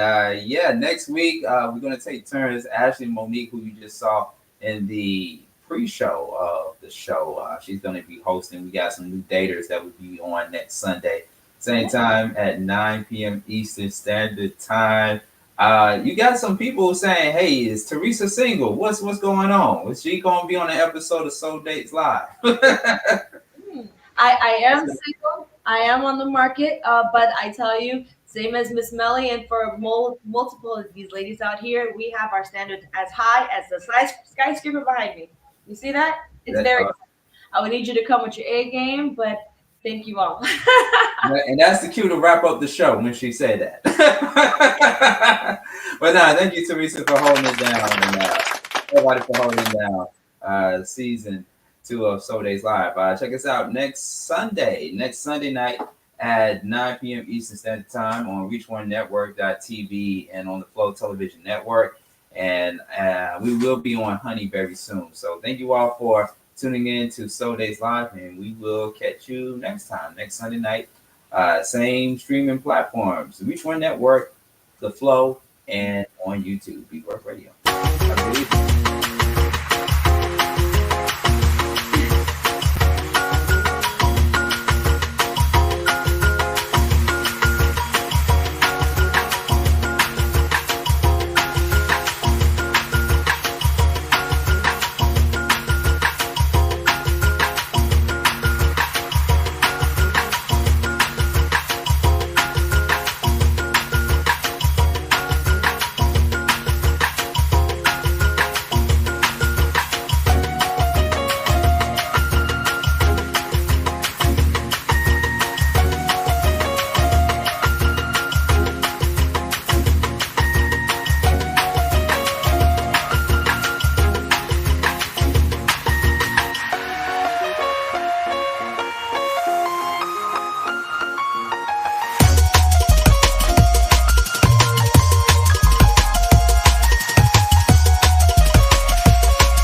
[SPEAKER 9] next week, we're going to take turns. Ashley Monique, who you just saw in the pre-show of the show, she's going to be hosting. We got some new daters that will be on next Sunday. Same time at 9 p.m. Eastern Standard Time. You got some people saying, "Hey, is Theresa single? What's going on? Is she gonna be on an episode of Soul Dates Live?"
[SPEAKER 16] I am single. I am on the market, but I tell you, same as Miss Mely and for multiple of these ladies out here, we have our standards as high as the skyscraper behind me. You see that? It's
[SPEAKER 9] That's
[SPEAKER 16] very.
[SPEAKER 9] awesome.
[SPEAKER 16] I would need you to come with your A game, but thank you all.
[SPEAKER 9] And that's the cue to wrap up the show when she said that. But thank you, Theresa, for holding it down, and everybody for holding down season 2 of Soul Dates Live. Check us out next Sunday night at 9 p.m. Eastern Standard Time on ReachOneNetwork.tv and on the Flow Television Network. And we will be on Honey very soon. So thank you all for tuning in to Soul Dates Live, and we will catch you next time, next Sunday night. Same streaming platforms, Reach One Network, The Flow, and on YouTube, BEATBREAKRADIO.